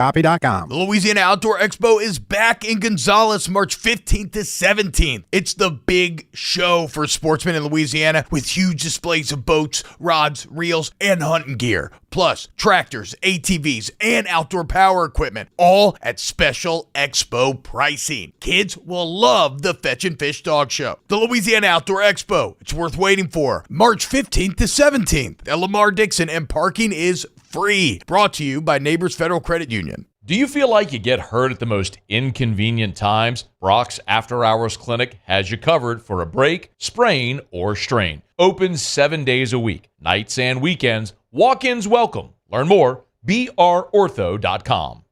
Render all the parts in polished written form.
Copy.com. The Louisiana Outdoor Expo is back in Gonzales March 15th to 17th. It's the big show for sportsmen in Louisiana with huge displays of boats, rods, reels, and hunting gear. Plus, tractors, ATVs, and outdoor power equipment, all at special expo pricing. Kids will love the Fetch and Fish Dog Show. The Louisiana Outdoor Expo, it's worth waiting for. March 15th to 17th at Lamar Dixon, and parking is free. Brought to you by Neighbors Federal Credit Union. Do you feel like you get hurt at the most inconvenient times? Brock's After Hours Clinic has you covered for a break, sprain, or strain. Open 7 days a week, nights and weekends. Walk-ins welcome. Learn more, brortho.com.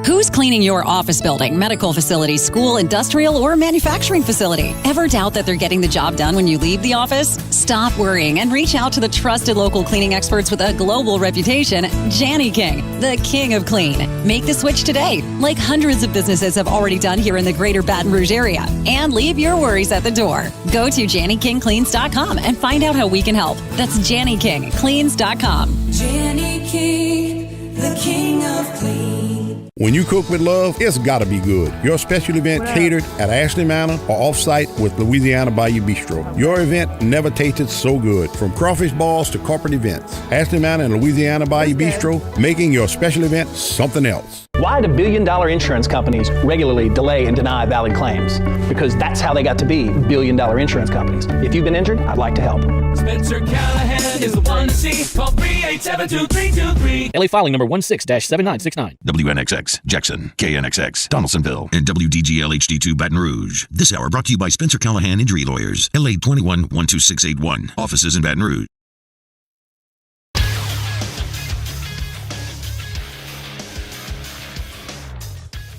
Who's cleaning your office building, medical facility, school, industrial, or manufacturing facility? Ever doubt that they're getting the job done when you leave the office? Stop worrying and reach out to the trusted local cleaning experts with a global reputation, Janny King, the king of clean. Make the switch today, like hundreds of businesses have already done here in the greater Baton Rouge area. And leave your worries at the door. Go to JannyKingCleans.com and find out how we can help. That's JannyKingCleans.com. Janny King, the king of clean. When you cook with love, it's got to be good. Your special event catered at Ashley Manor or off-site with Louisiana Bayou Bistro. Your event never tasted so good. From crawfish balls to corporate events, Ashley Manor and Louisiana Bayou Bistro, making your special event something else. Why do billion-dollar insurance companies regularly delay and deny valid claims? Because that's how they got to be billion-dollar insurance companies. If you've been injured, I'd like to help. Spencer Callahan is the one to see. Call 387-2323. LA filing number 16-7969. WNXX, Jackson, KNXX, Donaldsonville, and WDGL HD2 Baton Rouge. This hour brought to you by Spencer Callahan Injury Lawyers, LA 21-12681. Offices in Baton Rouge.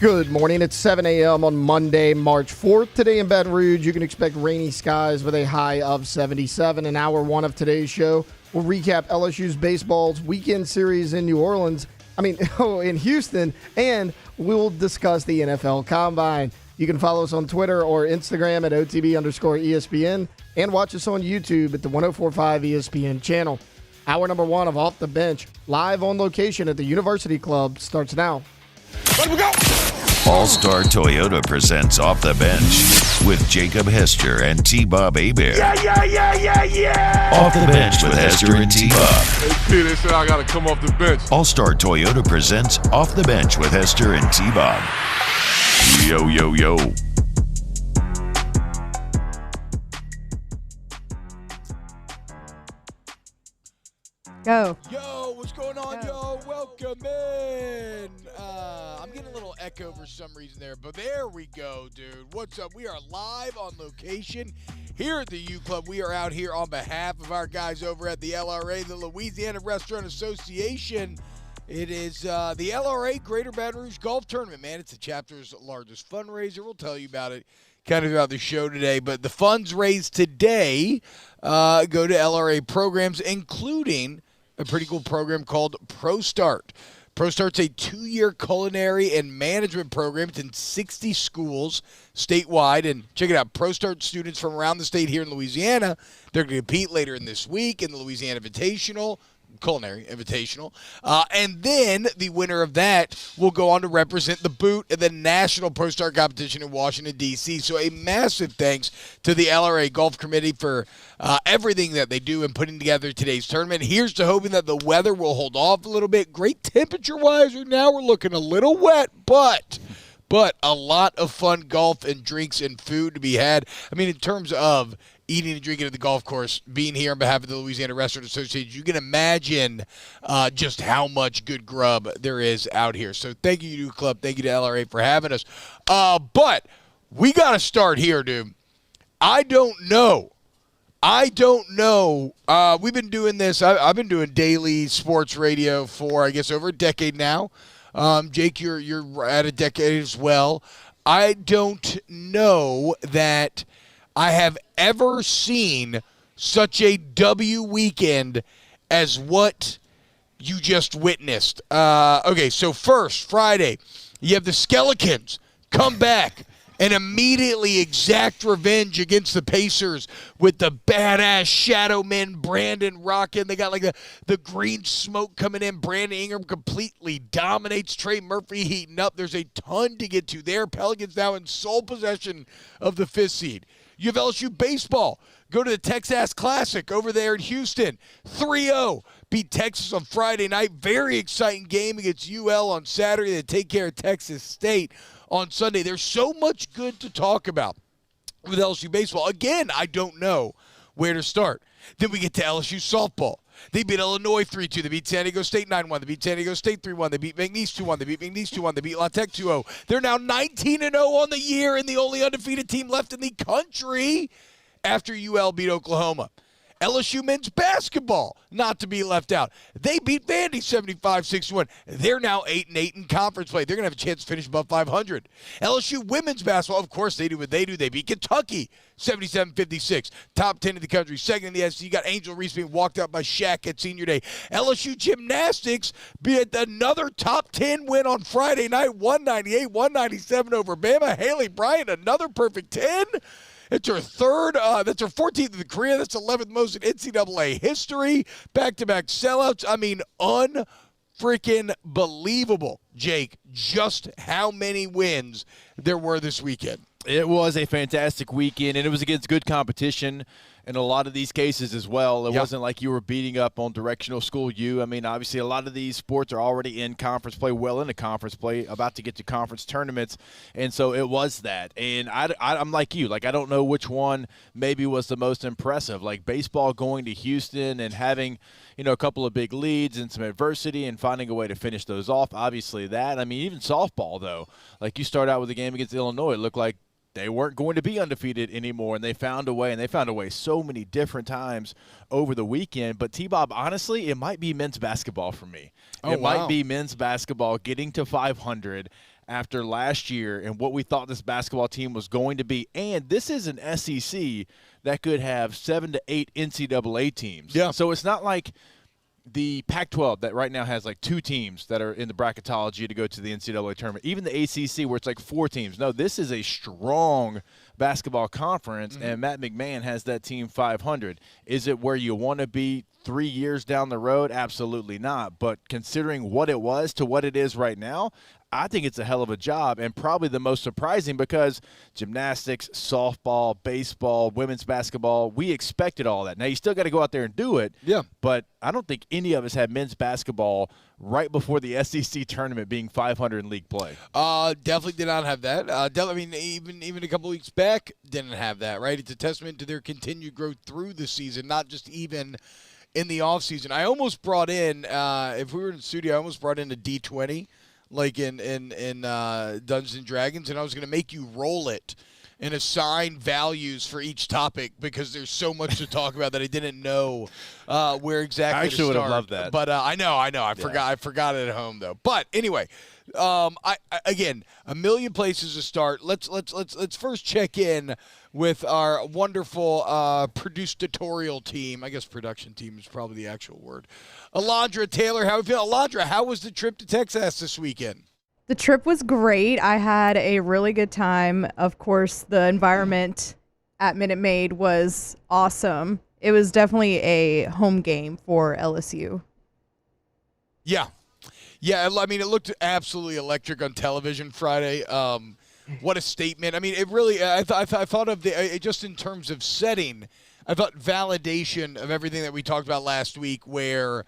Good morning. It's 7 a.m. on Monday, March 4th. Today in Baton Rouge, you can expect rainy skies with a high of 77. In hour one of today's show, we'll recap LSU's baseball's weekend series in in Houston, and we'll discuss the NFL Combine. You can follow us on Twitter or Instagram at OTB_ESPN and watch us on YouTube at the 1045 ESPN channel. Hour number one of Off the Bench, live on location at the University Club, starts now. Let me go! All-Star Toyota presents Off the Bench with Jacob Hester and T-Bob Hebert. Yeah! Off the Bench with Hester and T-Bob. Hey, they said I got to come off the bench. All-Star Toyota presents Off the Bench with Hester and T-Bob. Yo. Go. Yo, what's going on, yo? Welcome in. I'm getting a little echo for some reason there, but there we go, dude. What's up? We are live on location here at the U Club. We are out here on behalf of our guys over at the LRA, the Louisiana Restaurant Association. It is the LRA Greater Baton Rouge Golf Tournament, man. It's the chapter's largest fundraiser. We'll tell you about it kind of about the show today, but the funds raised today go to LRA programs, including a pretty cool program called ProStart. ProStart's a 2-year culinary and management program. It's in 60 schools statewide. And check it out, ProStart students from around the state here in Louisiana, they're going to compete later in this week in the Louisiana Invitational, Culinary Invitational. And then the winner of that will go on to represent the boot at the National ProStart Competition in Washington, D.C. So a massive thanks to the LRA Golf Committee for everything that they do in putting together today's tournament. Here's to hoping that the weather will hold off a little bit. Great temperature-wise right now. We're looking a little wet, but a lot of fun golf and drinks and food to be had. I mean, in terms of eating and drinking at the golf course, being here on behalf of the Louisiana Restaurant Association, you can imagine just how much good grub there is out here. So thank you, U Club. Thank you to LRA for having us. But we got to start here, dude. I don't know. We've been doing this. I've been doing daily sports radio for, I guess, over a decade now. Jake, you're at a decade as well. I don't know that I have ever seen such a W weekend as what you just witnessed. Okay, so first, Friday, you have the Skeletons come back and immediately exact revenge against the Pacers with the badass shadow men, Brandon rocking. They got like the green smoke coming in. Brandon Ingram completely dominates. Trey Murphy heating up. There's a ton to get to there. Pelicans now in sole possession of the 5th seed. You have LSU baseball. Go to the Texas Classic over there in Houston. 3-0. Beat Texas on Friday night. Very exciting game against UL on Saturday. They take care of Texas State on Sunday. There's so much good to talk about with LSU baseball. Again, I don't know where to start. Then we get to LSU softball. They beat Illinois 3-2. They beat San Diego State 9-1. They beat San Diego State 3-1. They beat McNeese 2-1. They beat McNeese 2-1. They beat La Tech 2-0. They're now 19-0 on the year and the only undefeated team left in the country after UL beat Oklahoma. LSU men's basketball, not to be left out. They beat Vandy 75-61. They're now 8-8 in conference play. They're going to have a chance to finish above 500. LSU women's basketball, of course, they do what they do. They beat Kentucky 77-56. Top 10 in the country. Second in the SEC. You got Angel Reese being walked out by Shaq at senior day. LSU gymnastics beat another top 10 win on Friday night, 198-197 over Bama. Haley Bryant, another perfect 10. It's her third. That's her 14th in the career. That's 11th most in NCAA history. Back-to-back sellouts. I mean, unfreaking believable, Jake, just how many wins there were this weekend. It was a fantastic weekend, and it was against good competition in a lot of these cases as well. It wasn't like you were beating up on Directional School U. I mean, obviously a lot of these sports are already in conference play, well into conference play, about to get to conference tournaments, and so it was that. And I'm like you. Like, I don't know which one maybe was the most impressive. Like, baseball going to Houston and having, a couple of big leads and some adversity and finding a way to finish those off. Obviously that. I mean, even softball, though. Like, you start out with a game against Illinois. It looked like they weren't going to be undefeated anymore, and they found a way, so many different times over the weekend. But, T-Bob, honestly, it might be men's basketball for me. It might be men's basketball getting to 500 after last year and what we thought this basketball team was going to be. And this is an SEC that could have 7 to 8 NCAA teams. Yeah. So it's not like the Pac-12 that right now has like 2 teams that are in the bracketology to go to the NCAA tournament. Even the ACC where it's like 4 teams. No, this is a strong basketball conference, and Matt McMahon has that team 500. Is it where you want to be 3 years down the road? Absolutely not. But considering what it was to what it is right now, I think it's a hell of a job, and probably the most surprising because gymnastics, softball, baseball, women's basketball, we expected all that. Now, you still got to go out there and do it. Yeah. But I don't think any of us had men's basketball right before the SEC tournament being 500 in league play. Definitely did not have that. I mean, even a couple weeks back, didn't have that, right? It's a testament to their continued growth through the season, not just even in the offseason. I almost brought in, if we were in the studio, I almost brought in a D20, like in Dungeons & Dragons, and I was going to make you roll it and assign values for each topic because there's so much to talk about that I didn't know where exactly I actually to start. would have loved that. But I know. I forgot it at home, though. But anyway, again, a million places to start. Let's first check in with our wonderful produce-tutorial team. I guess production team is probably the actual word. Alondra Taylor, how are you feeling? Alondra, how was the trip to Texas this weekend? The trip was great. I had a really good time. Of course, the environment at Minute Maid was awesome. It was definitely a home game for LSU. Yeah. I mean, it looked absolutely electric on television Friday. What a statement. I mean, it really, I thought of just in terms of setting, I thought validation of everything that we talked about last week where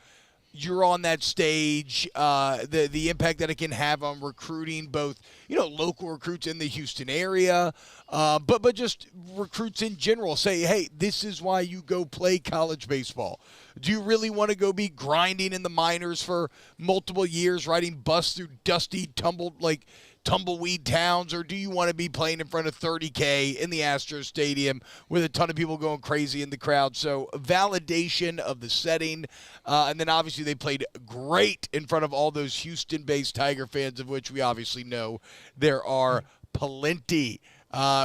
you're on that stage, the impact that it can have on recruiting, both, local recruits in the Houston area, but just recruits in general. Say, hey, this is why you go play college baseball. Do you really want to go be grinding in the minors for multiple years, riding bus through dusty, tumbleweed towns, or do you want to be playing in front of 30K in the Astros Stadium with a ton of people going crazy in the crowd? So validation of the setting. And then obviously they played great in front of all those Houston-based Tiger fans, of which we obviously know there are plenty.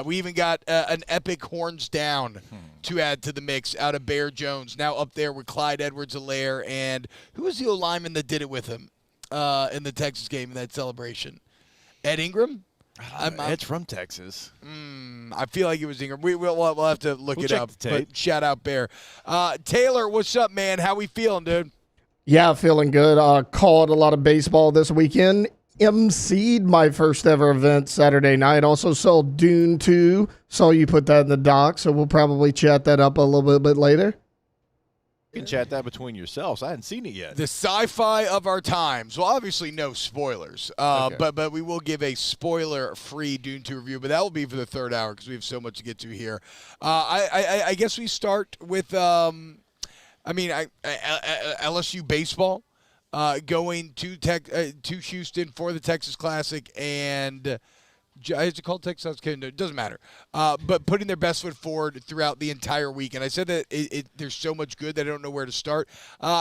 We even got an epic horns down to add to the mix out of Bear Jones, now up there with Clyde Edwards-Helaire. And who was the O-lineman that did it with him in the Texas game in that celebration? Ed Ingram? It's from Texas. I feel like it was Ingram. We'll have to look it check up. the tape. But shout out Bear. Taylor, what's up, man? How we feeling, dude? Yeah, feeling good. Called a lot of baseball this weekend. MC'd my first ever event Saturday night. Also saw Dune 2. Saw you put that in the doc, so we'll probably chat that up a little bit later. You can chat that between yourselves. I hadn't seen it yet. The sci-fi of our times. Well, obviously no spoilers, Okay. but we will give a spoiler-free Dune 2 review, but that will be for the third hour because we have so much to get to here. I guess we start with, LSU baseball going to Houston for the Texas Classic and. Is it called Texas? It doesn't matter. But putting their best foot forward throughout the entire week. And I said that there's so much good that I don't know where to start.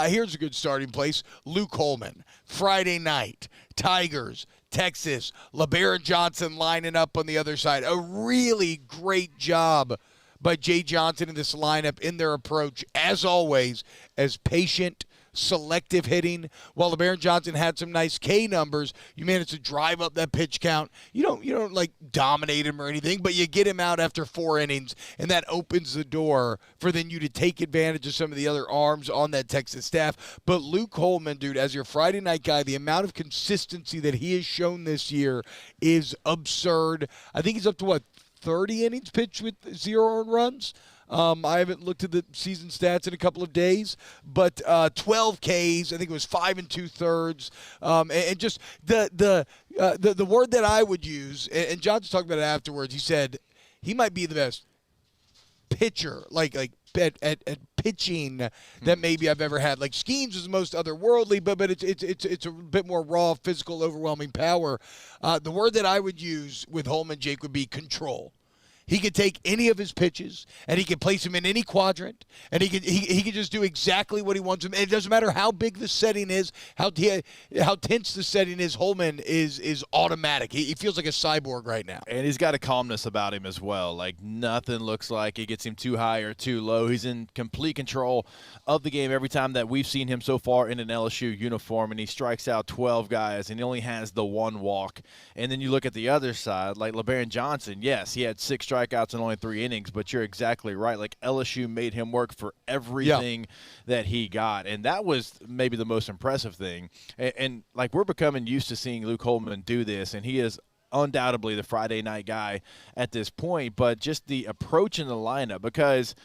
Here's a good starting place. Luke Holman, Friday night, Tigers, Texas, LeBaron Johnson lining up on the other side. A really great job by Jay Johnson in this lineup in their approach, as always, as patient, selective hitting. While LeBaron Johnson had some nice K numbers, you managed to drive up that pitch count. You don't like dominate him or anything, but you get him out after 4 innings, and that opens the door for then you to take advantage of some of the other arms on that Texas staff. But Luke Holman, dude, as your Friday night guy, the amount of consistency that he has shown this year is absurd. I think he's up to 30 innings pitched with 0 earned runs. I haven't looked at the season stats in a couple of days, but 12 Ks. I think it was 5 2/3. And just the word that I would use, and Johnson talked about it afterwards. He said he might be the best pitcher, like at pitching that maybe I've ever had. Like Skeens is the most otherworldly, but it's a bit more raw, physical, overwhelming power. The word that I would use with Holman, Jake, would be control. He could take any of his pitches, and he could place them in any quadrant, and he could just do exactly what he wants them. And it doesn't matter how big the setting is, how tense the setting is. Holman is automatic. He feels like a cyborg right now. And he's got a calmness about him as well. Like nothing looks like it gets him too high or too low. He's in complete control of the game every time that we've seen him so far in an LSU uniform, and he strikes out 12 guys, and he only has the 1 walk. And then you look at the other side, like LeBaron Johnson. Yes, he had 6 strikeouts in only 3 innings, but you're exactly right. Like LSU made him work for everything that he got, and that was maybe the most impressive thing. And like we're becoming used to seeing Luke Holman do this, and he is undoubtedly the Friday night guy at this point. But just the approach in the lineup, because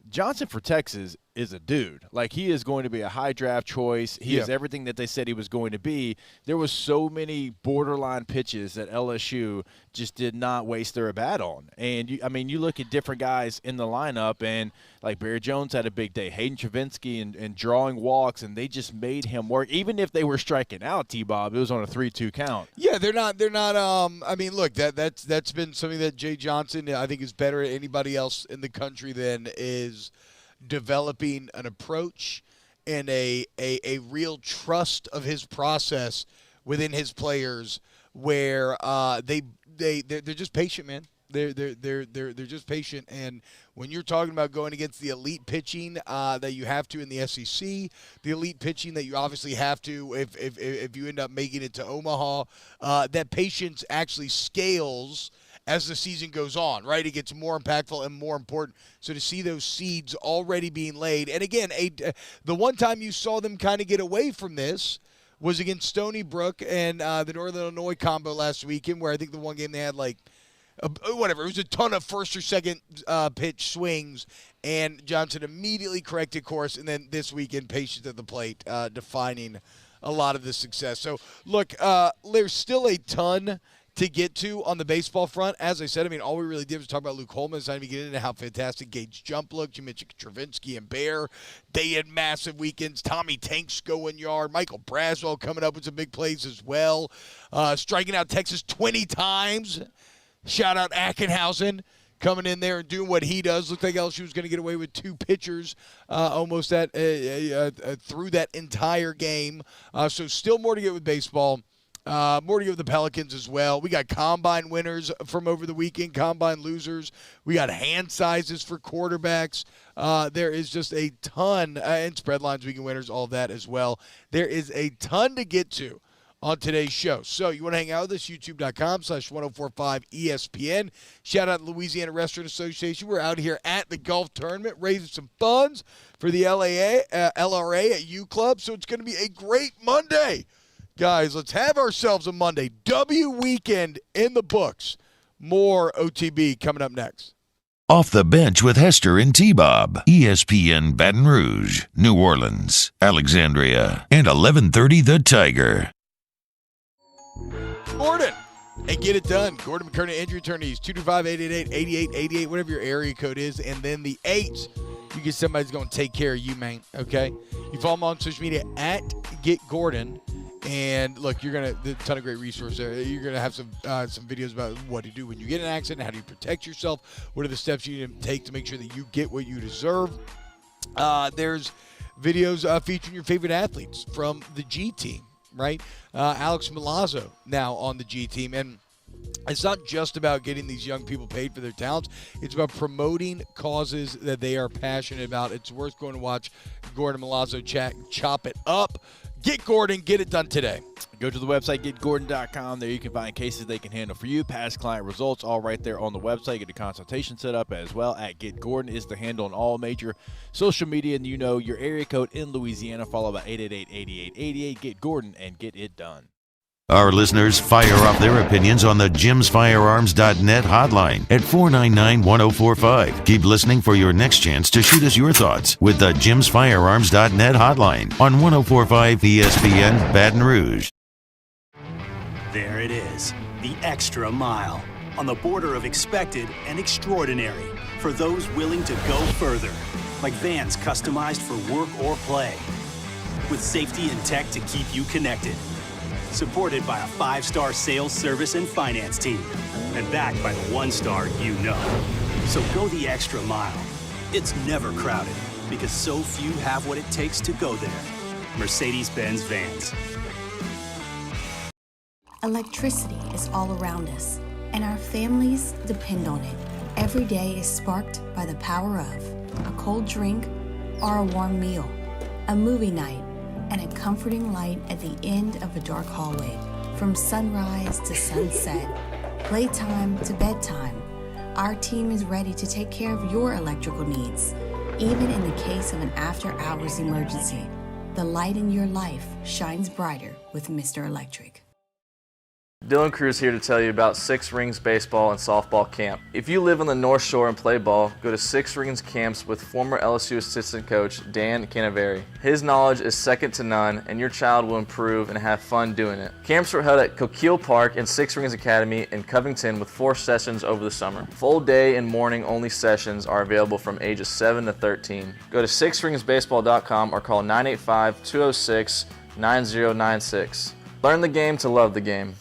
Johnson for Texas is a dude. Like, he is going to be a high draft choice. He is everything that they said he was going to be. There was so many borderline pitches that LSU just did not waste their bat on. And, you look at different guys in the lineup, and, like, Barry Jones had a big day. Hayden Travinski and drawing walks, and they just made him work. Even if they were striking out, T-Bob, it was on a 3-2 count. Yeah, they're not look, that's been something that Jay Johnson, I think, is better at anybody else in the country than is developing an approach and a real trust of his process within his players, where they're just patient, man. They're just patient, and when you're talking about going against the elite pitching that you have to in the SEC, the elite pitching that you obviously have to if you end up making it to Omaha, that patience actually scales as the season goes on, right? It gets more impactful and more important. So to see those seeds already being laid, and again, the one time you saw them kind of get away from this was against Stony Brook and the Northern Illinois combo last weekend, where I think the one game they had it was a ton of first or second pitch swings, and Johnson immediately corrected course, and then this weekend, patience at the plate, defining a lot of the success. So, look, there's still a ton to get to on the baseball front. As I said, all we really did was talk about Luke Holman. It's not even getting into how fantastic Gage's jump looked. You mentioned Travinski and Bear. They had massive weekends. Tommy Tanks going yard. Michael Braswell coming up with some big plays as well. Striking out Texas 20 times. Shout out Ackenhausen coming in there and doing what he does. Looked like LSU was going to get away with 2 pitchers almost through that entire game. So still more to get with baseball. More to go with the Pelicans as well. We got combine winners from over the weekend, combine losers. We got hand sizes for quarterbacks. There is just a ton, and spread lines, weekend winners, all of that as well. There is a ton to get to on today's show. So you want to hang out with us, youtube.com/1045ESPN. Shout out to Louisiana Restaurant Association. We're out here at the golf tournament raising some funds for the LRA at U Club. So it's going to be a great Monday. Guys, let's have ourselves a Monday. W weekend in the books. More OTB coming up next. Off the Bench with Hester and T-Bob. ESPN Baton Rouge, New Orleans, Alexandria, and 1130 The Tiger. Gordon, and get it done. Gordon McKernan Injury Attorneys, 225-888-8888, whatever your area code is. And then the 8, you get somebody's going to take care of you, man, okay? You follow them on social media at Get Gordon. And look, you're gonna a ton of great resources there. You're gonna have some videos about what to do when you get in an accident, how do you protect yourself, what are the steps you need to take to make sure that you get what you deserve. There's videos featuring your favorite athletes from the G team, right? Alex Milazzo now on the G team, and it's not just about getting these young people paid for their talents. It's about promoting causes that they are passionate about. It's worth going to watch Gordon Milazzo chop it up. Get Gordon, get it done today. Go to the website, getgordon.com. There you can find cases they can handle for you, past client results, all right there on the website. Get a consultation set up as well at Get Gordon is the handle on all major social media. And you know your area code in Louisiana. Follow by 888-8888. Get Gordon and get it done. Our listeners fire off their opinions on the jimsfirearms.net hotline at 499-1045. Keep listening for your next chance to shoot us your thoughts with the jimsfirearms.net hotline on 1045 ESPN Baton Rouge. There it is, the extra mile, on the border of expected and extraordinary for those willing to go further, like vans customized for work or play, with safety and tech to keep you connected. Supported by a 5-star sales, service, and finance team. And backed by the 1-star you know. So go the extra mile. It's never crowded because so few have what it takes to go there. Mercedes-Benz Vans. Electricity is all around us, and our families depend on it. Every day is sparked by the power of a cold drink or a warm meal, a movie night, and a comforting light at the end of a dark hallway. From sunrise to sunset, playtime to bedtime, our team is ready to take care of your electrical needs. Even in the case of an after-hours emergency, the light in your life shines brighter with Mr. Electric. Dylan Cruz here to tell you about Six Rings Baseball and Softball Camp. If you live on the North Shore and play ball, go to Six Rings Camps with former LSU assistant coach Dan Canaveri. His knowledge is second to none, and your child will improve and have fun doing it. Camps were held at Coquille Park and Six Rings Academy in Covington with 4 sessions over the summer. Full day and morning only sessions are available from ages 7 to 13. Go to sixringsbaseball.com or call 985-206-9096. Learn the game to love the game.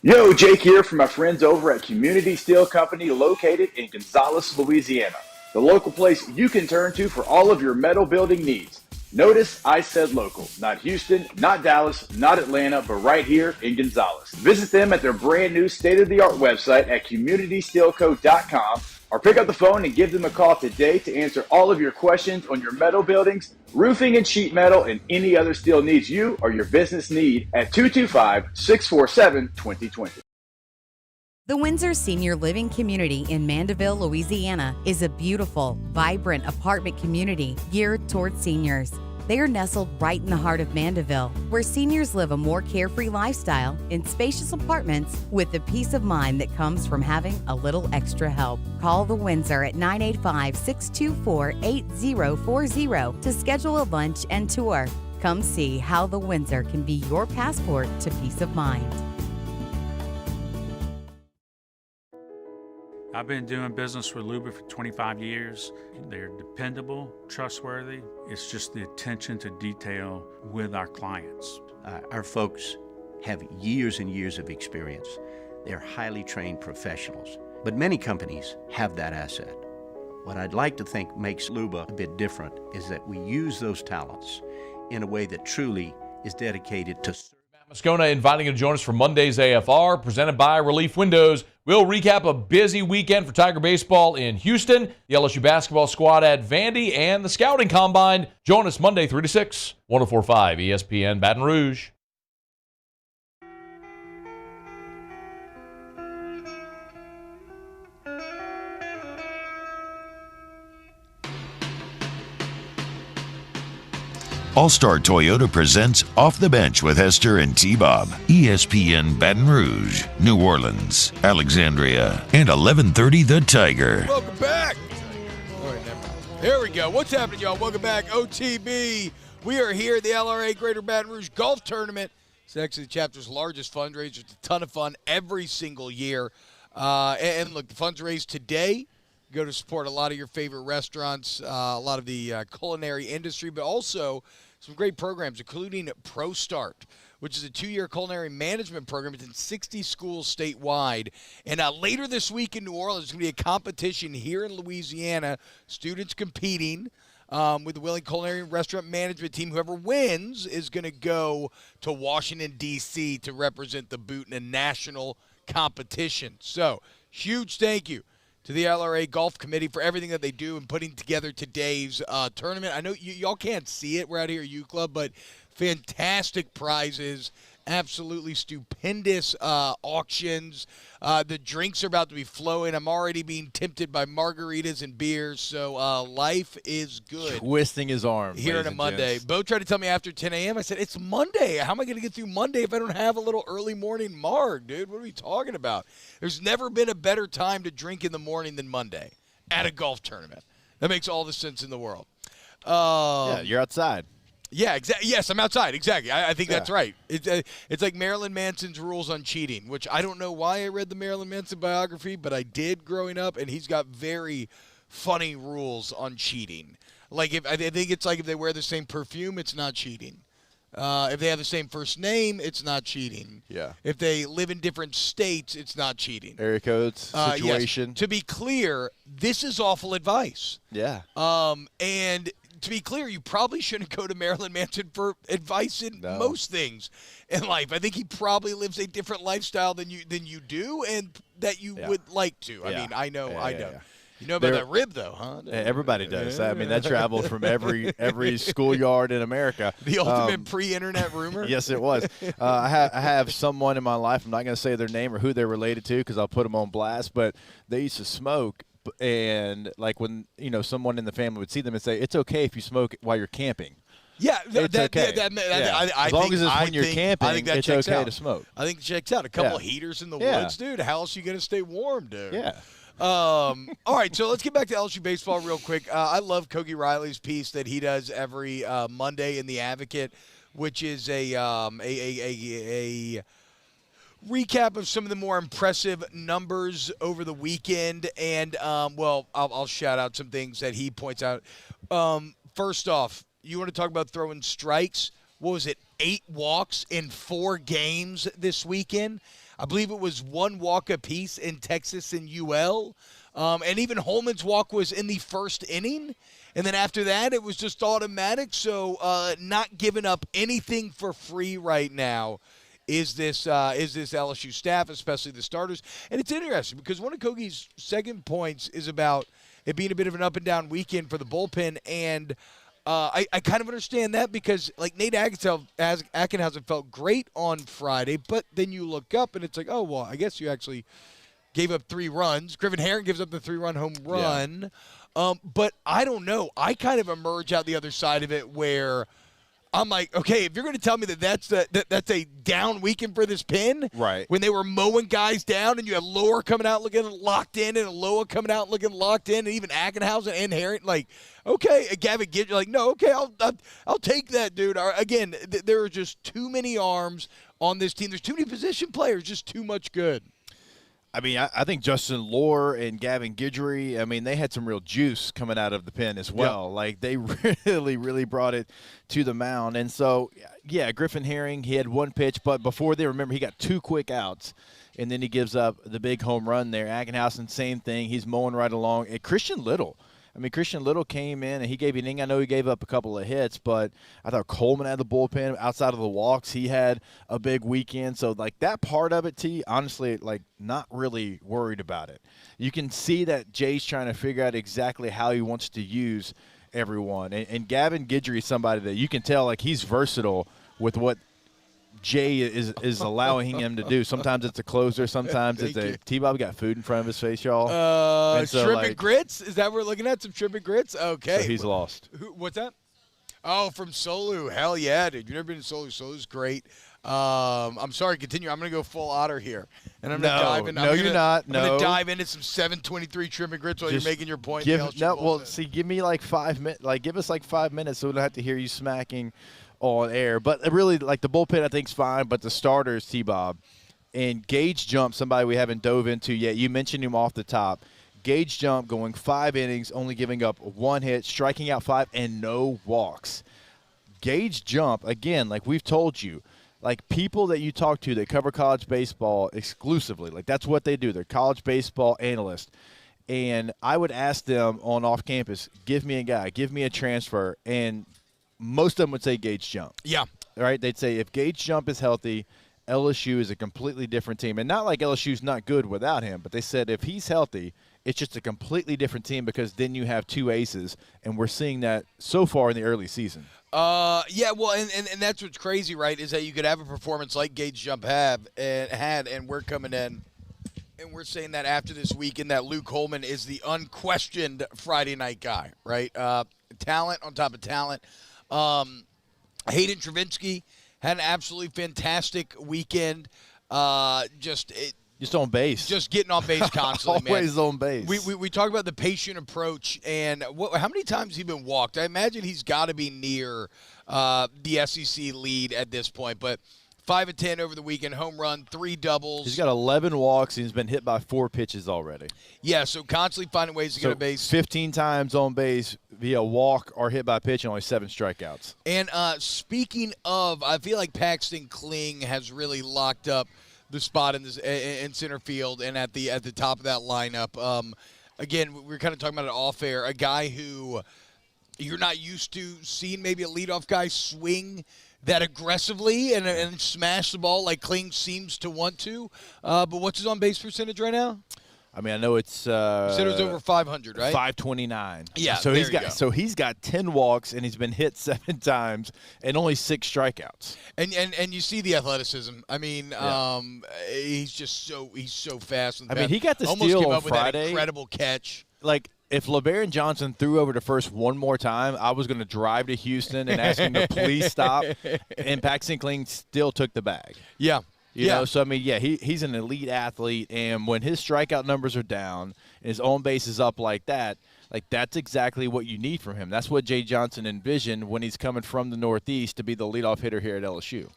Yo, Jake here from my friends over at Community Steel Company located in Gonzales, Louisiana. The local place you can turn to for all of your metal building needs. Notice I said local, not Houston, not Dallas, not Atlanta, but right here in Gonzales. Visit them at their brand new state-of-the-art website at communitysteelco.com or pick up the phone and give them a call today to answer all of your questions on your metal buildings, roofing and sheet metal, and any other steel needs you or your business need at 225-647-2020. The Windsor Senior Living Community in Mandeville, Louisiana is a beautiful, vibrant apartment community geared toward seniors. They are nestled right in the heart of Mandeville, where seniors live a more carefree lifestyle in spacious apartments with the peace of mind that comes from having a little extra help. Call the Windsor at 985-624-8040 to schedule a lunch and tour. Come see how the Windsor can be your passport to peace of mind. I've been doing business with Luba for 25 years. They're dependable, trustworthy. It's just the attention to detail with our clients. Our folks have years and years of experience. They're highly trained professionals, but many companies have that asset. What I'd like to think makes Luba a bit different is that we use those talents in a way that truly is dedicated to Moscona inviting you to join us for Monday's AFR, presented by Relief Windows. We'll recap a busy weekend for Tiger Baseball in Houston, the LSU basketball squad at Vandy, and the scouting combine. Join us Monday 3 to 6, 104.5 ESPN Baton Rouge. All-Star Toyota presents Off the Bench with Hester and T-Bob. ESPN Baton Rouge, New Orleans, Alexandria, and 1130 The Tiger. Welcome back. All right, here we go. What's happening, y'all? Welcome back. OTB. We are here at the LRA Greater Baton Rouge Golf Tournament. It's actually the chapter's largest fundraiser. It's a ton of fun every single year. And look, the funds raised today go to support a lot of your favorite restaurants, a lot of the culinary industry, but also some great programs, including Pro Start, which is a 2-year culinary management program. It's in 60 schools statewide. And later this week in New Orleans, there's going to be a competition here in Louisiana, students competing with the Willing Culinary Restaurant Management Team. Whoever wins is going to go to Washington, D.C. to represent the boot in a national competition. So, huge thank you to the LRA Golf Committee for everything that they do in putting together today's tournament. I know y'all can't see it. We're out here at U Club, but fantastic prizes, absolutely stupendous auctions. The drinks are about to be flowing. I'm already being tempted by margaritas and beers, so life is good. Twisting his arm. Here on a Monday. Bo tried to tell me after 10 a.m. I said, it's Monday. How am I going to get through Monday if I don't have a little early morning marg, dude? What are we talking about? There's never been a better time to drink in the morning than Monday at a golf tournament. That makes all the sense in the world. Yeah, you're outside. Yeah, exactly. Yes, I'm outside. Exactly. I think that's right. It's like Marilyn Manson's rules on cheating, which I don't know why I read the Marilyn Manson biography, but I did growing up, and he's got very funny rules on cheating. Like, I think it's like if they wear the same perfume, it's not cheating. If they have the same first name, it's not cheating. Yeah. If they live in different states, it's not cheating. Area codes, situation. Yes. To be clear, this is awful advice. Yeah. And to be clear, you probably shouldn't go to Marilyn Manson for advice in most things in life. I think he probably lives a different lifestyle than you do, and that you would like to. I mean, I know. Yeah. You know about that rib, though, huh? Everybody does. I mean, that travels from every schoolyard in America. The ultimate pre-internet rumor? Yes, it was. I have someone in my life, I'm not going to say their name or who they're related to because I'll put them on blast, but they used to smoke. And, like, when, someone in the family would see them and say, it's okay if you smoke while you're camping. Yeah, it's okay. As long as it's when you're camping, I think that it's checks okay out. to smoke. I think it checks out. A couple of heaters in the woods, dude. How else are you going to stay warm, dude? Yeah. All right, so let's get back to LSU baseball real quick. I love Kogi Riley's piece that he does every Monday in The Advocate, which is a recap of some of the more impressive numbers over the weekend. And, I'll shout out some things that he points out. First off, you want to talk about throwing strikes? What was it, 8 walks in 4 games this weekend? I believe it was 1 walk apiece in Texas and UL. And even Holman's walk was in the first inning. And then after that, it was just automatic. So not giving up anything for free right now is this LSU staff, especially the starters. And it's interesting because one of Kogi's second points is about it being a bit of an up-and-down weekend for the bullpen. And I kind of understand that because, like, Nate Ackenhausen felt great on Friday, but then you look up and it's like, oh, well, I guess you actually gave up 3 runs. Griffin Herring gives up the 3-run home run. Yeah. But I don't know. I kind of emerge out the other side of it where I'm like, okay, if you're going to tell me that's a down weekend for this pen, right? When they were mowing guys down, and you had Lower coming out looking locked in, and Loa coming out looking locked in, and even Ackenhausen and Herring, like, okay, Gavin Gidry, like, no, okay, I'll take that, dude. Again, there are just too many arms on this team. There's too many position players, just too much good. I mean, I think Justin Lohr and Gavin Gidry, I mean, they had some real juice coming out of the pen as well. Yep. Like, they really, really brought it to the mound. And so, yeah, Griffin Herring, he had 1 pitch, but before they remember, he got 2 quick outs, and then he gives up the big home run there. Ackenhausen, same thing. He's mowing right along. And Christian Little came in, and he gave you an inning. I know he gave up a couple of hits, but I thought Coleman had the bullpen. Outside of the walks, he had a big weekend. So, like, that part of it, honestly, like, not really worried about it. You can see that Jay's trying to figure out exactly how he wants to use everyone. And Gavin Gidry is somebody that you can tell, like, he's versatile with what Jay is allowing him to do. Sometimes it's a closer. Sometimes it's a – T-Bob got food in front of his face, y'all. Shrimp and grits? Is that what we're looking at? Some shrimp and grits? Okay. So he's lost. What's that? Oh, from Solu. Hell yeah, dude. You've never been to Solu. Solu's great. I'm sorry, continue. I'm going to go full otter here. And I'm going to dive in. You're not. I'm going to dive into some 723 trim and grits while you're making your point. Give me like 5 minutes. Like, give us like 5 minutes so we don't have to hear you smacking on air. But really, like, the bullpen I think is fine, but the starters, T-Bob, and Gage Jump, somebody we haven't dove into yet. You mentioned him off the top. Gage Jump going 5 innings, only giving up 1 hit, striking out 5, and no walks. Gage Jump, again, like we've told you, like people that you talk to that cover college baseball exclusively, like that's what they do. They're college baseball analysts. And I would ask them on off campus, give me a guy, give me a transfer. And most of them would say Gage Jump. Yeah. Right? They'd say if Gage Jump is healthy, LSU is a completely different team. And not like LSU's not good without him, but they said if he's healthy, it's just a completely different team because then you have 2 aces, and we're seeing that so far in the early season. Yeah, well, and that's what's crazy, right, is that you could have a performance like Gage Jump had, and we're coming in, and we're saying that after this weekend that Luke Holman is the unquestioned Friday night guy, right? Talent on top of talent. Hayden Travinsky had an absolutely fantastic weekend. Just on base. Just getting on base constantly, Always man. on base. We talk about the patient approach, and how many times has he been walked? I imagine he's got to be near the SEC lead at this point, but 5 of 10 over the weekend, home run, 3 doubles. He's got 11 walks, and he's been hit by 4 pitches already. Yeah, so constantly finding ways to get on base. 15 times on base via walk or hit by pitch, and only 7 strikeouts. And speaking of, I feel like Paxton Kling has really locked up the spot in center field and at the top of that lineup. Again, we were kind of talking about it off air. A guy who you're not used to seeing, maybe a leadoff guy swing that aggressively and smash the ball like Kling seems to want to. But what's his on base percentage right now? I mean, I know it's. You said it was over 500, right? 529. Yeah, so he's got 10 walks and he's been hit 7 times and only 6 strikeouts. And you see the athleticism. I mean, he's so fast. I mean, he got the steal came on up Friday. With that incredible catch. Like, if Hebert and Johnson threw over to first one more time, I was going to drive to Houston and ask him to please stop. And Paxton Kling still took the bag. Yeah. You know, so I mean, he's an elite athlete, and when his strikeout numbers are down and his own base is up like that, like that's exactly what you need from him. That's what Jay Johnson envisioned when he's coming from the Northeast to be the leadoff hitter here at LSU.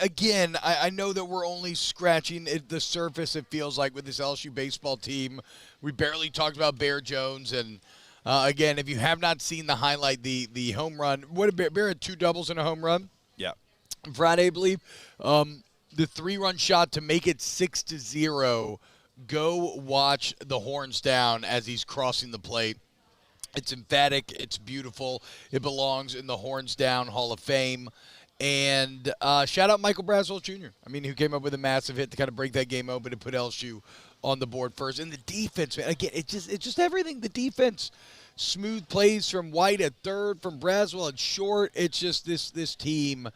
Again, I know that we're only scratching the surface, it feels like, with this LSU baseball team. We barely talked about Bear Jones, and again, if you have not seen the highlight, the home run, what did Bear had 2 doubles and a home run? Yeah. Friday, I believe. The 3-run shot to make it 6-0. Go watch the horns down as he's crossing the plate. It's emphatic. It's beautiful. It belongs in the Horns Down Hall of Fame. And shout out Michael Braswell Jr. I mean, who came up with a massive hit to kind of break that game open and put LSU on the board first. And the defense, man, again, it's just everything. The defense, smooth plays from White at third, from Braswell at short. It's just this team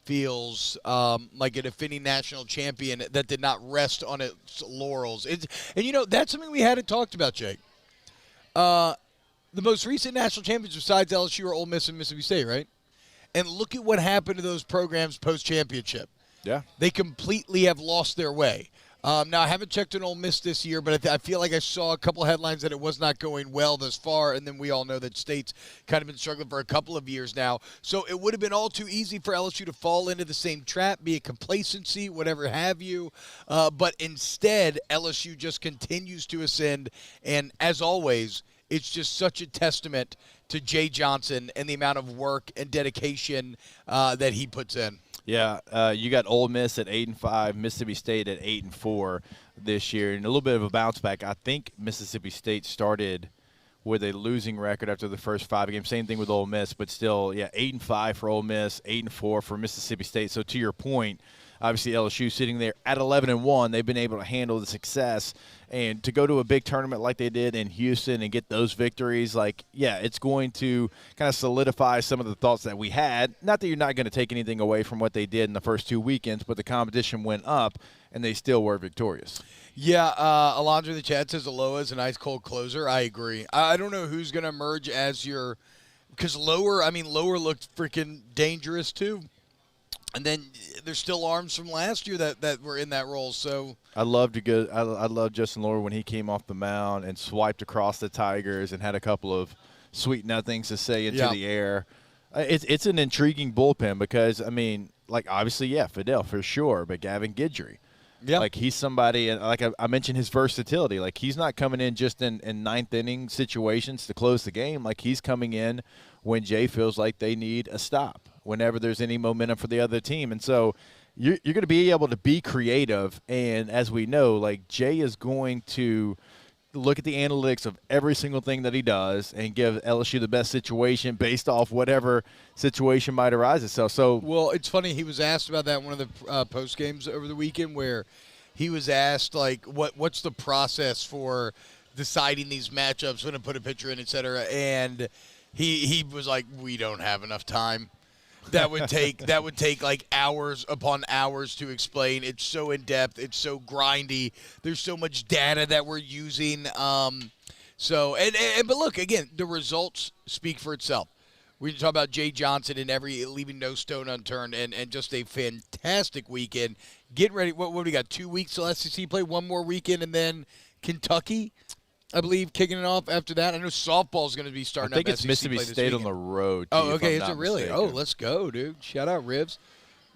feels like a defending national champion that did not rest on its laurels. And that's something we hadn't talked about, Jake. The most recent national champions besides LSU are Ole Miss and Mississippi State, right? And look at what happened to those programs post-championship. Yeah. They completely have lost their way. Now, I haven't checked on Ole Miss this year, but I feel like I saw a couple headlines that it was not going well thus far, and then we all know that State's kind of been struggling for a couple of years now. So it would have been all too easy for LSU to fall into the same trap, be it complacency, whatever have you. But instead, LSU just continues to ascend, and as always, it's just such a testament to Jay Johnson and the amount of work and dedication that he puts in. Yeah, you got Ole Miss at 8-5, Mississippi State at 8-4 this year, and a little bit of a bounce back. I think Mississippi State started with a losing record after the first 5 games. Same thing with Ole Miss, but still, 8-5 for Ole Miss, 8-4 for Mississippi State. So to your point, obviously LSU sitting there at 11-1, they've been able to handle the success. And to go to a big tournament like they did in Houston and get those victories, it's going to kind of solidify some of the thoughts that we had. Not that you're not going to take anything away from what they did in the first 2 weekends, but the competition went up, and they still were victorious. Yeah, Alondra in the chat says Aloha is an ice-cold closer. I agree. I don't know who's going to emerge as your Because Lower looked freaking dangerous too. And then there's still arms from last year that were in that role. So I love Justin Lower when he came off the mound and swiped across the Tigers and had a couple of sweet nothings to say into the air. It's an intriguing bullpen because, obviously, Fidel for sure, but Gavin Guidry. Yeah. Like, he's somebody, and like I mentioned his versatility. Like, he's not coming in just in ninth inning situations to close the game. Like, he's coming in when Jay feels like they need a stop, whenever there's any momentum for the other team. And so you're going to be able to be creative. And as we know, like, Jay is going to look at the analytics of every single thing that he does and give LSU the best situation based off whatever situation might arise itself. So, well, it's funny. He was asked about that in one of the post games over the weekend, where he was asked, like, what's the process for deciding these matchups, when to put a pitcher in, et cetera. And he was like, we don't have enough time. That would take like hours upon hours to explain. It's so in depth. It's so grindy. There's so much data that we're using. But look, again, the results speak for itself. We talk about Jay Johnson and leaving no stone unturned, and just a fantastic weekend. Getting ready. What do we got? 2 weeks till SEC play. One more weekend, and then Kentucky, I believe, kicking it off after that. I know softball's going to be starting. I think up it's SEC Mississippi play this State weekend. on the road. Oh, okay. Is I'm it really? mistaken. Oh, let's go, dude. Shout out, Ribs.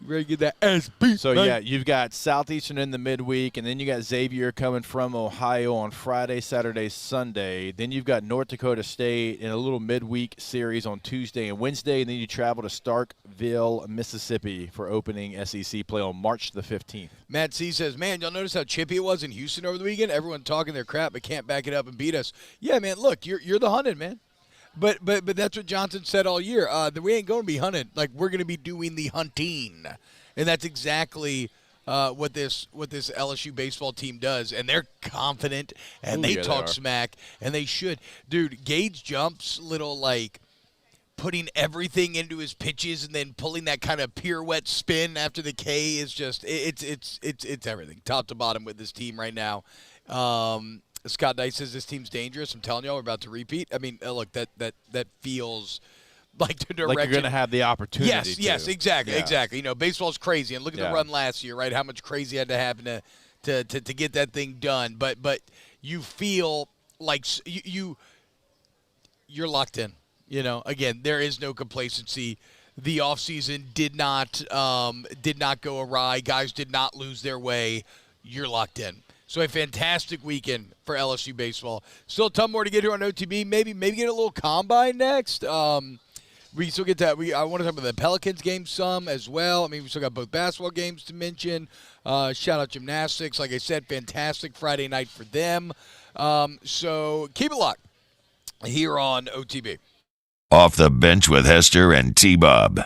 You ready to get that SB? So, yeah, you've got Southeastern in the midweek, and then you got Xavier coming from Ohio on Friday, Saturday, Sunday. Then you've got North Dakota State in a little midweek series on Tuesday and Wednesday, and then you travel to Starkville, Mississippi for opening SEC play on March the 15th. Matt C says, man, y'all notice how chippy it was in Houston over the weekend? Everyone talking their crap but can't back it up and beat us. Yeah, man, look, you're the hunted, man. But that's what Johnson said all year. That we ain't going to be hunted. Like, we're going to be doing the hunting. And that's exactly what this LSU baseball team does. And they're confident, and they talk smack, and they should. Dude, Gage Jump's little, like, putting everything into his pitches and then pulling that kind of pirouette spin after the K is just it's everything, top to bottom with this team right now. Scott Dice says this team's dangerous. I'm telling y'all, we're about to repeat. I mean, look, that feels like the direction. Like you're going to have the opportunity. Yes, exactly. You know, baseball's crazy, and look at the run last year, right? How much crazy had to happen to get that thing done. But you feel like you're locked in. You know, again, there is no complacency. The offseason did not go awry. Guys did not lose their way. You're locked in. So a fantastic weekend for LSU baseball. Still a ton more to get here on OTB. Maybe get a little combine next. We still get that. I want to talk about the Pelicans game some as well. I mean, we still got both basketball games to mention. Shout out gymnastics. Like I said, fantastic Friday night for them. So keep it locked here on OTB. Off the bench with Hester and T-Bob.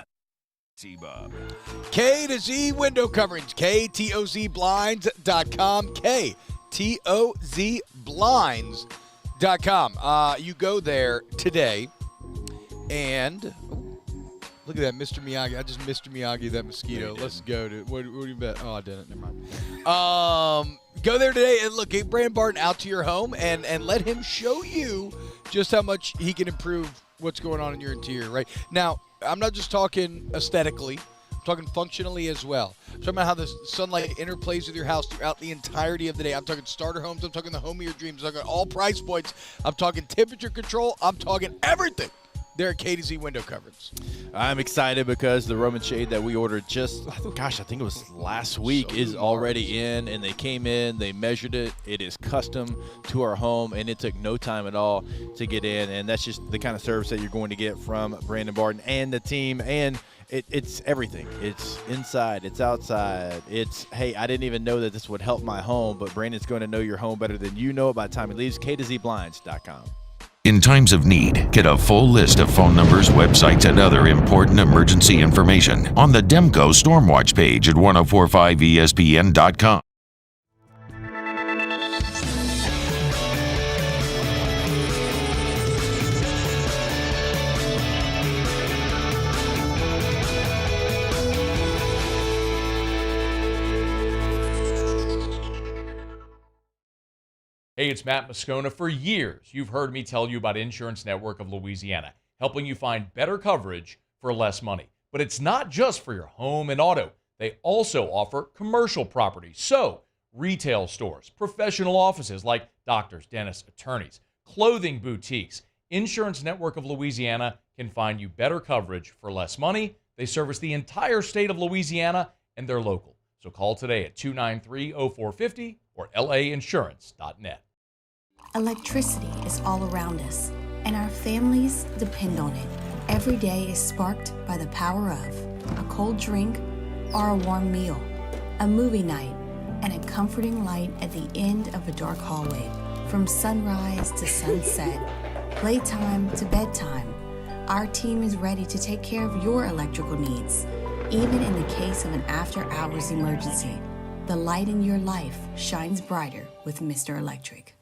K to Z window coverings. KTOZblinds.com. KTOZblinds.com. You go there today, and look at that, Mr. Miyagi. I just Mr. Miyagi that mosquito. Let's go to what do you bet? Oh, I didn't. Never mind. Go there today and look, get Brandon Barton out to your home and let him show you just how much he can improve what's going on in your interior. Right now, I'm not just talking aesthetically. I'm talking functionally as well. I'm talking about how the sunlight interplays with your house throughout the entirety of the day. I'm talking starter homes. I'm talking the home of your dreams. I'm talking all price points. I'm talking temperature control. I'm talking everything. They're at K2Z window coverings. I'm excited because the Roman shade that we ordered I think it was last week, is already in, and they came in, they measured it. It is custom to our home, and it took no time at all to get in, and that's just the kind of service that you're going to get from Brandon Barton and the team, and it's everything. It's inside, it's outside, it's, hey, I didn't even know that this would help my home, but Brandon's going to know your home better than you know it by the time he leaves. K2Zblinds.com. In times of need, get a full list of phone numbers, websites, and other important emergency information on the Demco Stormwatch page at 1045ESPN.com. Hey, it's Matt Moscona. For years, you've heard me tell you about Insurance Network of Louisiana. helping you find better coverage for less money. But it's not just for your home and auto. They also offer commercial property. So, retail stores, professional offices like doctors, dentists, attorneys, clothing boutiques, Insurance Network of Louisiana can find you better coverage for less money. They service the entire state of Louisiana, and they're local. So call today at 293-0450 or lainsurance.net. Electricity is all around us, and our families depend on it. Every day is sparked by the power of a cold drink or a warm meal, a movie night, and a comforting light at the end of a dark hallway. From sunrise to sunset, playtime to bedtime, our team is ready to take care of your electrical needs. Even in the case of an after-hours emergency, the light in your life shines brighter with Mr. Electric.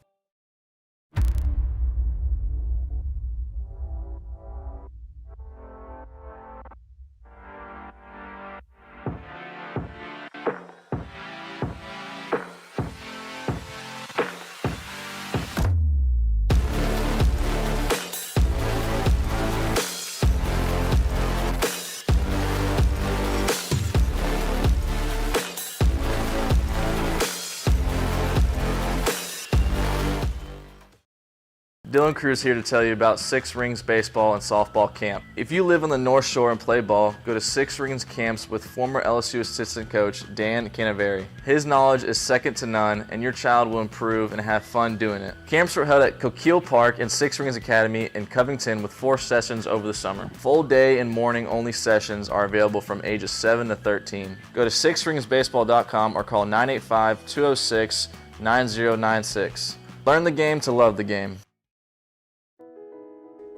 Dylan Cruz here to tell you about Six Rings Baseball and Softball Camp. If you live on the North Shore and play ball, go to Six Rings Camps with former LSU assistant coach Dan Canaveri. His knowledge is second to none, and your child will improve and have fun doing it. Camps were held at Coquille Park and Six Rings Academy in Covington with 4 sessions over the summer. Full day and morning only sessions are available from ages 7 to 13. Go to sixringsbaseball.com or call 985-206-9096. Learn the game to love the game.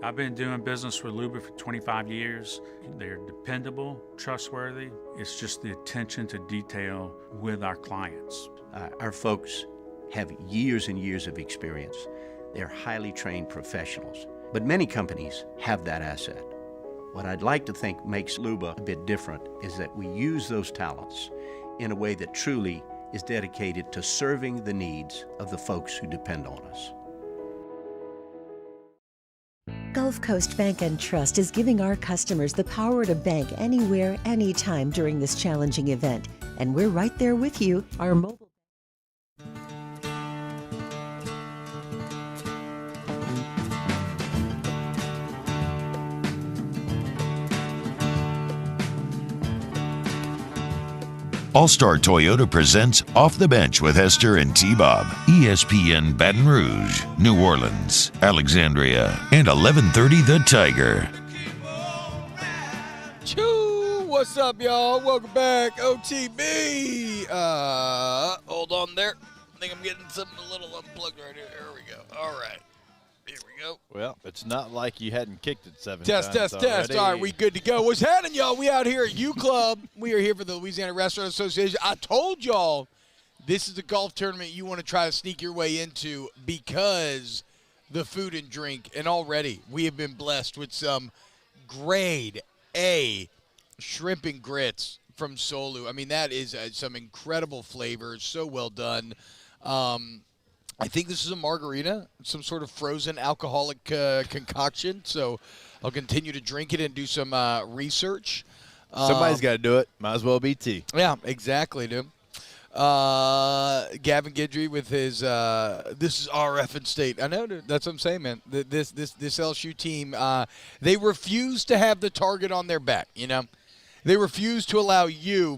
I've been doing business with Luba for 25 years. They're dependable, trustworthy. It's just the attention to detail with our clients. Our folks have years and years of experience. They're highly trained professionals. But many companies have that asset. What I'd like to think makes Luba a bit different is that we use those talents in a way that truly is dedicated to serving the needs of the folks who depend on us. Gulf Coast Bank and Trust is giving our customers the power to bank anywhere, anytime during this challenging event. And we're right there with you. Our mobile All-Star Toyota presents Off the Bench with Hester and T-Bob. ESPN Baton Rouge, New Orleans, Alexandria, and 1130 The Tiger. Choo! What's up, y'all? Welcome back. OTB. Hold on there. I think I'm getting something a little unplugged right here. There we go. All right. Here we go. Well, it's not like you hadn't kicked it 7 Test. times already. All right, we good to go. What's happening, y'all? We out here at U Club. We are here for the Louisiana Restaurant Association. I told y'all this is a golf tournament you want to try to sneak your way into because the food and drink. And already we have been blessed with some grade A shrimp and grits from Solu. I mean, that is some incredible flavors. So well done. I think this is a margarita, some sort of frozen alcoholic concoction. So I'll continue to drink it and do some research. Somebody's got to do it. Might as well be T. Yeah, exactly, dude. Gavin Guidry with his this is our effing state. I know, dude. That's what I'm saying, man. This LSU team, they refuse to have the target on their back, you know? They refuse to allow you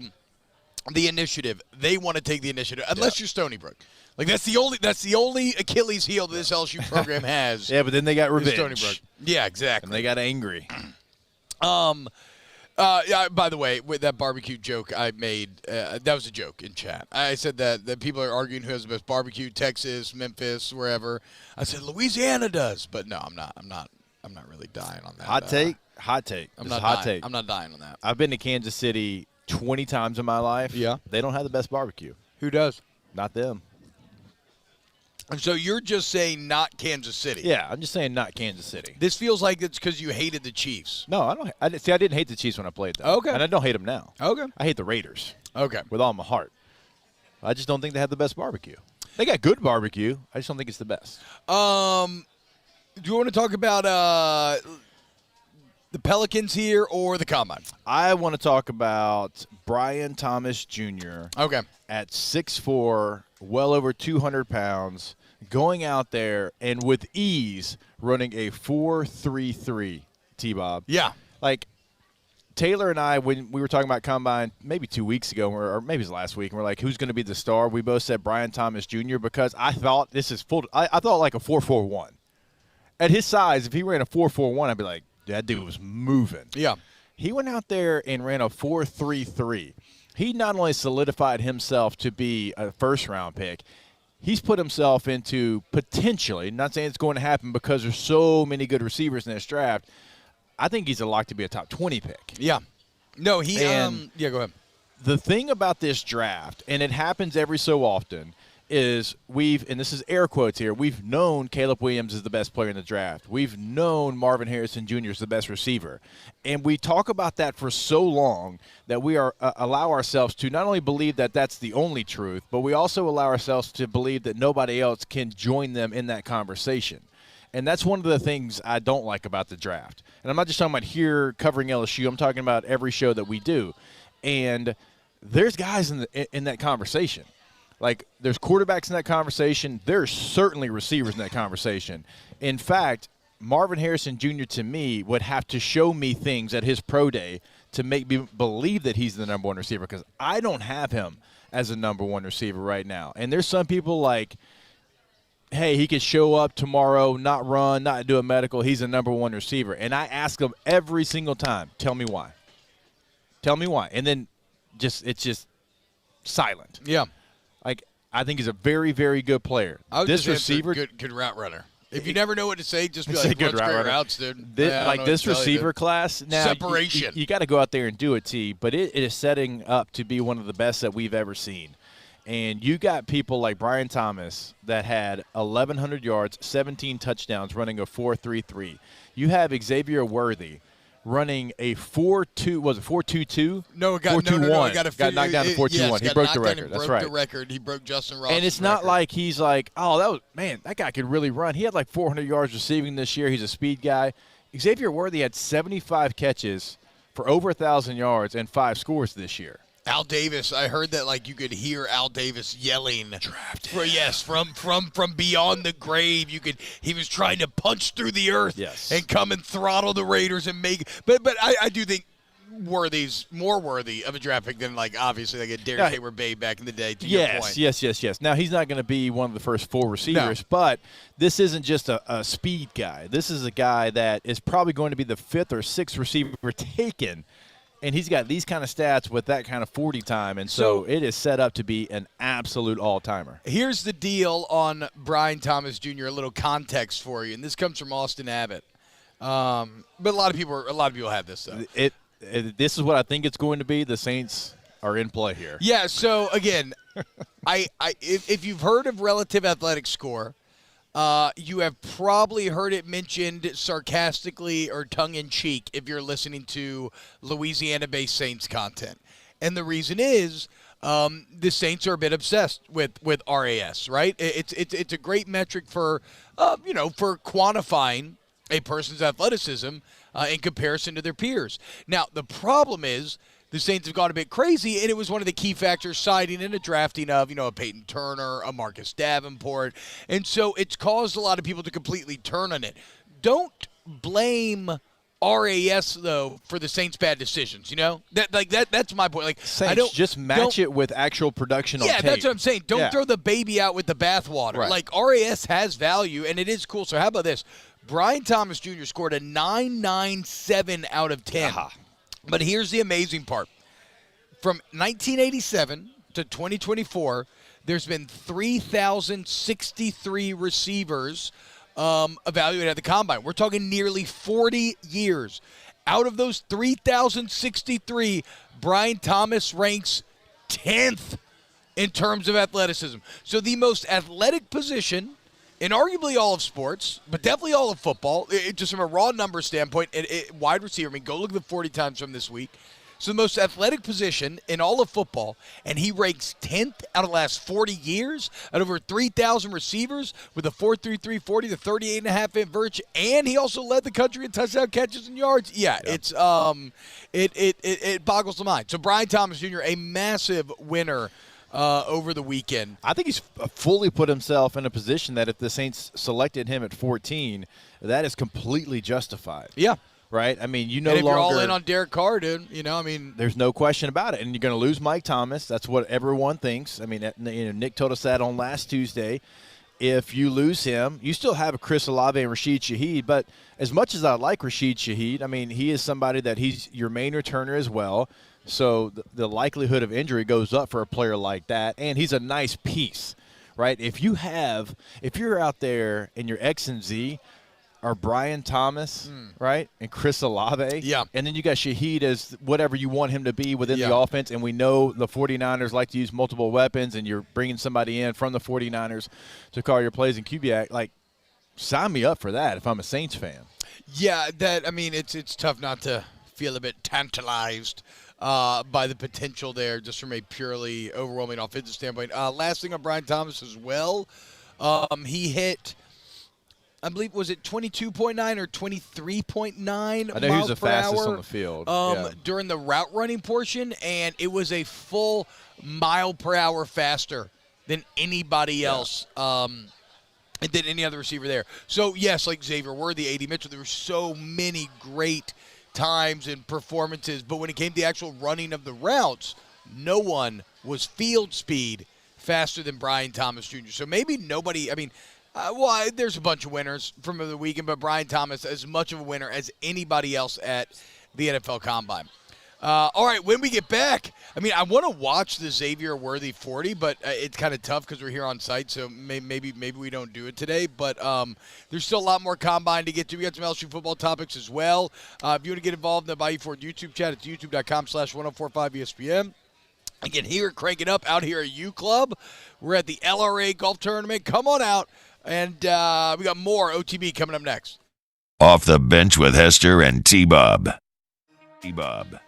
the initiative. They want to take the initiative, unless you're Stony Brook. Like that's the only Achilles heel that this LSU program has. Yeah, but then they got revenge. Stony Brook. Yeah, exactly. And they got angry. Yeah, by the way, with that barbecue joke I made, that was a joke in chat. I said that people are arguing who has the best barbecue, Texas, Memphis, wherever. I said Louisiana does, but no, I'm not really dying on that. Hot take. I'm not dying on that. I've been to Kansas City 20 times in my life. Yeah. They don't have the best barbecue. Who does? Not them. And so you're just saying not Kansas City. Yeah, I'm just saying not Kansas City. This feels like it's because you hated the Chiefs. No, I don't. I didn't hate the Chiefs when I played them. Okay. And I don't hate them now. Okay. I hate the Raiders. Okay. With all my heart. I just don't think they have the best barbecue. They got good barbecue. I just don't think it's the best. Do you want to talk about The Pelicans here or the Combine? I want to talk about Brian Thomas Jr. Okay. At 6'4", well over 200 pounds, going out there and with ease running a 4.33, T-Bob. Yeah. Like, Taylor and I, when we were talking about Combine maybe 2 weeks ago, or maybe it was last week, and we're like, who's going to be the star? We both said Brian Thomas Jr. because I thought I thought like a 4.41. At his size, if he ran a 4.41, I'd be like, that dude was moving. Yeah. He went out there and ran a 4.33. He not only solidified himself to be a first-round pick, he's put himself into potentially, not saying it's going to happen because there's so many good receivers in this draft, I think he's a lock to be a top 20 pick. Yeah. No, he yeah, go ahead. The thing about this draft, and it happens every so often, is and this is air quotes here, we've known Caleb Williams is the best player in the draft. We've known Marvin Harrison Jr. is the best receiver. And we talk about that for so long that we allow ourselves to not only believe that that's the only truth, but we also allow ourselves to believe that nobody else can join them in that conversation. And that's one of the things I don't like about the draft. And I'm not just talking about here covering LSU. I'm talking about every show that we do. And there's guys in that conversation. Like, there's quarterbacks in that conversation. There's certainly receivers in that conversation. In fact, Marvin Harrison Jr., to me, would have to show me things at his pro day to make me believe that he's the number one receiver because I don't have him as a number one receiver right now. And there's some people like, hey, he could show up tomorrow, not run, not do a medical. He's a number one receiver. And I ask him every single time, tell me why. Tell me why. And then it's just silent. Yeah. Like, I think he's a very, very good player. This receiver, good route runner. If you never know what to say, just be like, good runs great routes, dude. This receiver class, now separation. You got to go out there and do it, T. But it is setting up to be one of the best that we've ever seen. And you got people like Brian Thomas that had 1,100 yards, 17 touchdowns, running a 4.33. You have Xavier Worthy running a 4.2. Was it 4.22? No, it got 4.21. No, it got knocked down to 4.21. Yes, he broke the record. That's right. The record. He broke Justin Ross's And it's not like he's like, that guy could really run. He had like 400 yards receiving this year. He's a speed guy. Xavier Worthy had 75 catches for over 1,000 yards and 5 scores this year. Al Davis, I heard that like you could hear Al Davis yelling from beyond the grave. He was trying to punch through the earth and come and throttle the Raiders and make. But I do think Worthy's more worthy of a draft pick than like obviously like a Derrick Hayward Bay back in the day. To your point. Yes. Now he's not going to be one of the first 4 receivers, but this isn't just a speed guy. This is a guy that is probably going to be the 5th or 6th receiver taken. And he's got these kind of stats with that kind of 40 time, and so it is set up to be an absolute all-timer. Here's the deal on Brian Thomas Jr., a little context for you, and this comes from Austin Abbott. But a lot of people have this, though. This is what I think it's going to be. The Saints are in play here. Yeah, so, again, if you've heard of relative athletic score, you have probably heard it mentioned sarcastically or tongue-in-cheek if you're listening to Louisiana-based Saints content. And the reason is the Saints are a bit obsessed with RAS, right? It's a great metric for quantifying a person's athleticism in comparison to their peers. Now, the problem is the Saints have gone a bit crazy, and it was one of the key factors citing in a drafting of, a Peyton Turner, a Marcus Davenport. And so it's caused a lot of people to completely turn on it. Don't blame RAS, though, for the Saints' bad decisions, That's my point. Like, Saints, just match it with actual production on tape. Yeah, that's what I'm saying. Don't throw the baby out with the bathwater. Right. Like, RAS has value, and it is cool. So how about this? Brian Thomas Jr. scored a 9.97 out of 10. But here's the amazing part. From 1987 to 2024, there's been 3,063 receivers evaluated at the Combine. We're talking nearly 40 years. Out of those 3,063, Brian Thomas ranks 10th in terms of athleticism. So the most athletic position in arguably all of sports, but definitely all of football, just from a raw number standpoint, wide receiver. I mean, go look at the 40 times from this week. So the most athletic position in all of football, and he ranks 10th out of the last 40 years at over 3,000 receivers with a 4.33 40, the 38.5 average, and he also led the country in touchdown catches and yards. It's it boggles the mind. So Brian Thomas Jr., a massive winner over the weekend. I think he's fully put himself in a position that if the Saints selected him at 14, that is completely justified. Yeah. Right? I mean, And if you're all in on Derek Carr, dude, there's no question about it. And you're going to lose Mike Thomas. That's what everyone thinks. I mean, Nick told us that on last Tuesday. If you lose him, you still have Chris Olave and Rashid Shaheed. But as much as I like Rashid Shaheed, I mean, he is somebody that he's your main returner as well. So the likelihood of injury goes up for a player like that. And he's a nice piece, right? If you're out there and your X and Z are Brian Thomas, right, and Chris Olave. Yeah. And then you got Shaheed as whatever you want him to be within the offense. And we know the 49ers like to use multiple weapons, and you're bringing somebody in from the 49ers to call your plays in QB. Like, sign me up for that if I'm a Saints fan. Yeah, it's tough not to feel a bit tantalized by the potential there just from a purely overwhelming offensive standpoint. Last thing on Brian Thomas as well, he hit – I believe, was it 22.9 or 23.9 I know miles he was the per fastest hour on the field during the route running portion, and it was a full mile per hour faster than anybody else, than any other receiver there. So, yes, like Xavier Worthy, A.D. Mitchell, there were so many great times and performances, but when it came to the actual running of the routes, no one was field speed faster than Brian Thomas Jr. So maybe nobody – there's a bunch of winners from the weekend, but Brian Thomas as much of a winner as anybody else at the NFL Combine. All right, when we get back, I want to watch the Xavier Worthy 40, but it's kind of tough because we're here on site, so maybe we don't do it today. But there's still a lot more Combine to get to. We got some LSU football topics as well. If you want to get involved in the Bayou Ford YouTube chat, it's youtube.com/1045ESPN. Again, here, crank it up out here at U Club. We're at the LRA Golf Tournament. Come on out. And we got more OTB coming up next. Off the Bench with Hester and T-Bob. T-Bob.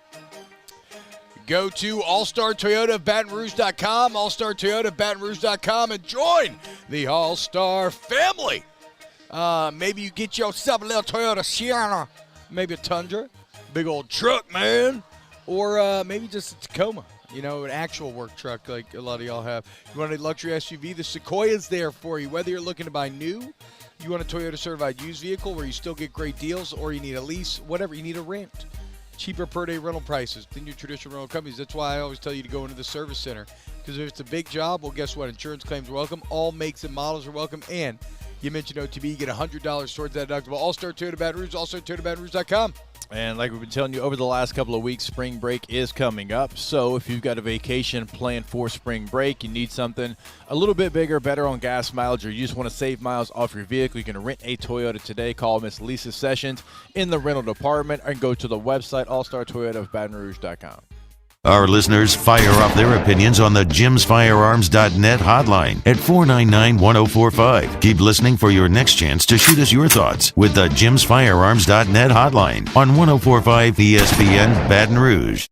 Go to allstartoyotabatonrouge.com, allstartoyotabatonrouge.com, and join the All-Star family. Maybe you get yourself a little Toyota Sienna, maybe a Tundra, big old truck, man, or maybe just a Tacoma. An actual work truck like a lot of y'all have. You want a luxury SUV? The Sequoia's there for you. Whether you're looking to buy new, you want a Toyota certified used vehicle where you still get great deals, or you need a lease, whatever, you need a rent. Cheaper per day rental prices than your traditional rental companies. That's why I always tell you to go into the service center. Because if it's a big job, well, guess what? Insurance claims are welcome. All makes and models are welcome. And you mentioned OTB, you get $100 towards that deductible. All-Star Toyota Baton Rouge, allstartoyotabatonrouge.com. And like we've been telling you over the last couple of weeks, spring break is coming up. So if you've got a vacation planned for spring break, you need something a little bit bigger, better on gas mileage, or you just want to save miles off your vehicle, you can rent a Toyota today. Call Miss Lisa Sessions in the rental department and go to the website, allstartoyotabatonrouge.com. Our listeners fire up their opinions on the jimsfirearms.net hotline at 499-1045. Keep listening for your next chance to shoot us your thoughts with the jimsfirearms.net hotline on 1045 ESPN Baton Rouge.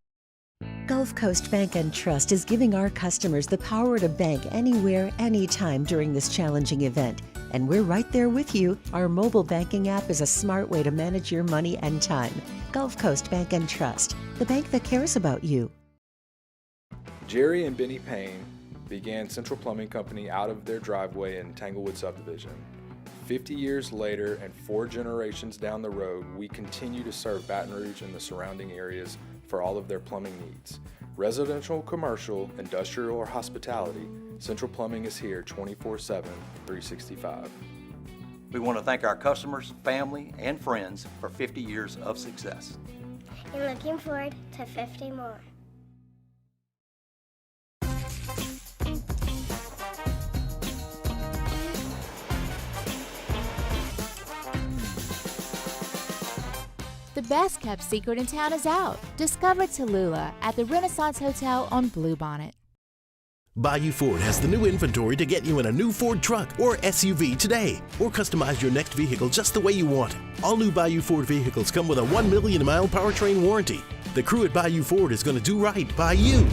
Gulf Coast Bank and Trust is giving our customers the power to bank anywhere, anytime during this challenging event. And we're right there with you. Our mobile banking app is a smart way to manage your money and time. Gulf Coast Bank and Trust, the bank that cares about you. Jerry and Benny Payne began Central Plumbing Company out of their driveway in Tanglewood Subdivision. 50 years later and 4 generations down the road, we continue to serve Baton Rouge and the surrounding areas for all of their plumbing needs. Residential, commercial, industrial, or hospitality, Central Plumbing is here 24/7, 365. We want to thank our customers, family, and friends for 50 years of success. And looking forward to 50 more. The best kept secret in town is out. Discover Tallulah at the Renaissance Hotel on Bluebonnet. Bayou Ford has the new inventory to get you in a new Ford truck or SUV today, or customize your next vehicle just the way you want it. All new Bayou Ford vehicles come with a 1 million mile powertrain warranty. The crew at Bayou Ford is going to do right by you.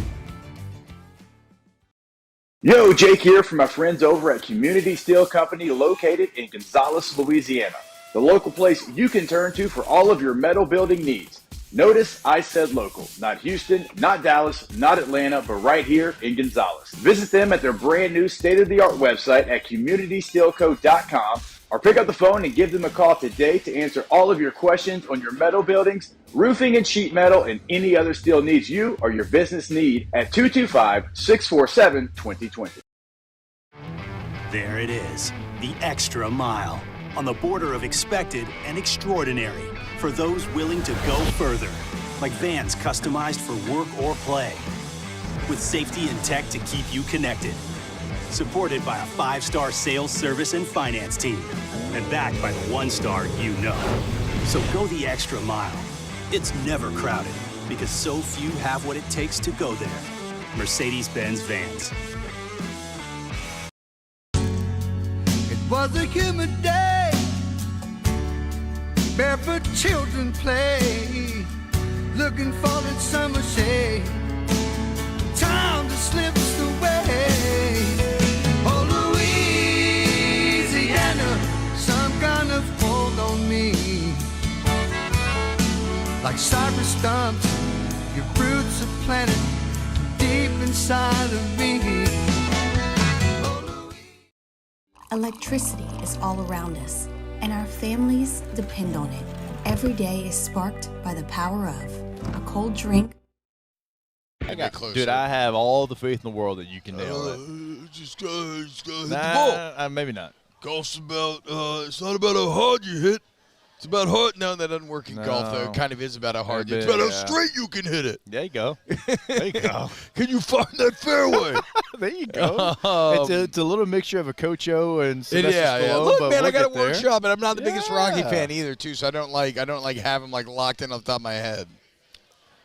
Yo, Jake here from my friends over at Community Steel Company located in Gonzales, Louisiana. The local place you can turn to for all of your metal building needs. Notice I said local, not Houston, not Dallas, not Atlanta, but right here in Gonzales. Visit them at their brand new state-of-the-art website at communitysteelco.com or pick up the phone and give them a call today to answer all of your questions on your metal buildings, roofing and sheet metal, and any other steel needs you or your business need at 225-647-2020. There it is, the extra mile, on the border of expected and extraordinary, for those willing to go further, like vans customized for work or play, with safety and tech to keep you connected, supported by a 5-star sales, service, and finance team, and backed by the 1-star you know. So go the extra mile. It's never crowded, because so few have what it takes to go there. Mercedes-Benz Vans. It was a humid day, barefoot children play, looking for that summer shade. Time just slips away. Oh, Louisiana, some kind of hold on me. Like cypress stumps, your roots are planted deep inside of me. Electricity is all around us, and our families depend on it. Every day is sparked by the power of a cold drink. Dude, I have all the faith in the world that you can nail it. Just hit the ball. Maybe not. Golf's about, it's not about how hard you hit. It's about hard. No, that doesn't work in golf, though. It kind of is about how hard you hit. It's about how straight you can hit it. There you go. There you go. Can you find that fairway? There you go. It's a little mixture of a Coach O and Sylvester Stallone. Look, but man, we'll I got a get there. workshop, and I'm not the biggest Rocky fan either, too. So I don't like have them like locked in on the top of my head.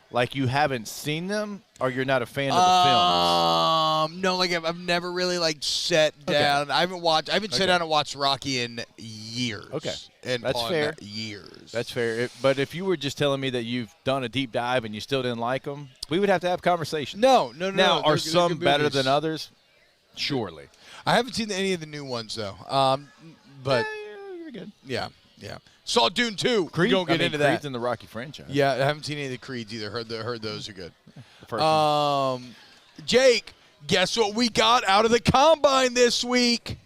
Like you haven't seen them, or you're not a fan of the films? No, like I've never really like sat down. I haven't sat down and watched Rocky in years. Okay, and that's fair. Years. That's fair. But if you were just telling me that you've done a deep dive and you still didn't like them, we would have to have conversation. No. Now, are some good better movies. than others? Surely. I haven't seen any of the new ones though. But you're good. Yeah. Saw Dune 2. Creed. Don't get into that. Creed's in the Rocky franchise. Yeah, I haven't seen any of the Creeds either. Heard those are good. The first one. Jake, guess what we got out of the combine this week?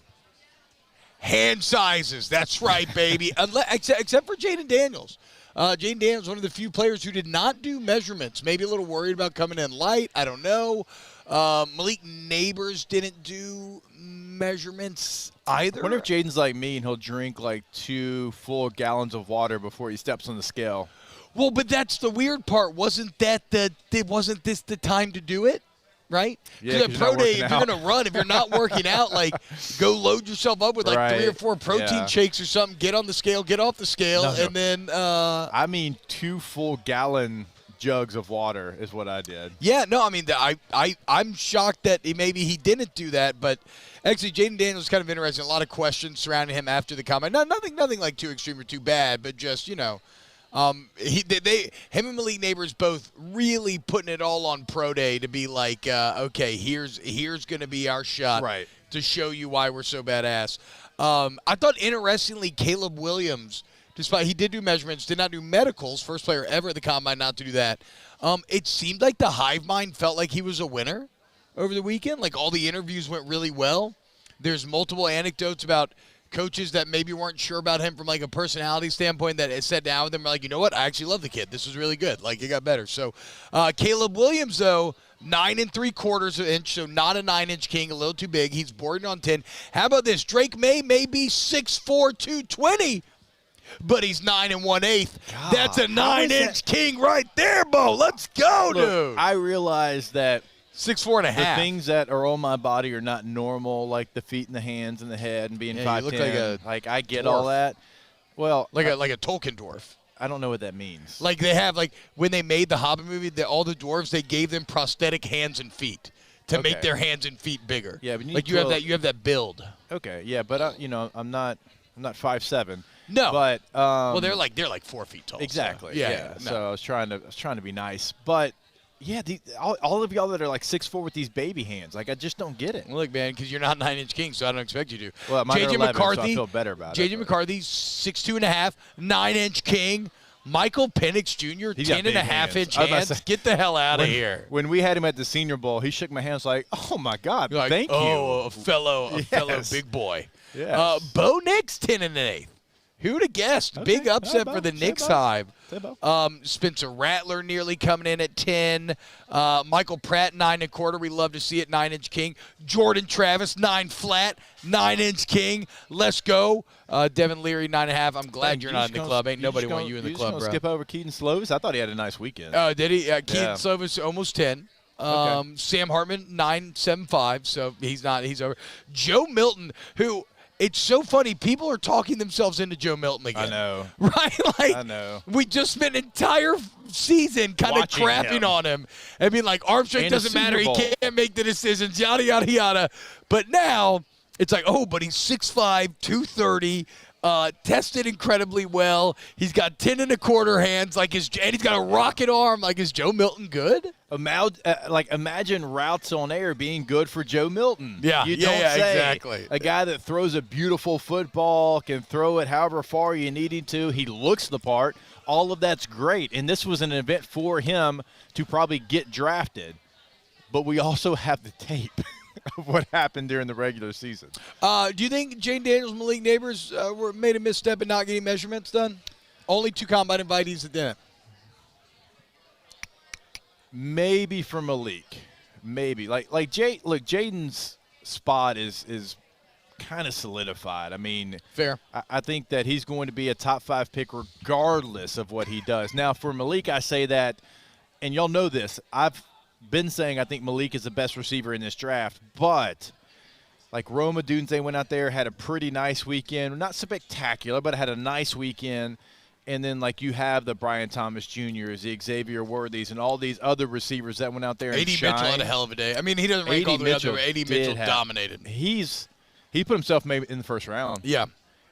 Hand sizes. That's right, baby. Except for Jaden Daniels. Jaden Daniels, one of the few players who did not do measurements. Maybe a little worried about coming in light. I don't know. Malik Neighbors didn't do measurements either. I wonder if Jaden's like me and he'll drink like 2 full gallons of water before he steps on the scale. Well, but that's the weird part. Wasn't this the time to do it? Right? Yeah, because at pro day, if you're going to run, if you're not working out, like go load yourself up with like 3 or 4 protein shakes or something. Get on the scale, get off the scale, and then. I mean, 2 full gallon jugs of water is what I did. Yeah, no, I mean, I'm shocked that maybe he didn't do that, but actually, Jaden Daniels is kind of interesting. A lot of questions surrounding him after the combine. Nothing like too extreme or too bad, but just him and Malik Neighbors both really putting it all on pro day to be like, okay, here's going to be our shot to show you why we're so badass. I thought interestingly, Caleb Williams, despite he did do measurements, did not do medicals, first player ever at the combine not to do that. It seemed like the hive mind felt like he was a winner over the weekend. Like all the interviews went really well. There's multiple anecdotes about coaches that maybe weren't sure about him from like a personality standpoint that sat down with him and were like, you know what, I actually love the kid. This was really good. Like it got better. So Caleb Williams, though, 9 3/4 inch, so not a 9-inch king, a little too big. He's bordering on 10. How about this? Drake May be 6'4", 220. But he's 9 1/8. That's a 9-inch king right there, Bo. Let's go, dude. I realize that 6'4" and a half. The things that are on my body are not normal, like the feet and the hands and the head and being 5'10". You look like I get dwarf. all that. Well, like a Tolkien dwarf. I don't know what that means. Like they have, like when they made the Hobbit movie, all the dwarves, they gave them prosthetic hands and feet to make their hands and feet bigger. Yeah, but like you have that build. Okay, yeah, but I'm not 5'7". No, but well, they're like 4 feet tall. Exactly. So. Yeah. So I was trying to be nice, but yeah, all of y'all that are like 6'4" with these baby hands, like I just don't get it. Well, look, man, because you're not 9-inch king, so I don't expect you to. Well, mine are 11, so I feel better about it. JJ McCarthy, 6'2.5", 9-inch king. Michael Penix Jr., 10.5-inch hands. Get the hell out of here. When we had him at the Senior Bowl, he shook my hands like, "Oh my God, like, thank you." A fellow big boy. Yeah. Bo Nix, 10-8. Who'd have guessed? Okay. Big upset for the Knicks hive. Say Bo. Spencer Rattler nearly coming in at 10. Michael Pratt, 9.25. We love to see it, 9-inch king. Jordan Travis, 9 flat, 9-inch king. Let's go. Devin Leary, 9.5. I'm glad you're not in the club. Ain't nobody want you in the club, bro. Skip over Keaton Slovis. I thought he had a nice weekend. Oh, did he? Keaton Slovis, almost 10. Okay. Sam Hartman, 9.75. So he's over. Joe Milton, who. It's so funny. People are talking themselves into Joe Milton again. I know. Right? Like, I know. We just spent an entire season kind of crapping on him and being like, arm strength doesn't matter. He can't make the decisions, yada, yada, yada. But now it's like, oh, but he's 6'5", 230, tested incredibly well. He's got 10.25 hands, and he's got a rocket arm. Like, is Joe Milton good? Imagine routes on air being good for Joe Milton. Yeah, you don't say exactly. A guy that throws a beautiful football, can throw it however far you need him to. He looks the part. All of that's great, and this was an event for him to probably get drafted. But we also have the tape of what happened during the regular season. Do you think Jane Daniels and Malik Neighbors made a misstep in not getting measurements done? Only 2 combine invitees that didn't. Maybe for Malik. Maybe. Jaden's spot is kind of solidified. I mean, fair. I think that he's going to be a top 5 pick regardless of what he does. Now, for Malik, I say that, and y'all know this, I've been saying I think Malik is the best receiver in this draft, but like Roma Dunze went out there, had a pretty nice weekend. Not spectacular, but had a nice weekend. And then, you have the Brian Thomas Jr.'s, the Xavier Worthies, and all these other receivers that went out there and A.D. shined. Mitchell had a hell of a day. I mean, he doesn't rank all the way up there, but A.D. Mitchell dominated. He put himself maybe in the first round. Yeah.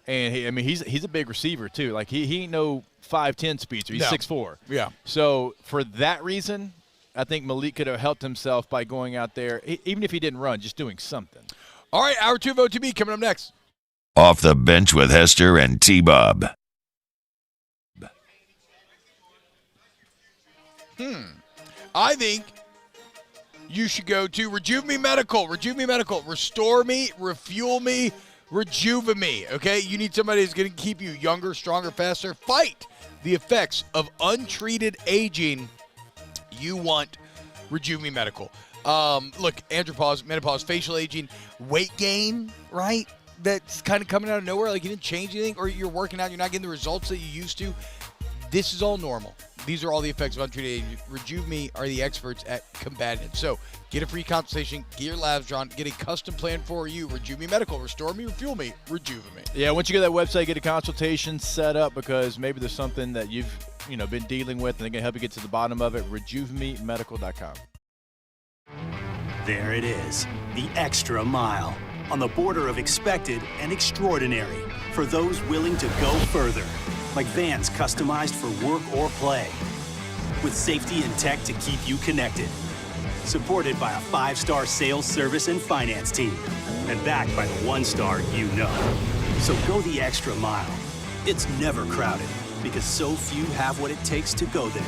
And, he's a big receiver, too. Like, he ain't no 5'10" speedster. He's 6'4". Yeah. So, for that reason, I think Malik could have helped himself by going out there, even if he didn't run, just doing something. All right, Hour 2 Vote to Be coming up next. Off the Bench with Hester and T-Bob. I think you should go to Rejuve Me Medical. Rejuve Me Medical. Restore me, refuel me, rejuve me. Okay? You need somebody who's going to keep you younger, stronger, faster. Fight the effects of untreated aging. You want Rejuve Me Medical. Look, andropause, menopause, facial aging, weight gain, right? That's kind of coming out of nowhere. Like you didn't change anything, or you're working out, you're not getting the results that you used to. This is all normal. These are all the effects of untreated aging. Rejuve Me are the experts at combating it. So get a free consultation, get your labs drawn, get a custom plan for you. Rejuve Me Medical. Restore me, refuel me, rejuve me. Yeah, once you get that website, get a consultation set up because maybe there's something that you've been dealing with and they can help you get to the bottom of it. RejuveMeMedical.com. There it is, the extra mile on the border of expected and extraordinary for those willing to go further. Like vans customized for work or play. With safety and tech to keep you connected. Supported by a 5-star sales, service, and finance team. And backed by the 1-star you know. So go the extra mile. It's never crowded because so few have what it takes to go there.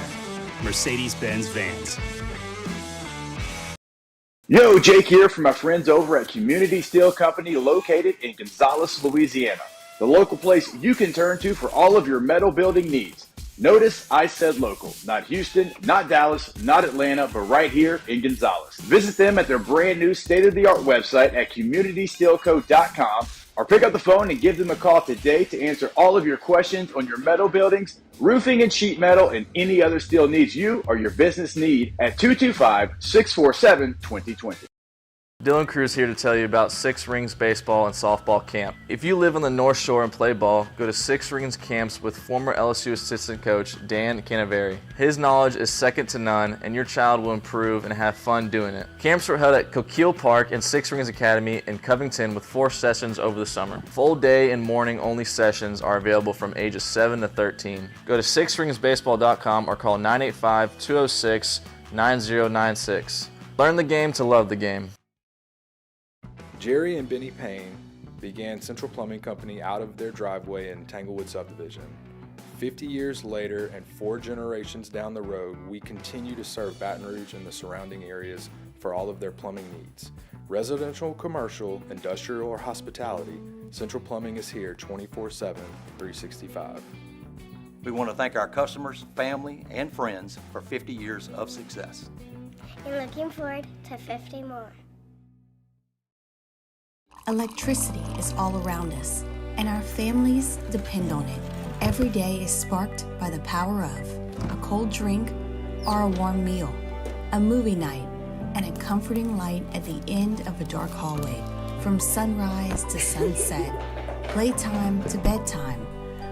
Mercedes-Benz Vans. Yo, Jake here from my friends over at Community Steel Company located in Gonzales, Louisiana. The local place you can turn to for all of your metal building needs. Notice I said local, not Houston, not Dallas, not Atlanta, but right here in Gonzales. Visit them at their brand new state-of-the-art website at communitysteelco.com or pick up the phone and give them a call today to answer all of your questions on your metal buildings, roofing and sheet metal, and any other steel needs you or your business need at 225-647-2020. Dylan Cruz here to tell you about Six Rings Baseball and Softball Camp. If you live on the North Shore and play ball, go to Six Rings Camps with former LSU assistant coach Dan Canaveri. His knowledge is second to none, and your child will improve and have fun doing it. Camps were held at Coquille Park and Six Rings Academy in Covington with 4 sessions over the summer. Full day and morning only sessions are available from ages 7 to 13. Go to sixringsbaseball.com or call 985-206-9096. Learn the game to love the game. Jerry and Benny Payne began Central Plumbing Company out of their driveway in Tanglewood Subdivision. 50 years later and 4 generations down the road, we continue to serve Baton Rouge and the surrounding areas for all of their plumbing needs. Residential, commercial, industrial, or hospitality, Central Plumbing is here 24/7, 365. We want to thank our customers, family, and friends for 50 years of success. And looking forward to 50 more. Electricity is all around us, and our families depend on it. Every day is sparked by the power of a cold drink or a warm meal, a movie night, and a comforting light at the end of a dark hallway. From sunrise to sunset, playtime to bedtime,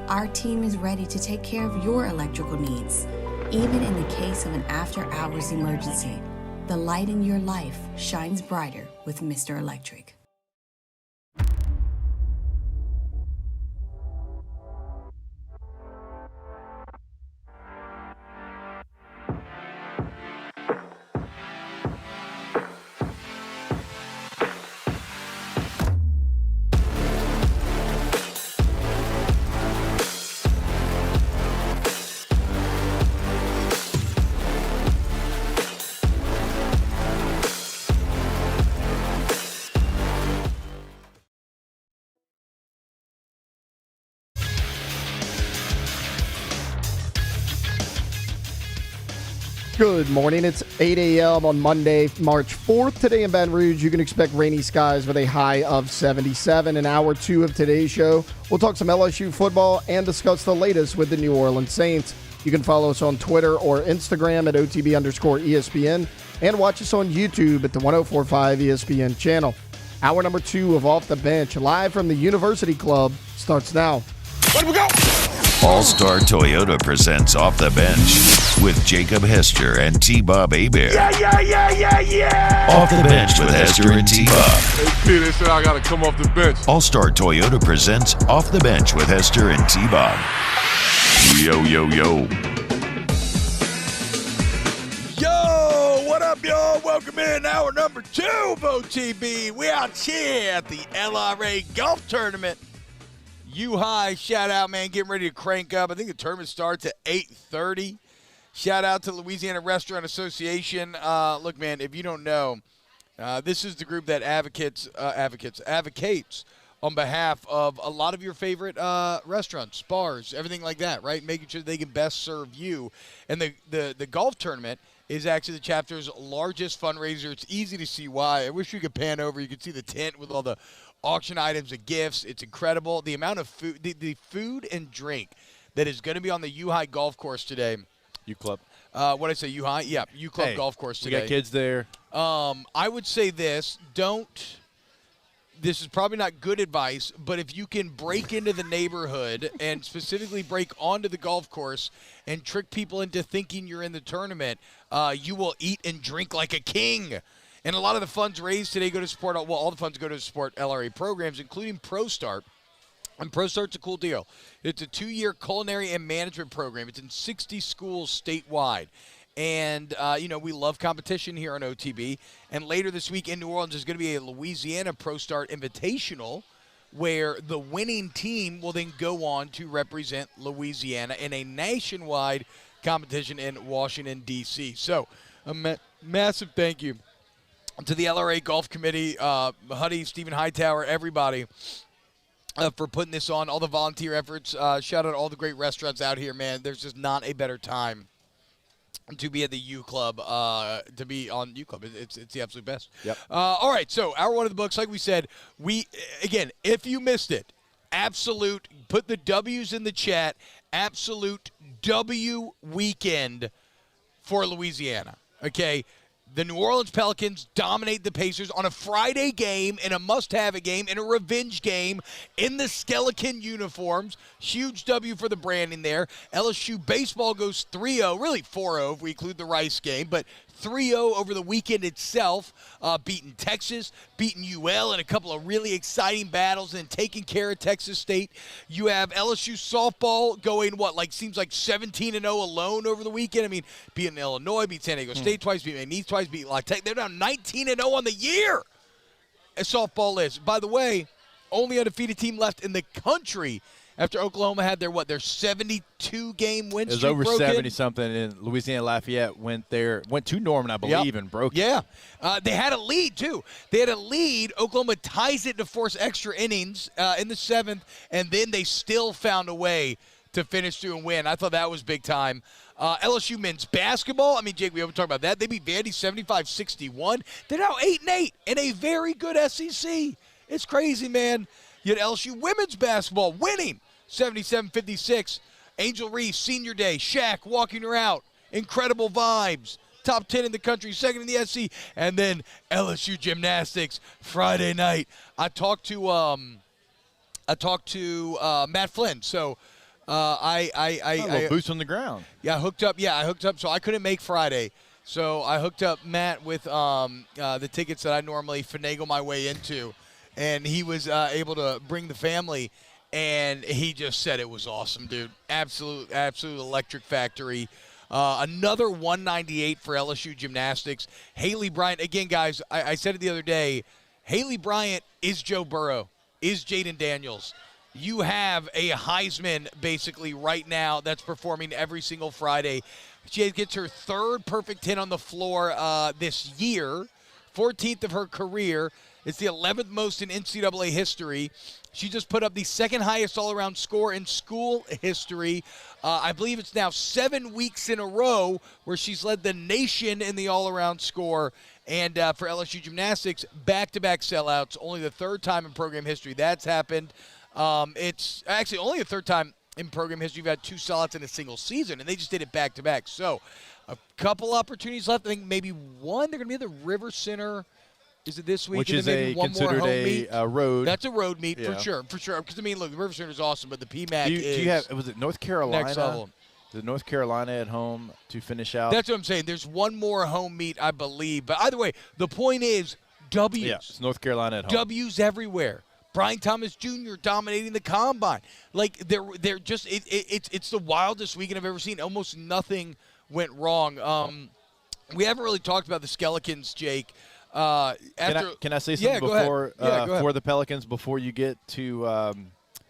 our team is ready to take care of your electrical needs. Even in the case of an after-hours emergency, the light in your life shines brighter with Mr. Electric. Good morning. It's 8 a.m. on Monday, March 4th. Today in Baton Rouge, you can expect rainy skies with a high of 77. In hour 2 of today's show, we'll talk some LSU football and discuss the latest with the New Orleans Saints. You can follow us on Twitter or Instagram at OTB_ESPN and watch us on YouTube at the 1045 ESPN channel. Hour number 2 of Off the Bench, live from the University Club, starts now. Let we go! All-Star Toyota presents Off the Bench with Jacob Hester and T-Bob Hebert. Yeah! Off the Bench with Hester and T-Bob. Hey, they said I got to come off the bench. All-Star Toyota presents Off the Bench with Hester and T-Bob. Yo. Yo, what up, y'all? Welcome in hour number 2 of OTB. We out here at the LRA Golf Tournament. U-High, shout out, man, getting ready to crank up. I think the tournament starts at 8:30. Shout out to Louisiana Restaurant Association. Look, man, if you don't know, this is the group that advocates on behalf of a lot of your favorite restaurants, bars, everything like that, right? Making sure they can best serve you. And the golf tournament is actually the chapter's largest fundraiser. It's easy to see why. I wish we could pan over. You could see the tent with all the auction items and gifts. It's incredible. The amount of food, the food and drink that is going to be on the U-High golf course today. U-Club. What did I say, U-High? Yeah, U-Club golf course today. We got kids there. I would say this. This is probably not good advice, but if you can break into the neighborhood and specifically break onto the golf course and trick people into thinking you're in the tournament, you will eat and drink like a king. And a lot of the funds raised today go to support, all the funds go to support LRA programs, including ProStart. And ProStart's a cool deal. It's a 2-year culinary and management program. It's in 60 schools statewide. And, we love competition here on OTB. And later this week in New Orleans, there's going to be a Louisiana ProStart Invitational where the winning team will then go on to represent Louisiana in a nationwide competition in Washington, D.C. So a massive thank you to the LRA Golf Committee, Huddy, Stephen Hightower, everybody, for putting this on, all the volunteer efforts. Shout out to all the great restaurants out here, man. There's just not a better time to be at the U Club, to be on U Club. It's the absolute best. Yep. All right, so hour 1 of the books, like we said, again, if you missed it, absolute, put the W's in the chat, absolute W weekend for Louisiana, okay? The New Orleans Pelicans dominate the Pacers on a Friday game, in a must-have game, in a revenge game, in the skeleton uniforms. Huge W for the branding there. LSU baseball goes 3-0, really 4-0 if we include the Rice game, but 3-0 over the weekend itself, beating Texas, beating UL in a couple of really exciting battles, and taking care of Texas State. You have LSU softball going, seems like 17-0 alone over the weekend. I mean, beating Illinois, beat San Diego State twice, beat McNeese twice, beat La Tech. They're down 19-0 on the year as softball is. By the way, only undefeated team left in the country after Oklahoma had their 72-game win streak. It was over broken. 70-something, and Louisiana Lafayette went to Norman, I believe, and broke it. Yeah. They had a lead, too. They had a lead. Oklahoma ties it to force extra innings in the 7th, and then they still found a way to finish through and win. I thought that was big time. LSU men's basketball, Jake, we haven't talked about that. They beat Vandy 75-61. They're now 8-8 in a very good SEC. It's crazy, man. You had LSU women's basketball winning 77-56. Angel Reese, senior day. Shaq walking her out. Incredible vibes. Top 10 in the country, second in the SEC. And then LSU gymnastics Friday night. I talked to Matt Flynn. So boots on the ground. Yeah, I hooked up. So I couldn't make Friday. So I hooked up Matt with the tickets that I normally finagle my way into. And he was able to bring the family, and he just said it was awesome, dude. Absolute electric factory. Another 198 for LSU gymnastics. Haley Bryant, again, guys, I said it the other day, Haley Bryant is Joe Burrow, is Jaden Daniels. You have a Heisman, basically, right now that's performing every single Friday. She gets her third perfect 10 on the floor this year, 14th of her career. It's the 11th most in NCAA history. She just put up the second highest all-around score in school history. I believe it's now 7 weeks in a row where she's led the nation in the all-around score. And for LSU gymnastics, back-to-back sellouts, only the third time in program history that's happened. It's actually only the third time in program history you've had 2 sellouts in a single season, and they just did it back-to-back. So a couple opportunities left. I think maybe one. They're going to be at the River Center. Is it this week? Which is considered a road. That's a road meet for sure. Because, look, the River Center is awesome, but the PMAC was it North Carolina? Next level. Is it North Carolina at home to finish out? That's what I'm saying. There's one more home meet, I believe. But either way, the point is W's. Yeah, it's North Carolina at home. W's everywhere. Brian Thomas Jr. dominating the combine. Like, they're just it's the wildest weekend I've ever seen. Almost nothing went wrong. We haven't really talked about the Skeletons, Jake. Can I say something before for the Pelicans before you get to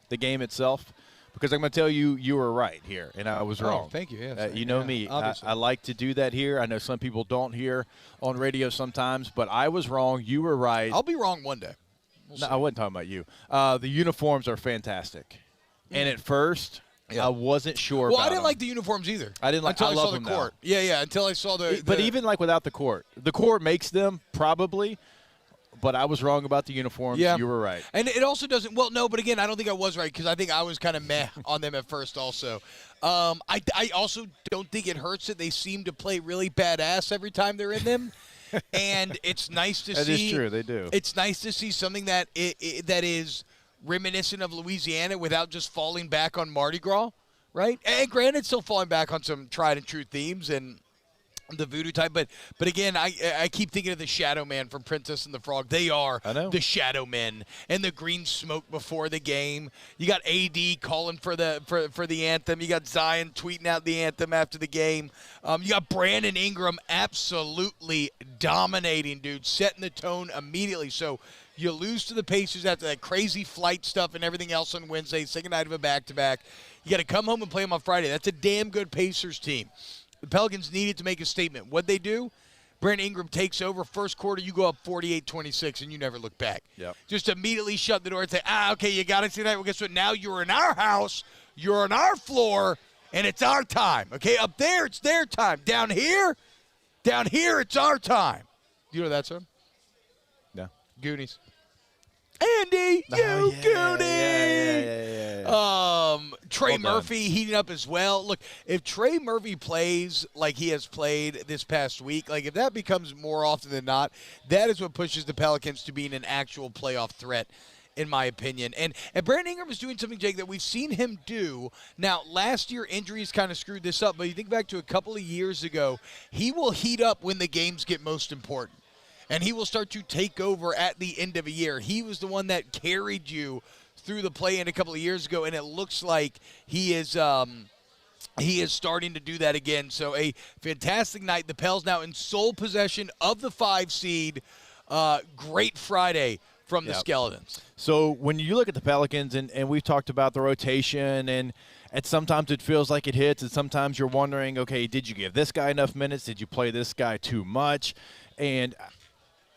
the game itself? Because I'm going to tell you, you were right here, and I was wrong. Thank you. Yeah, you know me. I like to do that here. I know some people don't hear on radio sometimes, but I was wrong. You were right. I'll be wrong one day. No, I wasn't talking about you. The uniforms are fantastic. And at first, I wasn't sure about I didn't them. like the uniforms either. I didn't like until I saw them the court. now. Yeah, until I saw the But even like without the court makes them probably. But I was wrong about the uniforms. Yeah. You were right. And it also doesn't – well, no, but again, I don't think I was right because I think I was kind of meh on them at first also. I also don't think it hurts that they seem to play really badass every time they're in them. And it's nice to see – That is true. They do. It's nice to see something that that is reminiscent of Louisiana without just falling back on Mardi Gras, right? And granted, still falling back on some tried and true themes and – the voodoo type, but again, I keep thinking of the Shadow Man from Princess and the Frog. They are the Shadow Men, and the green smoke before the game. You got AD calling for the anthem. You got Zion tweeting out the anthem after the game. You got Brandon Ingram absolutely dominating, dude, setting the tone immediately. So you lose to the Pacers after that crazy flight stuff and everything else on Wednesday, second night of a back-to-back. You got to come home and play them on Friday. That's a damn good Pacers team. The Pelicans needed to make a statement. What'd they do? Brandon Ingram takes over. First quarter, you go up 48-26, and you never look back. Yep. Just immediately shut the door and say, okay, you got it tonight. Well, guess what? Now you're in our house, you're on our floor, and it's our time. Okay, up there, it's their time. Down here, it's our time. You know that song? No. Goonies. Andy, Goonies. Yeah. Trey Murphy heating up as well. Look, if Trey Murphy plays like he has played this past week, like if that becomes more often than not, that is what pushes the Pelicans to being an actual playoff threat, in my opinion. And Brandon Ingram is doing something, Jake, that we've seen him do. Now, last year, injuries kind of screwed this up, but you think back to a couple of years ago, he will heat up when the games get most important. And he will start to take over at the end of a year. He was the one that carried you through the play-in a couple of years ago, and it looks like he is starting to do that again. So a fantastic night. The Pels now in sole possession of the 5 seed. Great Friday from the Skeletons. So when you look at the Pelicans, and we've talked about the rotation, and sometimes it feels like it hits, and sometimes you're wondering, okay, did you give this guy enough minutes? Did you play this guy too much? And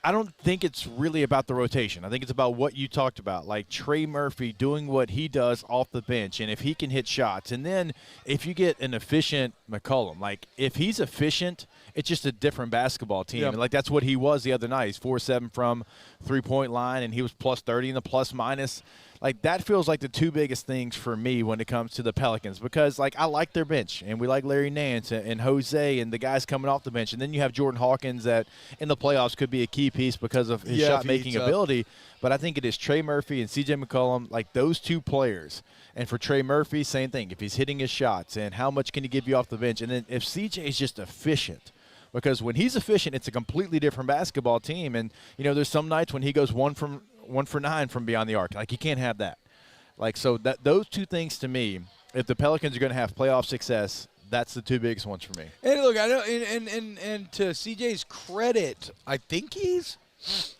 I don't think it's really about the rotation. I think it's about what you talked about, like Trey Murphy doing what he does off the bench, and if he can hit shots. And then if you get an efficient McCollum, like if he's efficient, it's just a different basketball team. Yep. And like that's what he was the other night. He's 4-7 from three-point line, and he was plus 30 in the plus-minus. Like that feels like the two biggest things for me when it comes to the Pelicans, because like I like their bench, and we like Larry Nance and Jose and the guys coming off the bench. And then you have Jordan Hawkins that in the playoffs could be a key piece because of his shot-making ability. But I think it is Trey Murphy and C.J. McCollum, like those two players. And for Trey Murphy, same thing. If he's hitting his shots, and how much can he give you off the bench? And then if C.J. is just efficient, because when he's efficient, it's a completely different basketball team. And, you know, there's some nights when he goes 1 for 9 from beyond the arc. Like, you can't have that. Like, so that those two things to me, if the Pelicans are going to have playoff success, that's the two biggest ones for me. And look, I know, and to CJ's credit, I think he's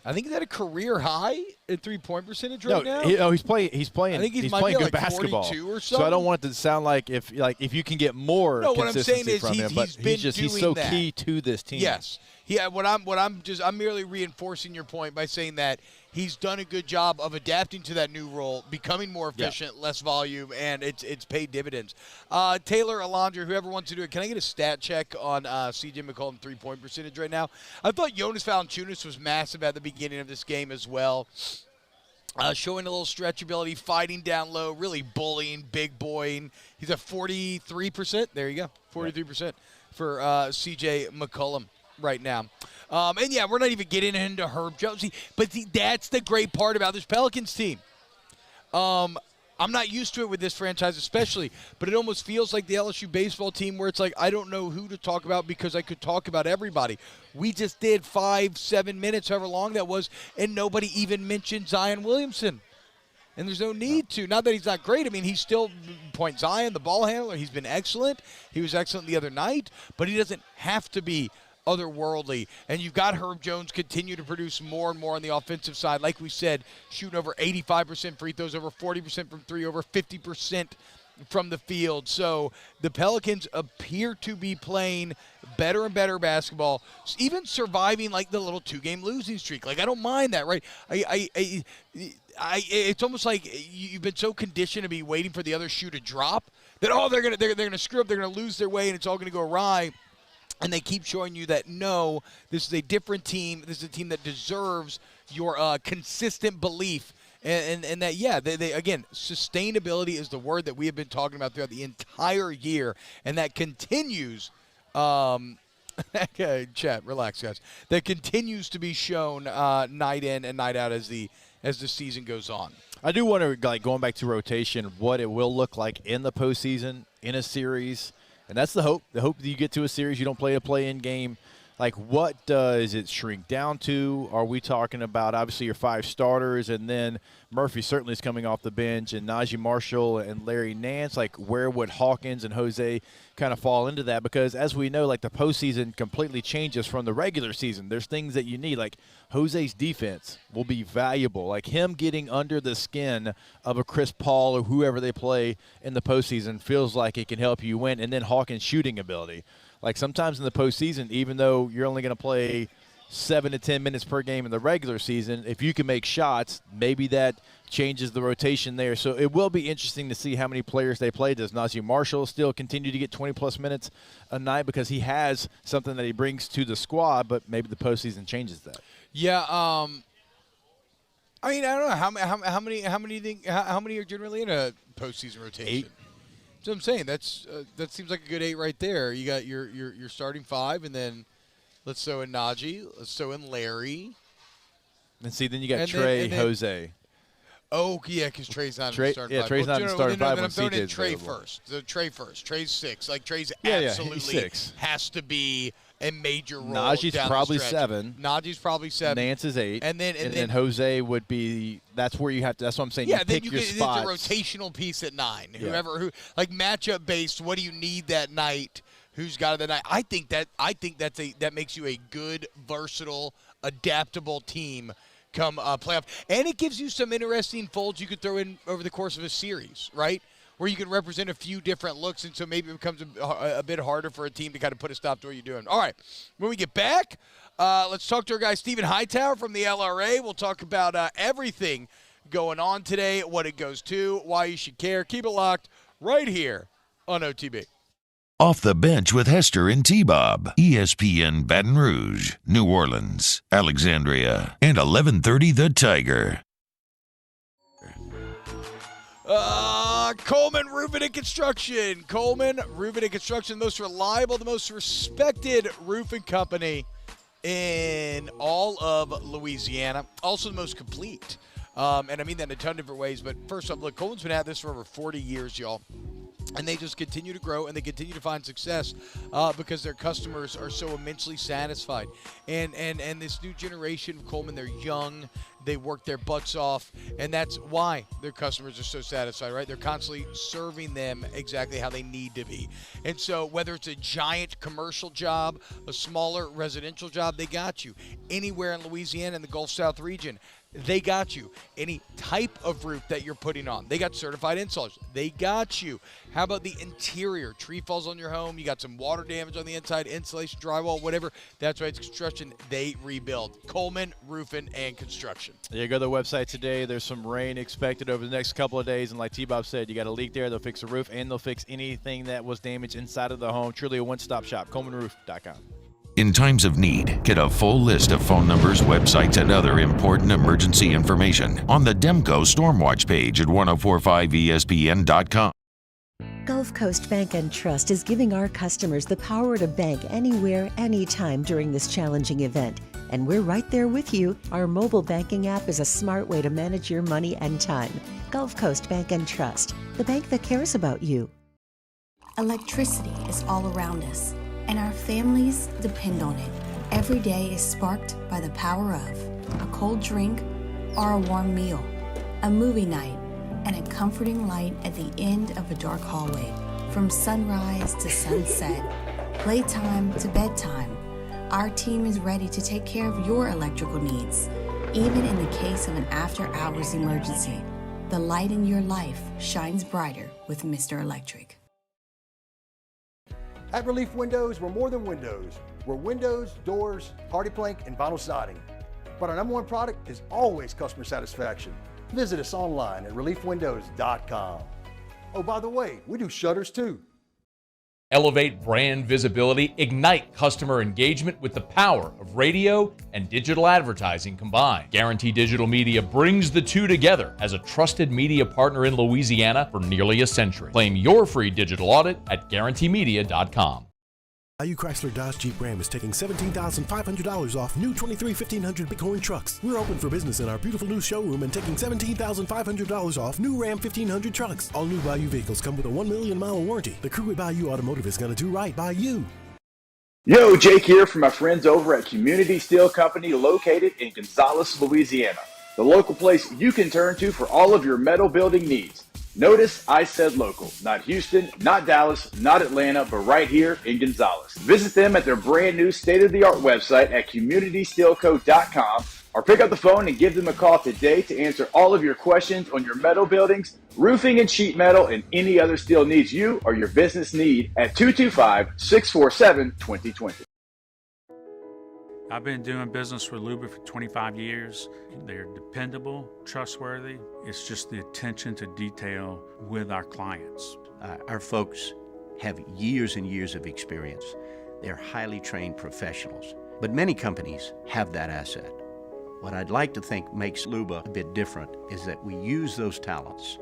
at a career high in 3-point percentage right now. He's playing. I think he's playing good basketball. 42 or so I don't want it to sound like if you can get more consistency from him, but he's so key to this team. Yes. Yeah, I'm merely reinforcing your point by saying that he's done a good job of adapting to that new role, becoming more efficient, less volume, and it's paid dividends. Taylor, Alondra, whoever wants to do it, can I get a stat check on C.J. McCollum 3-point percentage right now? I thought Jonas Valanciunas was massive at the beginning of this game as well. Showing a little stretchability, fighting down low, really bullying, big boying. He's at 43%. There you go, 43% for C.J. McCollum right now. And yeah, we're not even getting into Herb Jones. But that's the great part about this Pelicans team. I'm not used to it with this franchise especially, but it almost feels like the LSU baseball team where it's like I don't know who to talk about because I could talk about everybody. We just did 5-7 minutes, however long that was, and nobody even mentioned Zion Williamson. And there's no need to. Not that he's not great. I mean, he's still Point Zion, the ball handler. He's been excellent. He was excellent the other night, but he doesn't have to be otherworldly. And you've got Herb Jones continue to produce more and more on the offensive side. Like we said, shooting over 85% free throws, over 40% from three, over 50% from the field. So the Pelicans appear to be playing better and better basketball, even surviving like the little 2-game losing streak. Like, I don't mind that, right? It's almost like you've been so conditioned to be waiting for the other shoe to drop that, they're gonna screw up, they're gonna lose their way, and it's all gonna go awry. And they keep showing you that, no, this is a different team. This is a team that deserves your consistent belief. And that, they again, sustainability is the word that we have been talking about throughout the entire year. And that continues, okay, chat, relax, guys. That continues to be shown night in and night out as the season goes on. I do wonder, like, going back to rotation, what it will look like in the postseason, in a series. And that's the hope. The hope that you get to a series, you don't play a play-in game. Like, what does it shrink down to? Are we talking about, obviously, your 5 starters, and then Murphy certainly is coming off the bench, and Najee Marshall and Larry Nance? Like, where would Hawkins and Jose kind of fall into that? Because, as we know, like, the postseason completely changes from the regular season. There's things that you need. Like, Jose's defense will be valuable. Like, him getting under the skin of a Chris Paul or whoever they play in the postseason feels like it can help you win. And then Hawkins' shooting ability. Like, sometimes in the postseason, even though you're only going to play 7 to 10 minutes per game in the regular season, if you can make shots, maybe that changes the rotation there. So it will be interesting to see how many players they play. Does Najee Marshall still continue to get 20-plus minutes a night because he has something that he brings to the squad, but maybe the postseason changes that? Yeah, I mean, I don't know how many are generally in a postseason rotation. So I'm saying that seems like a good 8 right there. You got your starting 5, and then let's throw in Najee, let's throw in Larry. And see, then you got Trey, Jose. Oh, yeah, because Trey's not in the starting 5. Trey's not in the starting 5 then when I'm throwing in CJ's Trey available. first. Trey first. Trey's 6. Like, Trey's he's absolutely 6. has to be a major role. Najee's down probably the stretch. 7. Najee's probably 7. Nance is 8. And then Jose would be – that's where you have to – that's what I'm saying. Yeah, you then pick you your get spots. it's a rotational piece at 9. Yeah. Who like matchup based, what do you need that night? Who's got it that night? I think that makes you a good, versatile, adaptable team come playoff. And it gives you some interesting folds you could throw in over the course of a series, right? Where you can represent a few different looks, and so maybe it becomes a bit harder for a team to kind of put a stop to what you're doing. All right, when we get back, let's talk to our guy Stephen Hightower from the LRA. We'll talk about everything going on today, what it goes to, why you should care. Keep it locked right here on OTB. Off the Bench with Hester and T-Bob. ESPN Baton Rouge, New Orleans, Alexandria, and 1130 The Tiger. Coleman Roofing and Construction. Coleman Roofing and Construction, the most reliable, the most respected roofing company in all of Louisiana. Also the most complete. And I mean that in a ton of different ways. But first off, look, Coleman's been at this for over 40 years, y'all. And they just continue to grow, and they continue to find success because their customers are so immensely satisfied. And this new generation of Coleman, they're young, they work their butts off, and that's why their customers are so satisfied, right? They're constantly serving them exactly how they need to be. And so whether it's a giant commercial job, a smaller residential job, they got you. Anywhere in Louisiana in the Gulf South region, they got you. Any type of roof that you're putting on, they got certified installers. They got you. How about the interior? Tree falls on your home. You got some water damage on the inside, insulation, drywall, whatever. That's right. It's construction. They rebuild. Coleman Roofing and Construction. Yeah, go to their website today. There's some rain expected over the next couple of days. And like T-Bob said, you got a leak there. They'll fix the roof, and they'll fix anything that was damaged inside of the home. Truly a one-stop shop. ColemanRoof.com. In times of need, get a full list of phone numbers, websites, and other important emergency information on the Demco Stormwatch page at 1045ESPN.com. Gulf Coast Bank and Trust is giving our customers the power to bank anywhere, anytime during this challenging event. And we're right there with you. Our mobile banking app is a smart way to manage your money and time. Gulf Coast Bank and Trust, the bank that cares about you. Electricity is all around us, and our families depend on it. Every day is sparked by the power of a cold drink or a warm meal, a movie night, and a comforting light at the end of a dark hallway. From sunrise to sunset, playtime to bedtime, our team is ready to take care of your electrical needs. Even in the case of an after-hours emergency, the light in your life shines brighter with Mr. Electric. At Relief Windows, we're more than windows. We're windows, doors, party plank, and vinyl siding. But our number one product is always customer satisfaction. Visit us online at reliefwindows.com. Oh, by the way, we do shutters too. Elevate brand visibility, ignite customer engagement with the power of radio and digital advertising combined. Guarantee Digital Media brings the two together as a trusted media partner in Louisiana for nearly a century. Claim your free digital audit at guaranteemedia.com. IU Chrysler Dodge Jeep Ram is taking $17,500 off new 23 1500 Bighorn trucks. We're open for business in our beautiful new showroom and taking $17,500 off new Ram 1500 trucks. All new Bayou vehicles come with a 1 million mile warranty. The crew at Bayou Automotive is going to do right by you. Yo, Jake here from my friends over at Community Steel Company located in Gonzales, Louisiana. The local place you can turn to for all of your metal building needs. Notice I said local, not Houston, not Dallas, not Atlanta, but right here in Gonzales. Visit them at their brand new state-of-the-art website at communitysteelco.com or pick up the phone and give them a call today to answer all of your questions on your metal buildings, roofing and sheet metal, and any other steel needs you or your business need at 225-647-2020. I've been doing business with Luba for 25 years. They're dependable, trustworthy. It's just the attention to detail with our clients. Our folks have years and years of experience. They're highly trained professionals, but many companies have that asset. What I'd like to think makes Luba a bit different is that we use those talents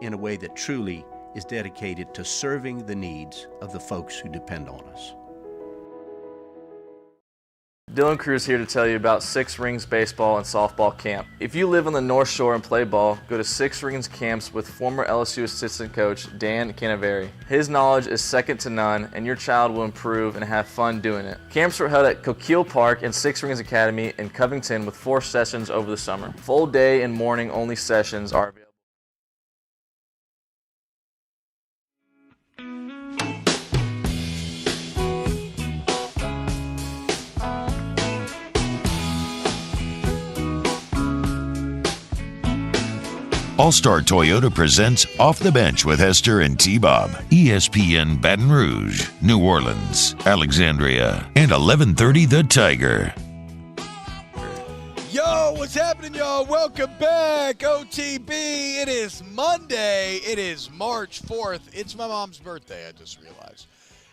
in a way that truly is dedicated to serving the needs of the folks who depend on us. Dylan Cruz here to tell you about Six Rings Baseball and Softball Camp. If you live on the North Shore and play ball, go to Six Rings Camps with former LSU assistant coach Dan Canaveri. His knowledge is second to none, and your child will improve and have fun doing it. Camps were held at Coquille Park and Six Rings Academy in Covington with 4 sessions over the summer. Full day and morning only sessions are available. All-Star Toyota presents Off the Bench with Hester and T-Bob. ESPN Baton Rouge, New Orleans, Alexandria, and 1130 The Tiger. Yo, what's happening, y'all? Welcome back, OTB. It is Monday. It is March 4th. It's my mom's birthday, I just realized.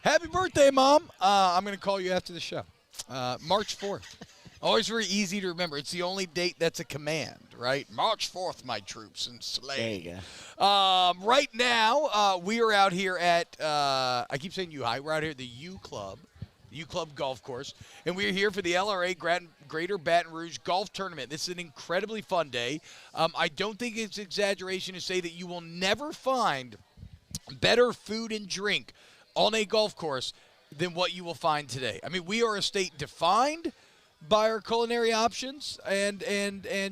Happy birthday, Mom. I'm going to call you after the show. March 4th. Always very easy to remember. It's the only date that's a command, right? March 4th, my troops, and slay. There you go. Right now, we are out here at, I keep saying U-High. We're out here at the U Club Golf Course, and we're here for the LRA Greater Baton Rouge Golf Tournament. This is an incredibly fun day. I don't think it's exaggeration to say that you will never find better food and drink on a golf course than what you will find today. I mean, we are a state defined by our culinary options and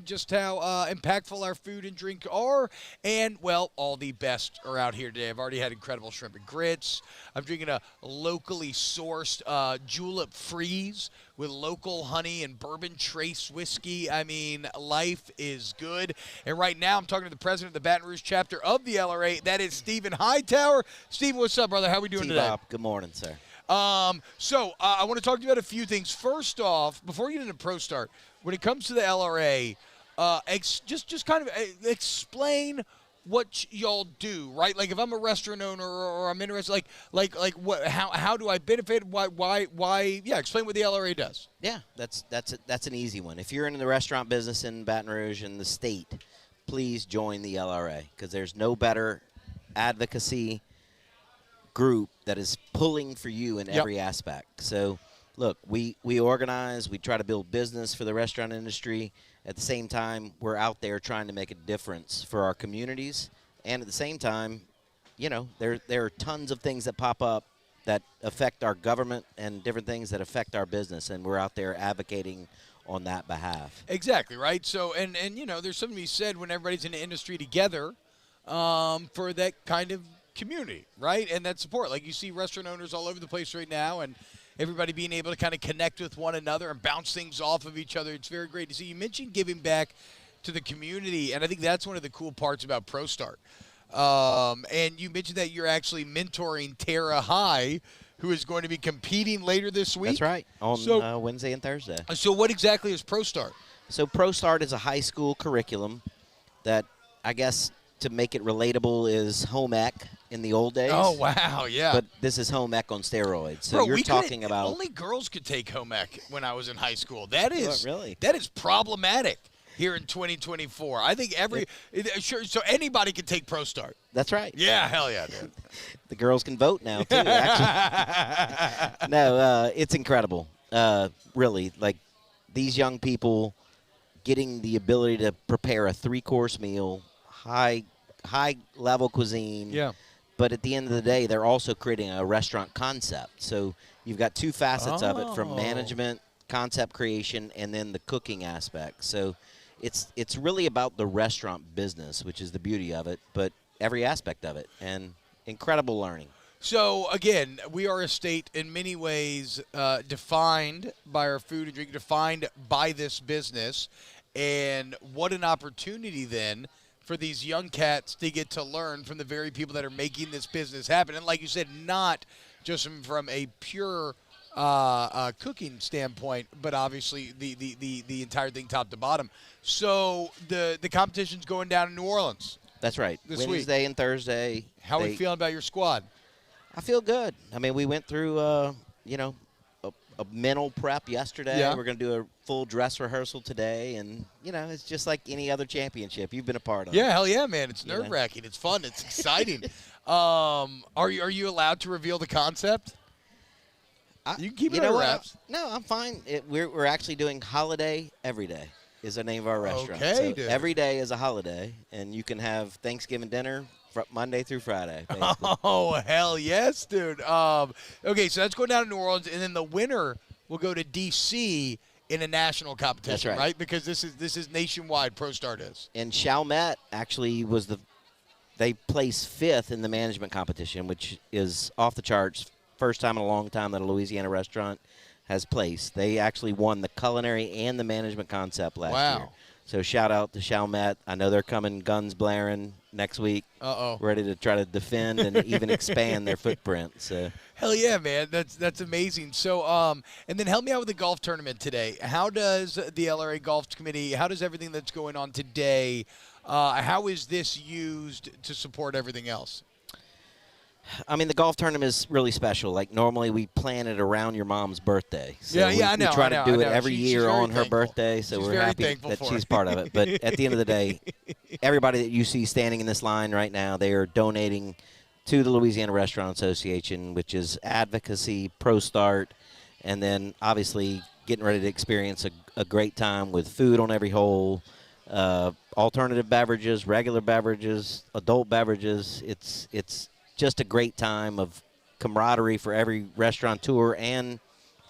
just how impactful our food and drink are. And, well, all the best are out here today. I've already had incredible shrimp and grits. I'm drinking a locally sourced julep freeze with local honey and bourbon trace whiskey. I mean, life is good. And right now I'm talking to the president of the Baton Rouge chapter of the LRA. That is Stephen Hightower. Stephen, what's up, brother? How are we doing today? T-Bob, good morning, sir. So I want to talk to you about a few things. First off, before we get into Pro Start, when it comes to the LRA, just kind of explain what y'all do, right? Like if I'm a restaurant owner or I'm interested, like what, how do I benefit? Why? Yeah, explain what the LRA does. Yeah, that's an easy one. If you're in the restaurant business in Baton Rouge and the state, please join the LRA because there's no better advocacy group that is pulling for you in every aspect. So, look, we organize, we try to build business for the restaurant industry. At the same time, we're out there trying to make a difference for our communities. And at the same time, you know, there are tons of things that pop up that affect our government and different things that affect our business, and we're out there advocating on that behalf. Exactly, right? So, and you know, there's something to be said when everybody's in the industry together for that kind of community, right? And that support. Like you see restaurant owners all over the place right now and everybody being able to kind of connect with one another and bounce things off of each other. It's very great to see. You mentioned giving back to the community, and I think that's one of the cool parts about Pro Start. And you mentioned that you're actually mentoring Tara High, who is going to be competing later this week. That's right, on Wednesday and Thursday. So what exactly is Pro Start? So Pro Start is a high school curriculum that, I guess, to make it relatable, is home ec in the old days. Oh, wow, yeah. But this is home ec on steroids. So Bro, you're talking about only girls could take home ec when I was in high school. That is really? That is problematic here in 2024. I think so anybody can take Pro Start. That's right. Yeah, hell yeah, dude. The girls can vote now too. Actually, no, it's incredible. Really, like these young people getting the ability to prepare a 3-course meal. High level cuisine. Yeah. But at the end of the day, they're also creating a restaurant concept. So you've got two facets of it, from management, concept creation, and then the cooking aspect. So it's really about the restaurant business, which is the beauty of it, but every aspect of it, and incredible learning. So, again, we are a state in many ways defined by our food and drink, defined by this business. And what an opportunity then for these young cats to get to learn from the very people that are making this business happen. And like you said, not just from a pure cooking standpoint, but obviously the entire thing top to bottom. So the competition's going down in New Orleans. That's right. This Wednesday week. And Thursday. How are you feeling about your squad? I feel good. I mean, we went through, a mental prep yesterday. Yeah. We're going to do a full dress rehearsle today, and it's just like any other championship you've been a part of. Yeah, hell yeah, man! It's nerve-wracking. It's fun. It's exciting. Are you allowed to reveal the concept? You can keep it under wraps. No, I'm fine. We're actually doing holiday every day is the name of our restaurant. Okay, so dude. every day is a holiday, and you can have Thanksgiving dinner Monday through Friday. Basically. Oh, hell yes, dude. Okay, so that's going down to New Orleans, and then the winner will go to D.C. in a national competition, That's right. Because this is nationwide. ProStart is. And Chalmette actually they placed 5th in the management competition, which is off the charts. First time in a long time that a Louisiana restaurant has placed. They actually won the culinary and the management concept last year. So shout out to Chalmette. I know they're coming guns blaring next week. Ready to try to defend and even expand their footprint. So hell yeah, man. That's amazing. So and then help me out with the golf tournament today. How does the LRA Golf Committee, how does everything that's going on today, how is this used to support everything else? I mean, the golf tournament is really special. Like, normally we plan it around your mom's birthday. So I know. We try to do it every She's year on her thankful. birthday, so She's we're very happy thankful that for she's it. part of it. But at the end of the day, everybody that you see standing in this line right now, they are donating to the Louisiana Restaurant Association, which is advocacy, ProStart, and then obviously getting ready to experience a great time with food on every hole, alternative beverages, regular beverages, adult beverages. It's just a great time of camaraderie for every restaurateur and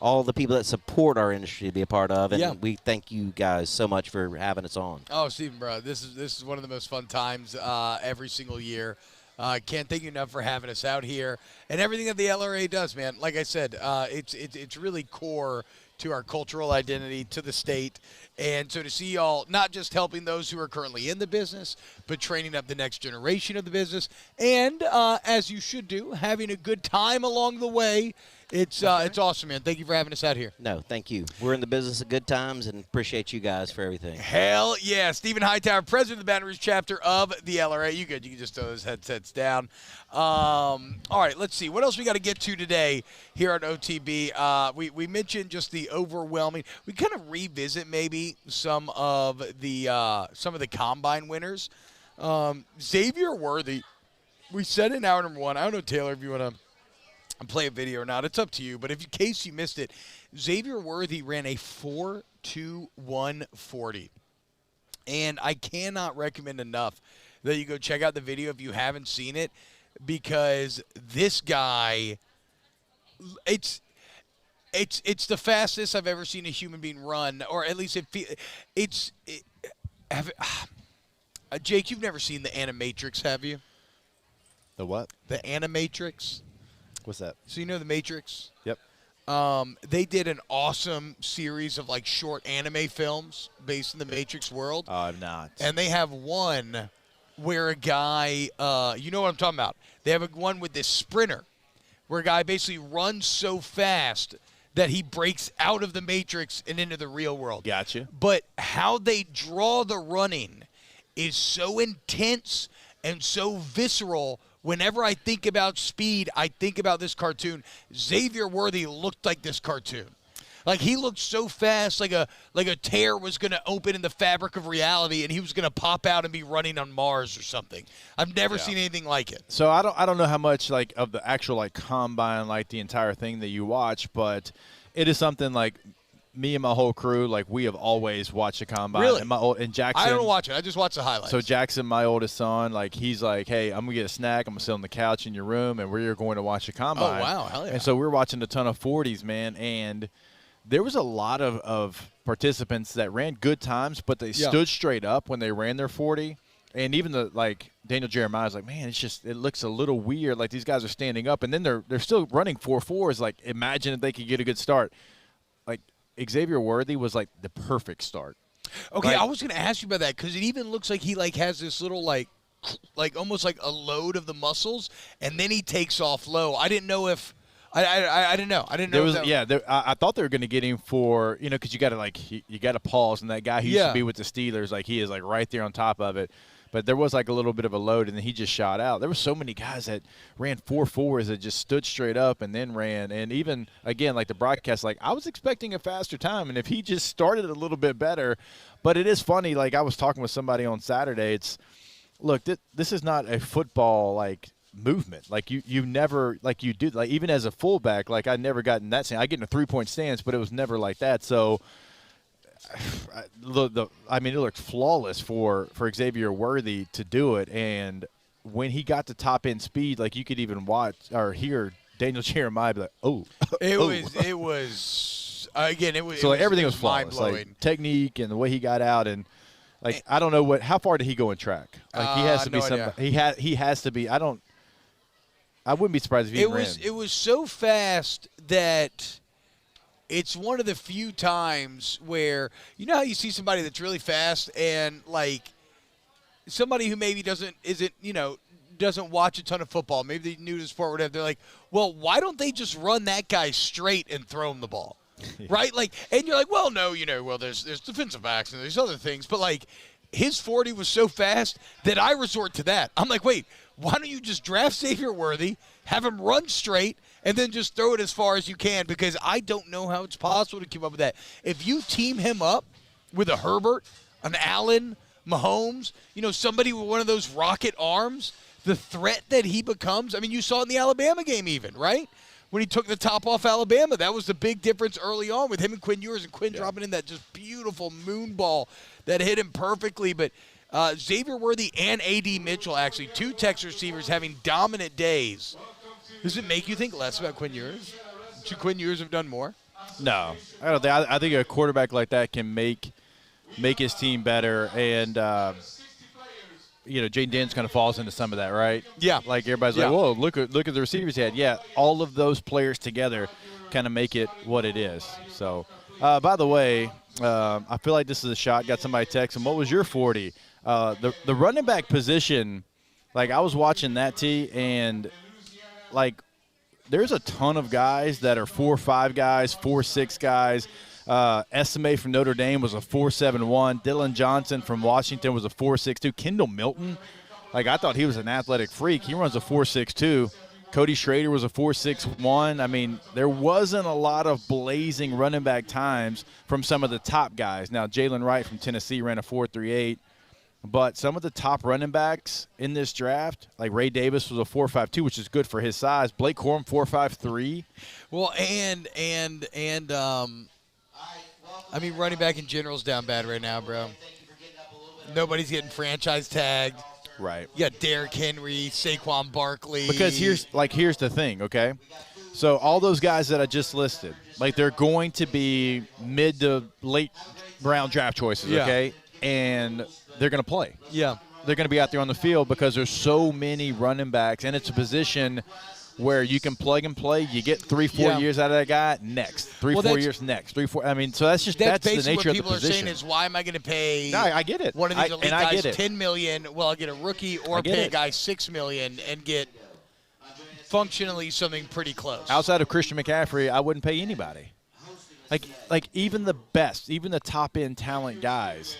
all the people that support our industry to be a part of. And we thank you guys so much for having us on. Oh, Stephen, bro, this is one of the most fun times every single year. Can't thank you enough for having us out here and everything that the LRA does, man. Like I said, it's really core to our cultural identity, to the state. And so to see y'all not just helping those who are currently in the business, but training up the next generation of the business. And as you should do, having a good time along the way. It's awesome, man. Thank you for having us out here. No, thank you. We're in the business of good times and appreciate you guys for everything. Hell yeah. Stephen Hightower, president of the Baton Rouge chapter of the LRA. You good. You can just throw those headsets down. All right, let's see. What else we got to get to today here at OTB? We mentioned just the overwhelming. We kind of revisit maybe some of the combine winners. Xavier Worthy, we said in hour number 1. I don't know, Taylor, if you want to play a video or not. It's up to you. But in case you missed it, Xavier Worthy ran a 4.2140. And I cannot recommend enough that you go check out the video if you haven't seen it, because this guy, it's the fastest I've ever seen a human being run, or at least Jake, you've never seen the Animatrix, have you? The what? The Animatrix. What's that? So you know the Matrix? Yep. They did an awesome series of like short anime films based in the Matrix world. Oh, I've not. And they have one where a guy, you know what I'm talking about. They have one with this sprinter where a guy basically runs so fast that he breaks out of the Matrix and into the real world. Gotcha. But how they draw the running is so intense and so visceral. Whenever I think about speed, I think about this cartoon. Xavier Worthy looked like this cartoon. Like, he looked so fast, like a tear was going to open in the fabric of reality, and he was going to pop out and be running on Mars or something. I've never seen anything like it. So I don't know how much like of the actual like combine, like the entire thing that you watch, but it is something like me and my whole crew, like, we have always watched the combine. Really? And Jackson. I don't watch it. I just watch the highlights. So Jackson, my oldest son, like, he's like, hey, I'm going to get a snack. I'm going to sit on the couch in your room, and we're going to watch the combine. Oh, wow. Hell yeah. And so we're watching a ton of 40s, man, and there was a lot of participants that ran good times, but they stood straight up when they ran their 40. And even Daniel Jeremiah's like, man, it looks a little weird. Like, these guys are standing up, and then they're still running 4.4s. Like, imagine if they could get a good start. Like, Xavier Worthy was like the perfect start. Okay, I was going to ask you about that, because it even looks like he has this little like almost like a load of the muscles, and then he takes off low. I didn't know if I didn't know. I didn't know. I thought they were going to get him for, because you got to you got to pause, and that guy who used to be with the Steelers, like, he is like right there on top of it. But there was like a little bit of a load, and then he just shot out. There were so many guys that ran 4.4s that just stood straight up and then ran. And even, again, like the broadcast, like I was expecting a faster time, and if he just started a little bit better. But it is funny, like I was talking with somebody on Saturday. Look, this is not a football, like, movement. Like you never, like you do, like even as a fullback, like I never got in that stance. I get in a 3-point stance, but it was never like that. So I mean, it looked flawless for Xavier Worthy to do it. And when he got to top end speed, like you could even watch or hear Daniel Jeremiah be like, "Oh, it was again, it was." So it everything was was flawless, mind-blowing. like technique and the way he got out, and like I don't know how far did he go in track? Like he has to be no idea. somebody. He has to be. I wouldn't be surprised if he ran. It was so fast that it's one of the few times where you know how you see somebody that's really fast and like somebody who maybe doesn't watch a ton of football, maybe they're new to the sport or whatever, they're like, well, why don't they just run that guy straight and throw him the ball? Yeah. Right? Like, and you're like, well, no, there's defensive backs and there's other things, but like his 40 was so fast that I resort to that. I'm like, wait, why don't you just draft Xavier Worthy, have him run straight, and then just throw it as far as you can? Because I don't know how it's possible to keep up with that. If you team him up with a Herbert, an Allen, Mahomes, somebody with one of those rocket arms, the threat that he becomes, I mean, you saw it in the Alabama game even, right? When he took the top off Alabama, that was the big difference early on with him and Quinn Ewers, and Quinn dropping in that just beautiful moon ball that hit him perfectly. But Xavier Worthy and A.D. Mitchell, actually, two Texas receivers having dominant days. Does it make you think less about Quinn Ewers? Should Quinn Ewers have done more? No, I don't think. I think a quarterback like that can make his team better, and Jaden Daniels kind of falls into some of that, right? Yeah. Like everybody's like, whoa, look at the receivers he had. Yeah, all of those players together kind of make it what it is. So, by the way, I feel like this is a shot. Got somebody texting, what was your 40? The running back position, like I was watching that tee, and like there's a ton of guys that are 4.5 guys, 4.6 guys. Estimé from Notre Dame was a 4.71. Dylan Johnson from Washington was a 4.62. Kendall Milton, like I thought he was an athletic freak. He runs a 4.62. Cody Schrader was a 4.61. I mean, there wasn't a lot of blazing running back times from some of the top guys. Now, Jalen Wright from Tennessee ran a 4.38. But some of the top running backs in this draft, like Ray Davis was a 4.52, which is good for his size. Blake Corum, 4.53. Well, I mean, running back in general is down bad right now, bro. Nobody's getting franchise tagged. Right. You got Derrick Henry, Saquon Barkley. Because here's the thing, okay? So all those guys that I just listed, like they're going to be mid to late round draft choices, okay? And they're going to play. Yeah. They're going to be out there on the field because there's so many running backs, and it's a position where you can plug and play. You get 3-4 years out of that guy, next. 3-4 years, next. 3-4. I mean, so that's the nature of the position. What people are saying is, why am I going to pay? No, I get it. One of these elite guys $10 million. Well, I'll get a rookie, or pay a guy $6 million and get functionally something pretty close. Outside of Christian McCaffrey, I wouldn't pay anybody. Like even the best, even the top end talent guys.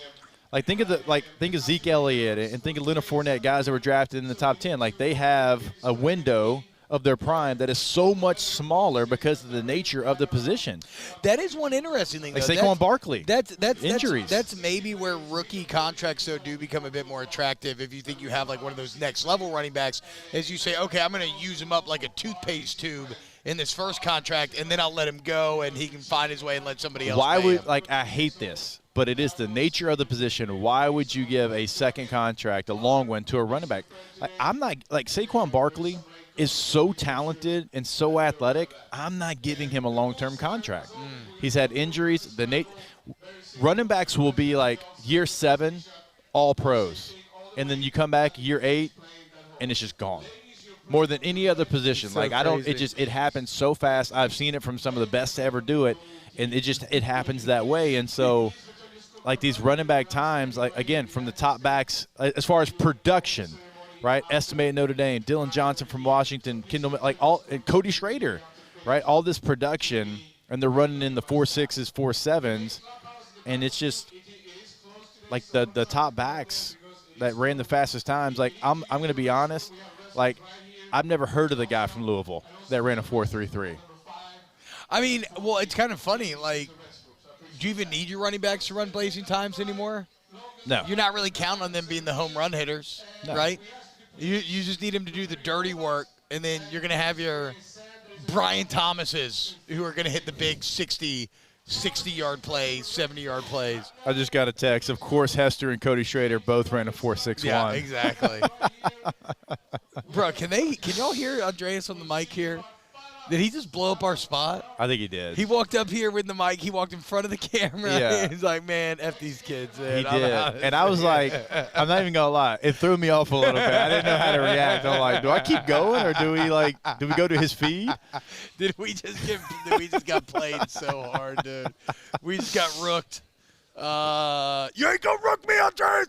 Like think of Zeke Elliott and think of Leonard Fournette, guys that were drafted in the top 10. Like they have a window of their prime that is so much smaller because of the nature of the position. That is one interesting thing, like though. Saquon Barkley. That's injuries. That's maybe where rookie contracts do become a bit more attractive if you think you have like one of those next level running backs, as you say, okay, I'm going to use him up like a toothpaste tube in this first contract, and then I'll let him go and he can find his way and let somebody else pay him. I hate this, but it is the nature of the position. Why would you give a second contract, a long one, to a running back? I'm not – like Saquon Barkley – is so talented and so athletic, I'm not giving him a long-term contract. He's had injuries. Running backs will be like year 7, all pros. And then you come back year 8, and it's just gone. More than any other position. So it happens so fast. I've seen it from some of the best to ever do it, and it happens that way. And so, like these running back times, like again, from the top backs, as far as production – right, estimated Notre Dame, Dylan Johnson from Washington, Kendall, and Cody Schrader, right? All this production, and they're running in the 4.6s, 4.7s, and it's just like the top backs. that ran the fastest times. Like, I'm going to be honest. Like, I've never heard of the guy from Louisville that ran a 4.33. I mean, well, it's kind of funny. Like, do you even need your running backs to run blazing times anymore? No. You're not really counting on them being the home run hitters, right? You just need them to do the dirty work, and then you're going to have your Brian Thomases who are going to hit the big 60-yard plays, 70-yard plays. I just got a text. Of course, Hester and Cody Schrader both ran a 4.61. Yeah, exactly. Bro, can y'all hear Andreas on the mic here? Did he just blow up our spot? I think he did. He walked up here with the mic. He walked in front of the camera. Yeah. He's like, man, F these kids, man. He did. And I was like, I'm not even going to lie. It threw me off a little bit. I didn't know how to react. I'm like, do I keep going or do we go to his feed? Did we just got played so hard, dude. We just got rooked. You ain't going to rook me, Andres.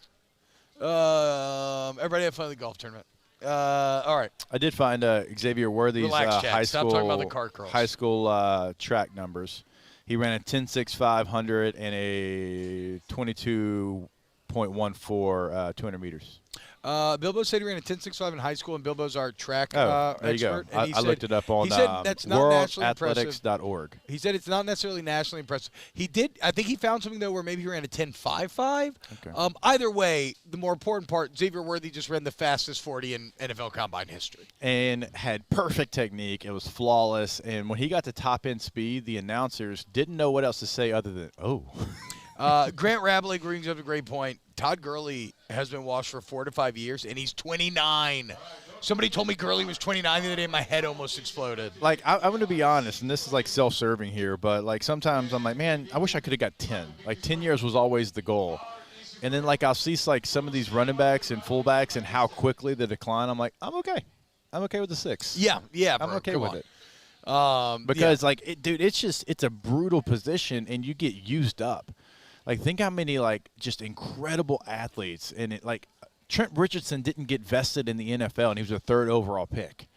Everybody have fun at the golf tournament. All right. I did find Xavier Worthy's high Stop talking about the cart girls. high school track numbers. He ran a 10.6500 and a 22.14 200 meters. Bilbo said he ran a 10.65 in high school, and Bilbo's our track there you expert. go. I looked it up on worldathletics.org. He said it's not necessarily nationally impressive. He did. I think he found something, though, where maybe he ran a 10.55. Okay. Either way, the more important part, Xavier Worthy just ran the fastest 40 in NFL Combine history. And had perfect technique. It was flawless. And when he got to top-end speed, the announcers didn't know what else to say other than, oh. Grant Rabley brings up a great point. Todd Gurley has been washed for 4 to 5 years, and he's 29. Somebody told me Gurley was 29 the other day, and my head almost exploded. Like, I'm going to be honest, and this is like self-serving here, but like sometimes I'm like, man, I wish I could have got 10. Like 10 years was always the goal. And then like I'll see like some of these running backs and fullbacks and how quickly they decline. I'm like, I'm okay. I'm okay with the 6. Yeah, I'm bro, okay come with on. it. Because dude, it's a brutal position, and you get used up. Like, think how many, like, just incredible athletes. And, Trent Richardson didn't get vested in the NFL, and he was a 3rd overall pick.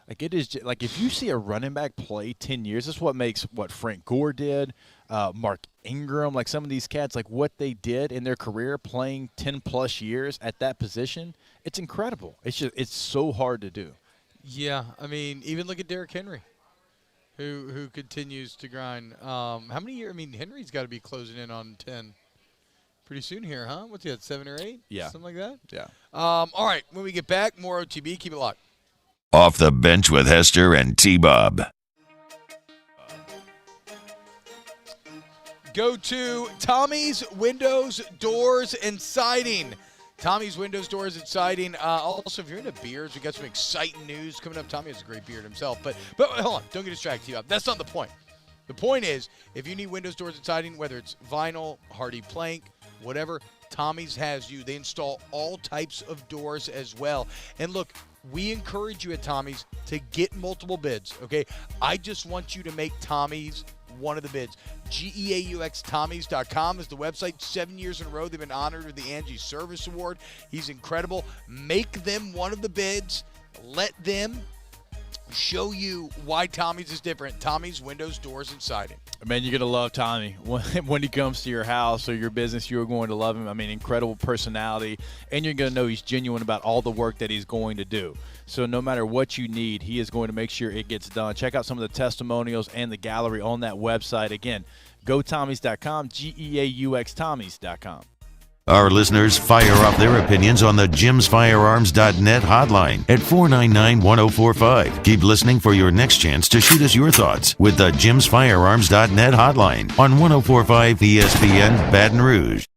Like, it is just, like, if you see a running back play 10 years, that's what makes what Frank Gore did, Mark Ingram, like some of these cats, like what they did in their career playing 10-plus years at that position. It's incredible. It's so hard to do. Yeah, I mean, even look at Derrick Henry, who continues to grind. How many years? I mean, Henry's got to be closing in on 10 pretty soon here, huh? What's he at, 7 or 8? Yeah. Something like that? Yeah. All right, when we get back, more OTB. Keep it locked. Off the Bench with Hester and T-Bob. Go to Tommy's Windows, Doors, and Siding. Tommy's Windows, Doors, and Siding. Also, if you're into beers, we got some exciting news coming up. Tommy has a great beard himself. But hold on. Don't get distracted. That's not the point. The point is, if you need windows, doors, and siding, whether it's vinyl, hardy plank, whatever, Tommy's has you. They install all types of doors as well. And look, we encourage you at Tommy's to get multiple bids, okay? I just want you to make Tommy's one of the bids. GEAUXTommys.com is the website. 7 years in a row, they've been honored with the Angie Service Award. He's incredible. Make them one of the bids. Let them show you why Tommy's is different. Tommy's Windows, Doors, and Siding. Man, you're going to love Tommy. When he comes to your house or your business, you're going to love him. I mean, incredible personality, and you're going to know he's genuine about all the work that he's going to do. So no matter what you need, he is going to make sure it gets done. Check out some of the testimonials and the gallery on that website. Again, gotommys.com, GEAUXTommys.com. Our listeners fire off their opinions on the jimsfirearms.net hotline at 499-1045. Keep listening for your next chance to shoot us your thoughts with the jimsfirearms.net hotline on 104.5 ESPN Baton Rouge.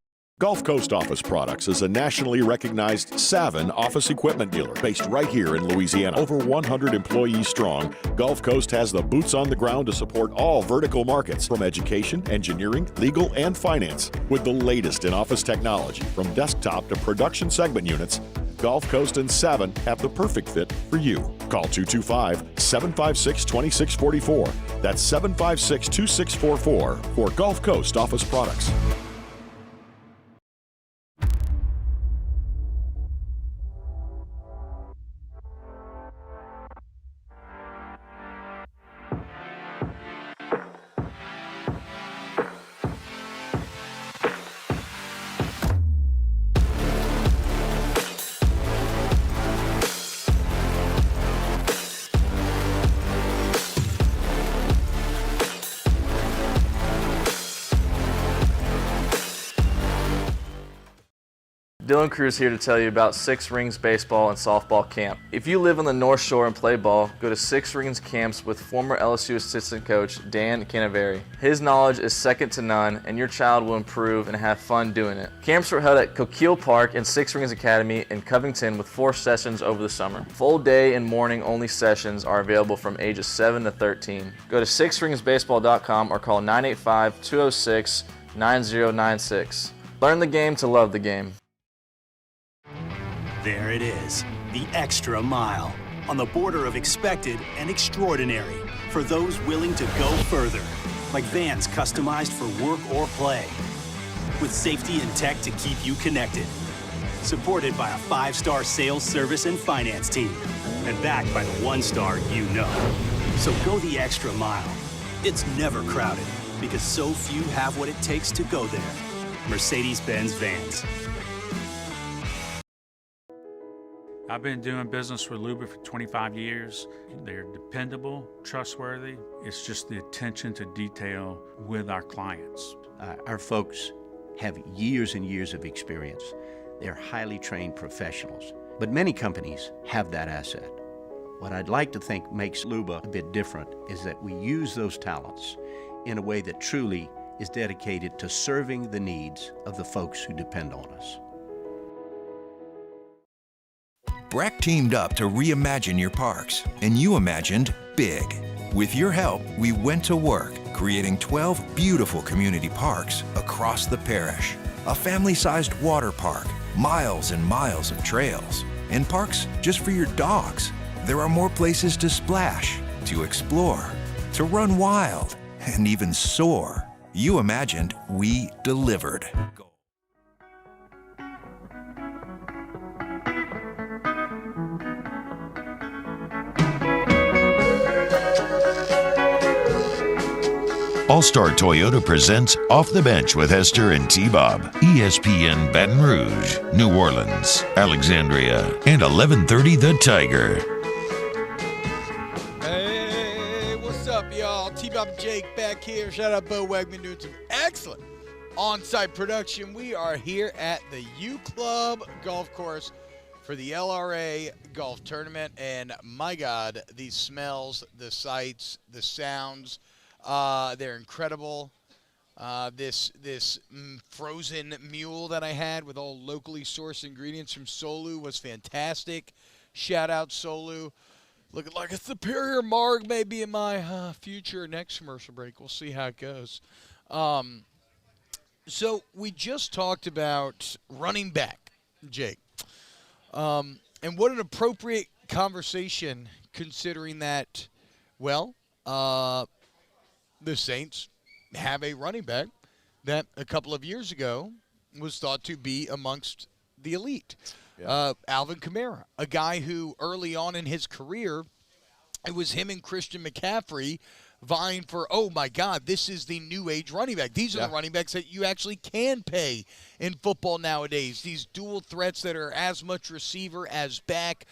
Gulf Coast Office Products is a nationally recognized Savin office equipment dealer based right here in Louisiana. Over 100 employees strong, Gulf Coast has the boots on the ground to support all vertical markets from education, engineering, legal, and finance. With the latest in office technology from desktop to production segment units, Gulf Coast and Savin have the perfect fit for you. Call 225-756-2644. That's 756-2644 for Gulf Coast Office Products. Dylan Cruz here to tell you about Six Rings Baseball and Softball Camp. If you live on the North Shore and play ball, go to Six Rings Camps with former LSU assistant coach Dan Canaveri. His knowledge is second to none, and your child will improve and have fun doing it. Camps were held at Coquille Park and Six Rings Academy in Covington with 4 sessions over the summer. Full day and morning only sessions are available from ages 7 to 13. Go to sixringsbaseball.com or call 985-206-9096. Learn the game to love the game. There it is, the extra mile, on the border of expected and extraordinary, for those willing to go further, like vans customized for work or play, with safety and tech to keep you connected, supported by a 5-star sales, service, and finance team, and backed by the 1-star you know. So go the extra mile. It's never crowded, because so few have what it takes to go there. Mercedes-Benz Vans. I've been doing business with Luba for 25 years. They're dependable, trustworthy. It's just the attention to detail with our clients. Our folks have years and years of experience. They're highly trained professionals. But many companies have that asset. What I'd like to think makes Luba a bit different is that we use those talents in a way that truly is dedicated to serving the needs of the folks who depend on us. Breck teamed up to reimagine your parks, and you imagined big. With your help, we went to work, creating 12 beautiful community parks across the parish. A family-sized water park, miles and miles of trails, and parks just for your dogs. There are more places to splash, to explore, to run wild, and even soar. You imagined, we delivered. All-Star Toyota presents Off the Bench with Hester and T-Bob. ESPN Baton Rouge, New Orleans, Alexandria, and 1130 The Tiger. Hey, what's up, y'all? T-Bob and Jake back here. Shout out Bo Wegman doing some excellent on-site production. We are here at the U Club Golf Course for the LRA Golf Tournament. And my God, these smells, the sights, the sounds, they're incredible. This frozen mule that I had with all locally sourced ingredients from Solu was fantastic. Shout out Solu. Looking like a Superior Marg may be in my future next commercial break. We'll see how it goes. So we just talked about running back, Jake. And what an appropriate conversation considering that, well, the Saints have a running back that a couple of years ago was thought to be amongst the elite. Yeah. Alvin Kamara, a guy who early on in his career, it was him and Christian McCaffrey vying for, oh, my God, this is the new age running back. These are the running backs that you actually can pay in football nowadays. These dual threats that are as much receiver as back.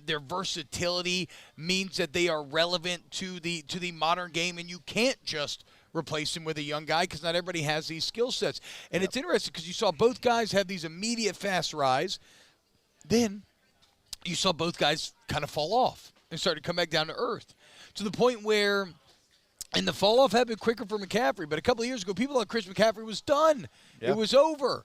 Their versatility means that they are relevant to the modern game, and you can't just replace him with a young guy because not everybody has these skill sets. And it's interesting because you saw both guys have these immediate fast rise. Then you saw both guys kind of fall off and start to come back down to earth to the point where, and the fall off happened quicker for McCaffrey, but a couple of years ago, people thought Chris McCaffrey was done. It was over.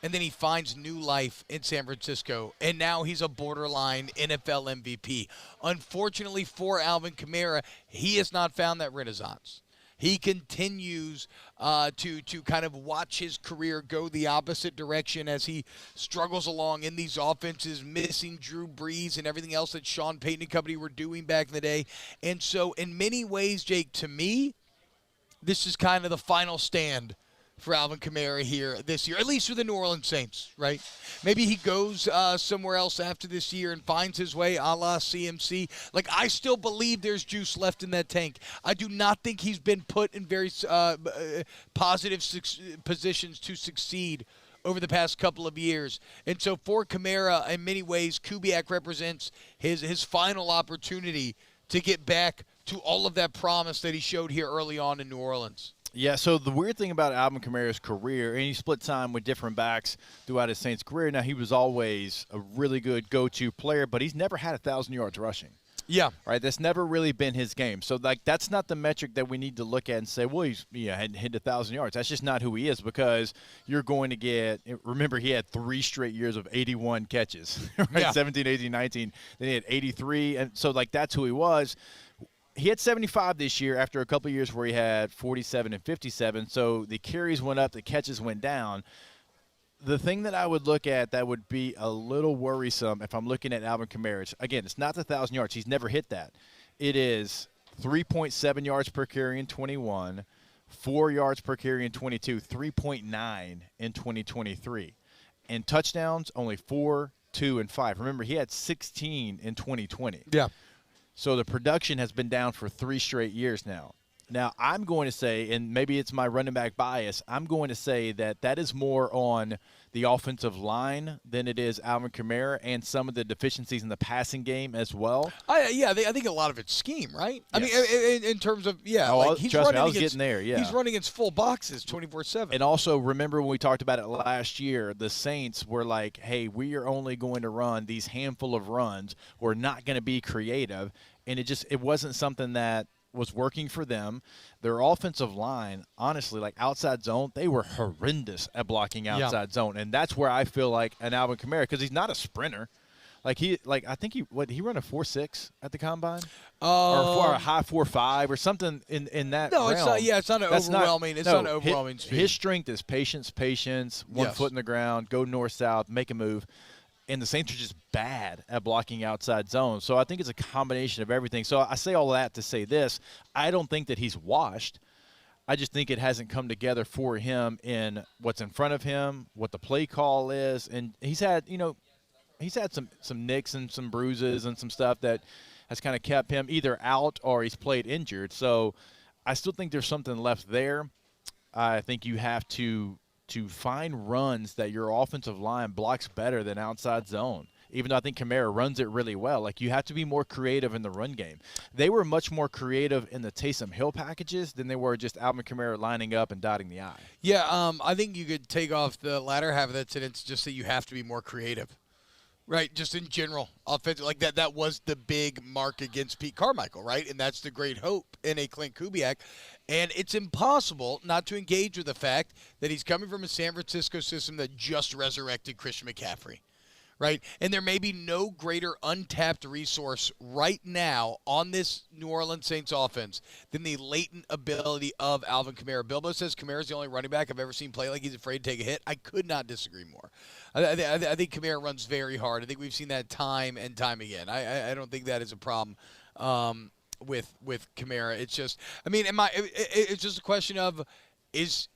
And then he finds new life in San Francisco, and now he's a borderline NFL MVP. Unfortunately for Alvin Kamara, he has not found that renaissance. He continues to kind of watch his career go the opposite direction as he struggles along in these offenses, missing Drew Brees and everything else that Sean Payton and company were doing back in the day. And so in many ways, Jake, to me, this is kind of the final stand for Alvin Kamara here this year, at least for the New Orleans Saints, right? Maybe he goes somewhere else after this year and finds his way a la CMC. Like, I still believe there's juice left in that tank. I do not think he's been put in very positive positions to succeed over the past couple of years. And so for Kamara, in many ways, Kubiak represents his final opportunity to get back to all of that promise that he showed here early on in New Orleans. Yeah, so the weird thing about Alvin Kamara's career, and he split time with different backs throughout his Saints career. Now, he was always a really good go-to player, but he's never had 1,000 yards rushing. Yeah. Right? That's never really been his game. So, like, that's not the metric that we need to look at and say, well, he's hadn't hit 1,000 yards. That's just not who he is, because you're going to get – remember, he had 3 straight years of 81 catches, right? Yeah. 17, 18, 19. Then he had 83. And so, like, that's who he was. He had 75 this year after a couple of years where he had 47 and 57. So the carries went up, the catches went down. The thing that I would look at that would be a little worrisome if I'm looking at Alvin Kamara, again, it's not the 1,000 yards. He's never hit that. It is 3.7 yards per carry in 21, 4 yards per carry in 22, 3.9 in 2023. And touchdowns, only 4, 2, and 5. Remember, he had 16 in 2020. Yeah. So the production has been down for 3 straight years now. Now, I'm going to say, and maybe it's my running back bias, I'm going to say that is more on the offensive line than it is Alvin Kamara and some of the deficiencies in the passing game as well. I think a lot of it's scheme, right? Yes. I mean, in terms of, he's trust me, running I was against, getting there, yeah. He's running against full boxes 24/7. And also, remember when we talked about it last year, the Saints were like, hey, we are only going to run these handful of runs. We're not going to be creative. And it wasn't something that was working for them. Their offensive line, honestly, like outside zone, they were horrendous at blocking outside zone. And that's where I feel like an Alvin Kamara, because he's not a sprinter. I think he ran a 4.6 at the combine? Or a high 4.5 or something in that No, realm. it's not. Yeah, it's not an overwhelming. It's not an overwhelming speed. His strength is patience, one foot in the ground, go north-south, make a move. And the Saints are just bad at blocking outside zones. So I think it's a combination of everything. So I say all that to say this. I don't think that he's washed. I just think it hasn't come together for him in what's in front of him, what the play call is. And he's had some nicks and some bruises and some stuff that has kind of kept him either out or he's played injured. So I still think there's something left there. I think you have to find runs that your offensive line blocks better than outside zone, even though I think Kamara runs it really well. Like, you have to be more creative in the run game. They were much more creative in the Taysom Hill packages than they were just Alvin Kamara lining up and dotting the I. Yeah, I think you could take off the latter half of that sentence, just that you have to be more creative. Right, just in general, offensive, like that was the big mark against Pete Carmichael, right? And that's the great hope in a Clint Kubiak. And it's impossible not to engage with the fact that he's coming from a San Francisco system that just resurrected Christian McCaffrey, right? And there may be no greater untapped resource right now on this New Orleans Saints offense than the latent ability of Alvin Kamara. Bilbo says Kamara's the only running back I've ever seen play like he's afraid to take a hit. I could not disagree more. I think Kamara runs very hard. I think we've seen that time and time again. I don't think that is a problem with Kamara. It's just, I mean, it's just a question of has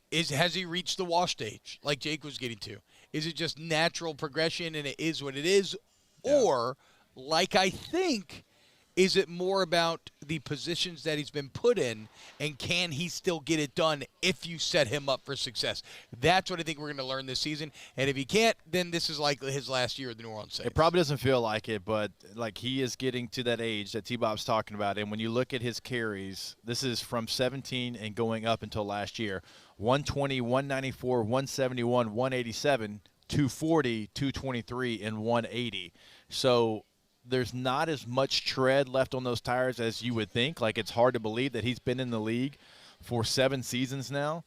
he reached the wash stage like Jake was getting to? Is it just natural progression and it is what it is? Yeah. Or, like I think, is it more about the positions that he's been put in and can he still get it done if you set him up for success? That's what I think we're going to learn this season. And if he can't, then this is likely his last year at the New Orleans Saints. It probably doesn't feel like it, but like he is getting to that age that T-Bob's talking about. And when you look at his carries, this is from 17 and going up until last year. 120, 194, 171, 187, 240, 223, and 180. So there's not as much tread left on those tires as you would think. Like, it's hard to believe that he's been in the league for 7 seasons now.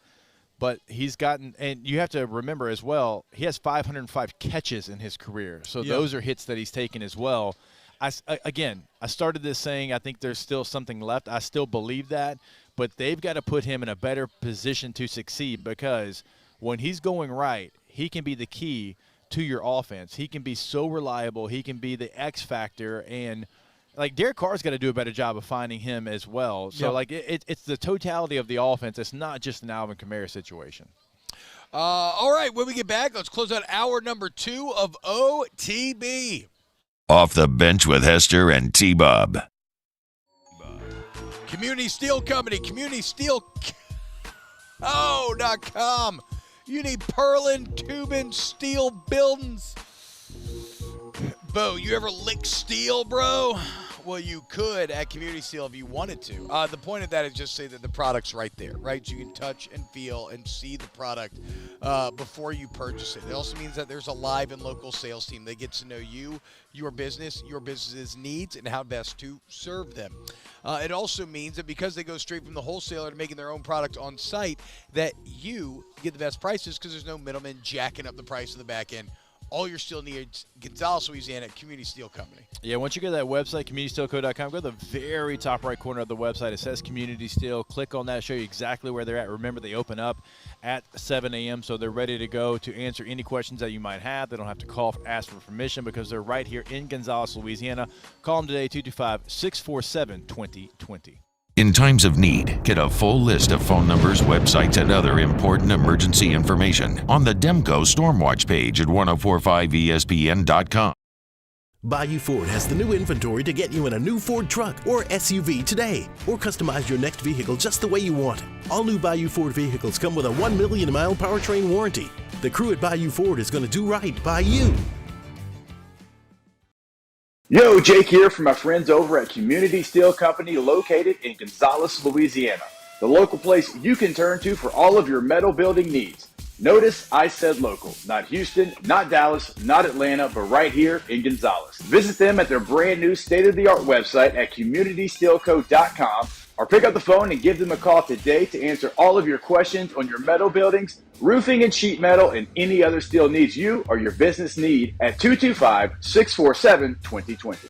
But he's gotten – and you have to remember as well, he has 505 catches in his career. So those are hits that he's taken as well. I started this saying I think there's still something left. I still believe that. But they've got to put him in a better position to succeed, because when he's going right, he can be the key to your offense. He can be so reliable. He can be the X factor. And, like, Derek Carr's got to do a better job of finding him as well. So, like, it's the totality of the offense. It's not just an Alvin Kamara situation. All right, when we get back, let's close out hour number 2 of OTB. Off the Bench with Hester and T-Bob. Community Steel Company, CommunitySteel.com. You need purlin, tubing, steel buildings. Bo, you ever lick steel, bro? Well, you could at Community Steel if you wanted to. The point of that is just say that the product's right there, right? So you can touch and feel and see the product before you purchase it. It also means that there's a live and local sales team. They get to know you, your business's needs, and how best to serve them. It also means that because they go straight from the wholesaler to making their own product on site, that you get the best prices because there's no middleman jacking up the price of the back end. All your steel needs, Gonzales, Louisiana, Community Steel Company. Yeah, once you go to that website, communitysteelco.com, go to the very top right corner of the website. It says Community Steel. Click on that, show you exactly where they're at. Remember, they open up at 7 a.m., so they're ready to go to answer any questions that you might have. They don't have to call, ask for permission because they're right here in Gonzales, Louisiana. Call them today, 225-647-2020. In times of need, get a full list of phone numbers, websites, and other important emergency information on the Demco Stormwatch page at 1045ESPN.com. Bayou Ford has the new inventory to get you in a new Ford truck or SUV today, or customize your next vehicle just the way you want. All new Bayou Ford vehicles come with a 1 million mile powertrain warranty. The crew at Bayou Ford is going to do right by you. Yo, Jake here from my friends over at Community Steel Company located in Gonzales, Louisiana. The local place you can turn to for all of your metal building needs. Notice I said local, not Houston, not Dallas, not Atlanta, but right here in Gonzales. Visit them at their brand new state-of-the-art website at communitysteelco.com or pick up the phone and give them a call today to answer all of your questions on your metal buildings, roofing and sheet metal, and any other steel needs you or your business need at 225-647-2020.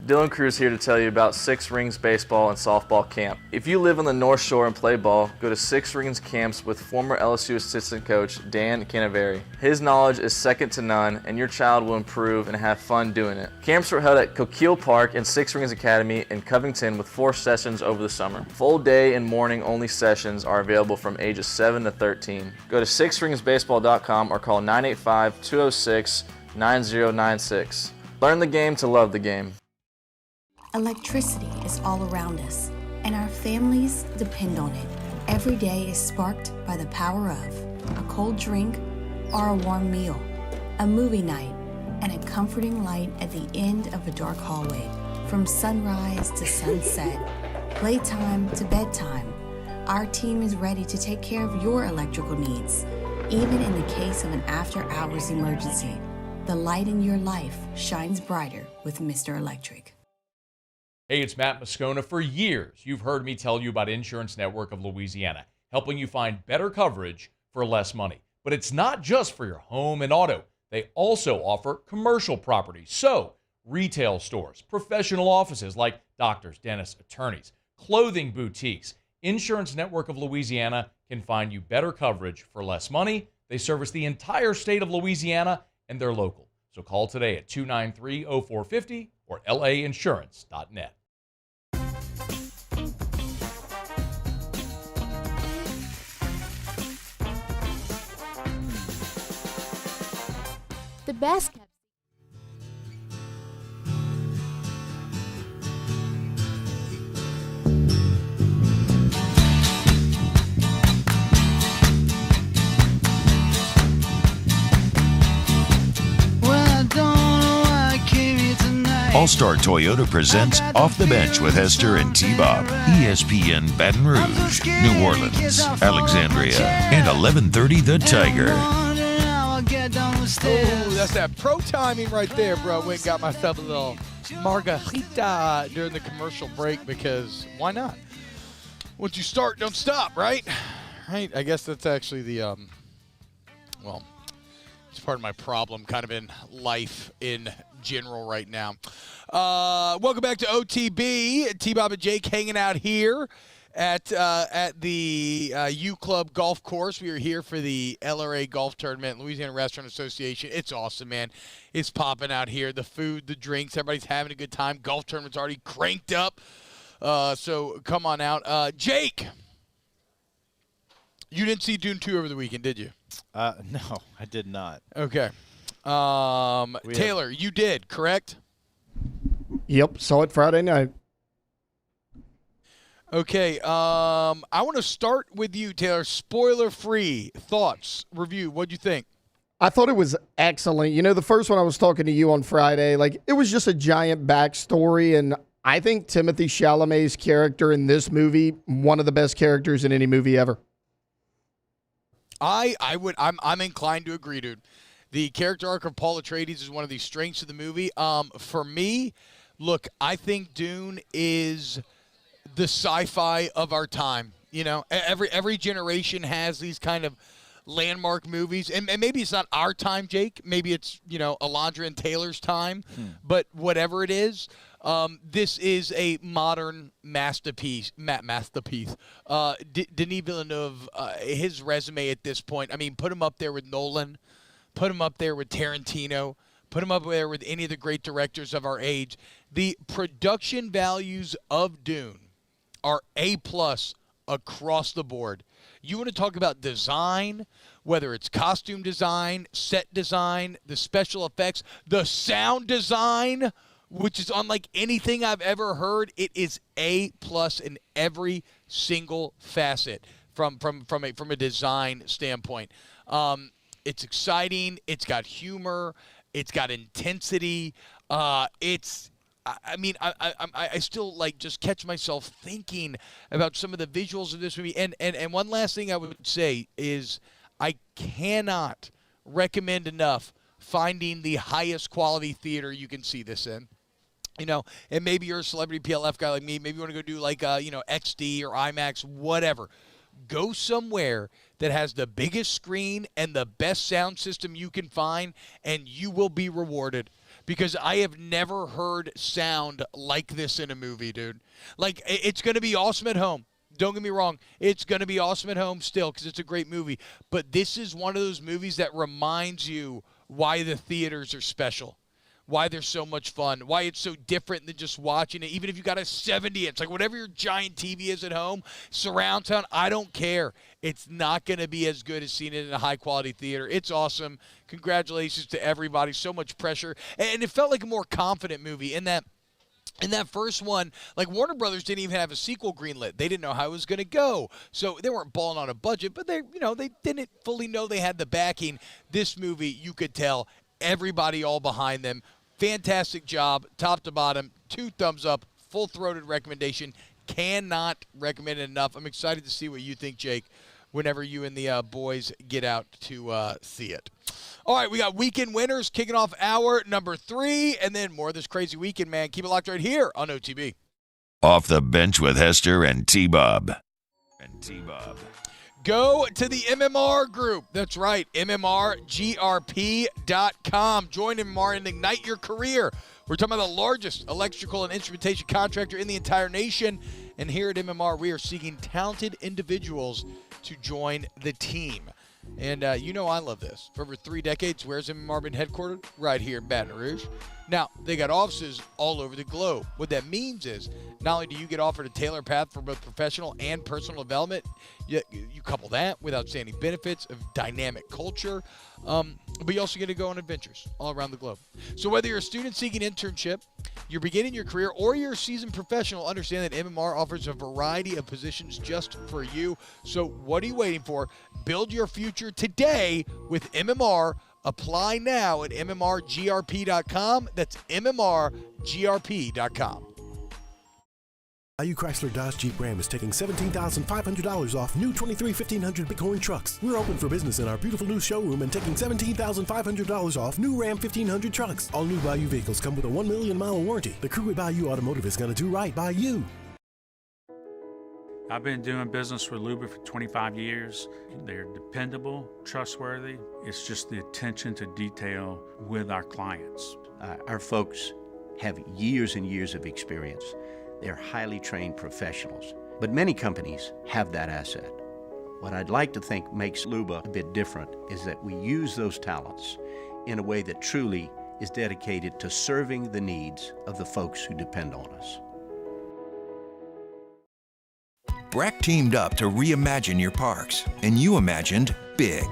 Dylan Cruz here to tell you about Six Rings Baseball and Softball Camp. If you live on the North Shore and play ball, go to Six Rings Camps with former LSU assistant coach Dan Canaveri. His knowledge is second to none, and your child will improve and have fun doing it. Camps were held at Coquille Park and Six Rings Academy in Covington with 4 sessions over the summer. Full day and morning only sessions are available from ages 7 to 13. Go to sixringsbaseball.com or call 985-206-9096. Learn the game to love the game. Electricity is all around us, and our families depend on it. Every day is sparked by the power of a cold drink or a warm meal, a movie night, and a comforting light at the end of a dark hallway. From sunrise to sunset, playtime to bedtime, our team is ready to take care of your electrical needs. Even in the case of an after-hours emergency, the light in your life shines brighter with Mr. Electric. Hey, it's Matt Moscona. For years, you've heard me tell you about Insurance Network of Louisiana, helping you find better coverage for less money. But it's not just for your home and auto. They also offer commercial property. So, retail stores, professional offices like doctors, dentists, attorneys, clothing boutiques. Insurance Network of Louisiana can find you better coverage for less money. They service the entire state of Louisiana, and they're local. So call today at 293-0450 or lainsurance.net. The best kept. All-Star Toyota presents Off the Bench with Hester and T-Bob. ESPN Baton Rouge, New Orleans, Alexandria, and 1130 The Tiger. Oh, that's that pro timing right there, bro. Went and got myself a little margarita during the commercial break because why not? Once you start, don't stop, right? Right? I guess that's actually the, well, it's part of my problem kind of in life in general right now. Welcome back to OTB. T-Bob and Jake hanging out here at the U Club Golf Course. We are here for the LRA Golf Tournament, Louisiana Restaurant Association. It's awesome, man. It's popping out here. The food, the drinks, everybody's having a good time. Golf tournament's already cranked up. So come on out. Jake, you didn't see Dune 2 over the weekend, did you? No, I did not. Okay. Taylor, you did, correct? Yep, saw it Friday night. Okay, I want to start with you, Taylor. Spoiler-free thoughts, review. What'd you think? I thought it was excellent. The first one I was talking to you on Friday, it was just a giant backstory, and I think Timothée Chalamet's character in this movie, one of the best characters in any movie ever. I'm inclined to agree, dude. The character arc of Paul Atreides is one of the strengths of the movie. For me, look, I think Dune is the sci-fi of our time. Every generation has these kind of landmark movies, and maybe it's not our time, Jake. Maybe it's Alondra and Taylor's time, but whatever it is, this is a modern masterpiece. Denis Villeneuve, his resume at this point. I mean, put him up there with Nolan, put him up there with Tarantino, put him up there with any of the great directors of our age. The production values of Dune are A+ across the board. You want to talk about design, whether it's costume design, set design, the special effects, the sound design, which is unlike anything I've ever heard. It is A+ in every single facet from a design standpoint. It's exciting. It's got humor. It's got intensity. I still just catch myself thinking about some of the visuals of this movie. And one last thing I would say is I cannot recommend enough finding the highest quality theater you can see this in. And maybe you're a celebrity PLF guy like me. Maybe you want to go do XD or IMAX, whatever. Go somewhere that has the biggest screen and the best sound system you can find, and you will be rewarded. Because I have never heard sound like this in a movie, dude. It's going to be awesome at home. Don't get me wrong. It's going to be awesome at home still because it's a great movie. But this is one of those movies that reminds you why the theaters are special, why they're so much fun, why it's so different than just watching it. Even if you got a 70-inch, whatever your giant TV is at home, surround sound, I don't care. It's not going to be as good as seeing it in a high-quality theater. It's awesome. Congratulations to everybody. So much pressure. And it felt like a more confident movie in that first one, Warner Brothers didn't even have a sequel greenlit. They didn't know how it was going to go. So they weren't balling on a budget, but they didn't fully know they had the backing. This movie, you could tell everybody all behind them. Fantastic job, top to bottom. 2 thumbs up, full-throated recommendation. Cannot recommend it enough. I'm excited to see what you think, Jake, whenever you and the boys get out to see it. All right, we got weekend winners kicking off hour number 3, and then more of this crazy weekend, man. Keep it locked right here on OTB. Off the Bench with Hester and T-Bob. Go to the MMR group. That's right, MMRGRP.com. Join MMR and ignite your career. We're talking about the largest electrical and instrumentation contractor in the entire nation. And here at MMR, we are seeking talented individuals to join the team. And I love this. For over 3 decades, where's MMR been headquartered? Right here in Baton Rouge. Now, they got offices all over the globe. What that means is not only do you get offered a tailored path for both professional and personal development, you couple that with outstanding benefits of dynamic culture, but you also get to go on adventures all around the globe. So whether you're a student seeking internship, you're beginning your career, or you're a seasoned professional, understand that MMR offers a variety of positions just for you. So what are you waiting for? Build your future today with MMR. Apply now at MMRGRP.com. That's MMRGRP.com. IU Chrysler Dodge Jeep Ram is taking $17,500 off new 23 1500 Bighorn trucks. We're open for business in our beautiful new showroom and taking $17,500 off new Ram 1500 trucks. All new Bayou vehicles come with a 1 million mile warranty. The crew at Bayou Automotive is going to do right by you. I've been doing business with Luba for 25 years. They're dependable, trustworthy. It's just the attention to detail with our clients. Our folks have years and years of experience. They're highly trained professionals. But many companies have that asset. What I'd like to think makes Luba a bit different is that we use those talents in a way that truly is dedicated to serving the needs of the folks who depend on us. Breck teamed up to reimagine your parks, and you imagined big.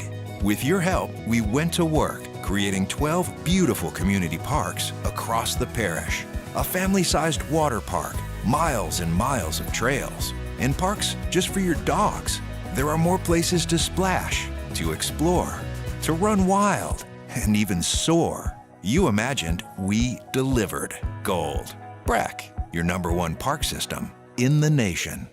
With your help, we went to work creating 12 beautiful community parks across the parish. A family-sized water park, miles and miles of trails, and parks just for your dogs. There are more places to splash, to explore, to run wild, and even soar. You imagined, we delivered. Gold. Breck, your #1 park system in the nation.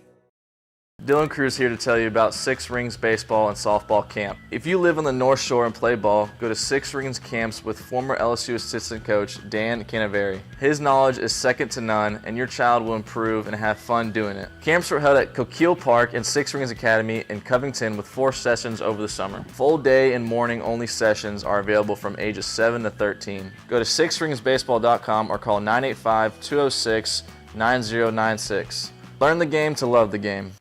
Dylan Cruz here to tell you about Six Rings Baseball and Softball Camp. If you live on the North Shore and play ball, go to Six Rings Camps with former LSU assistant coach Dan Canaveri. His knowledge is second to none, and your child will improve and have fun doing it. Camps were held at Coquille Park and Six Rings Academy in Covington with 4 sessions over the summer. Full day and morning only sessions are available from ages 7 to 13. Go to sixringsbaseball.com or call 985-206-9096. Learn the game to love the game.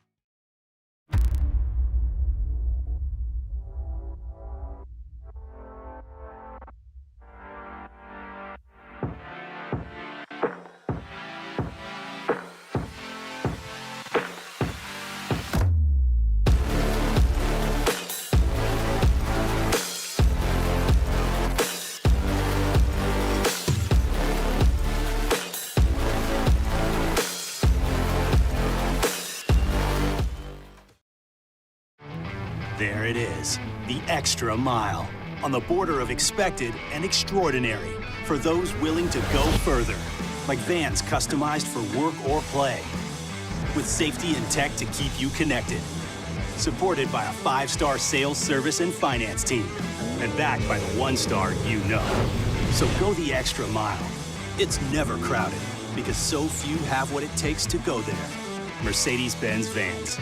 There it is, the extra mile, on the border of expected and extraordinary for those willing to go further, like vans customized for work or play, with safety and tech to keep you connected, supported by a 5-star sales, service, and finance team, and backed by the 1-star you know. So go the extra mile. It's never crowded, because so few have what it takes to go there. Mercedes-Benz Vans.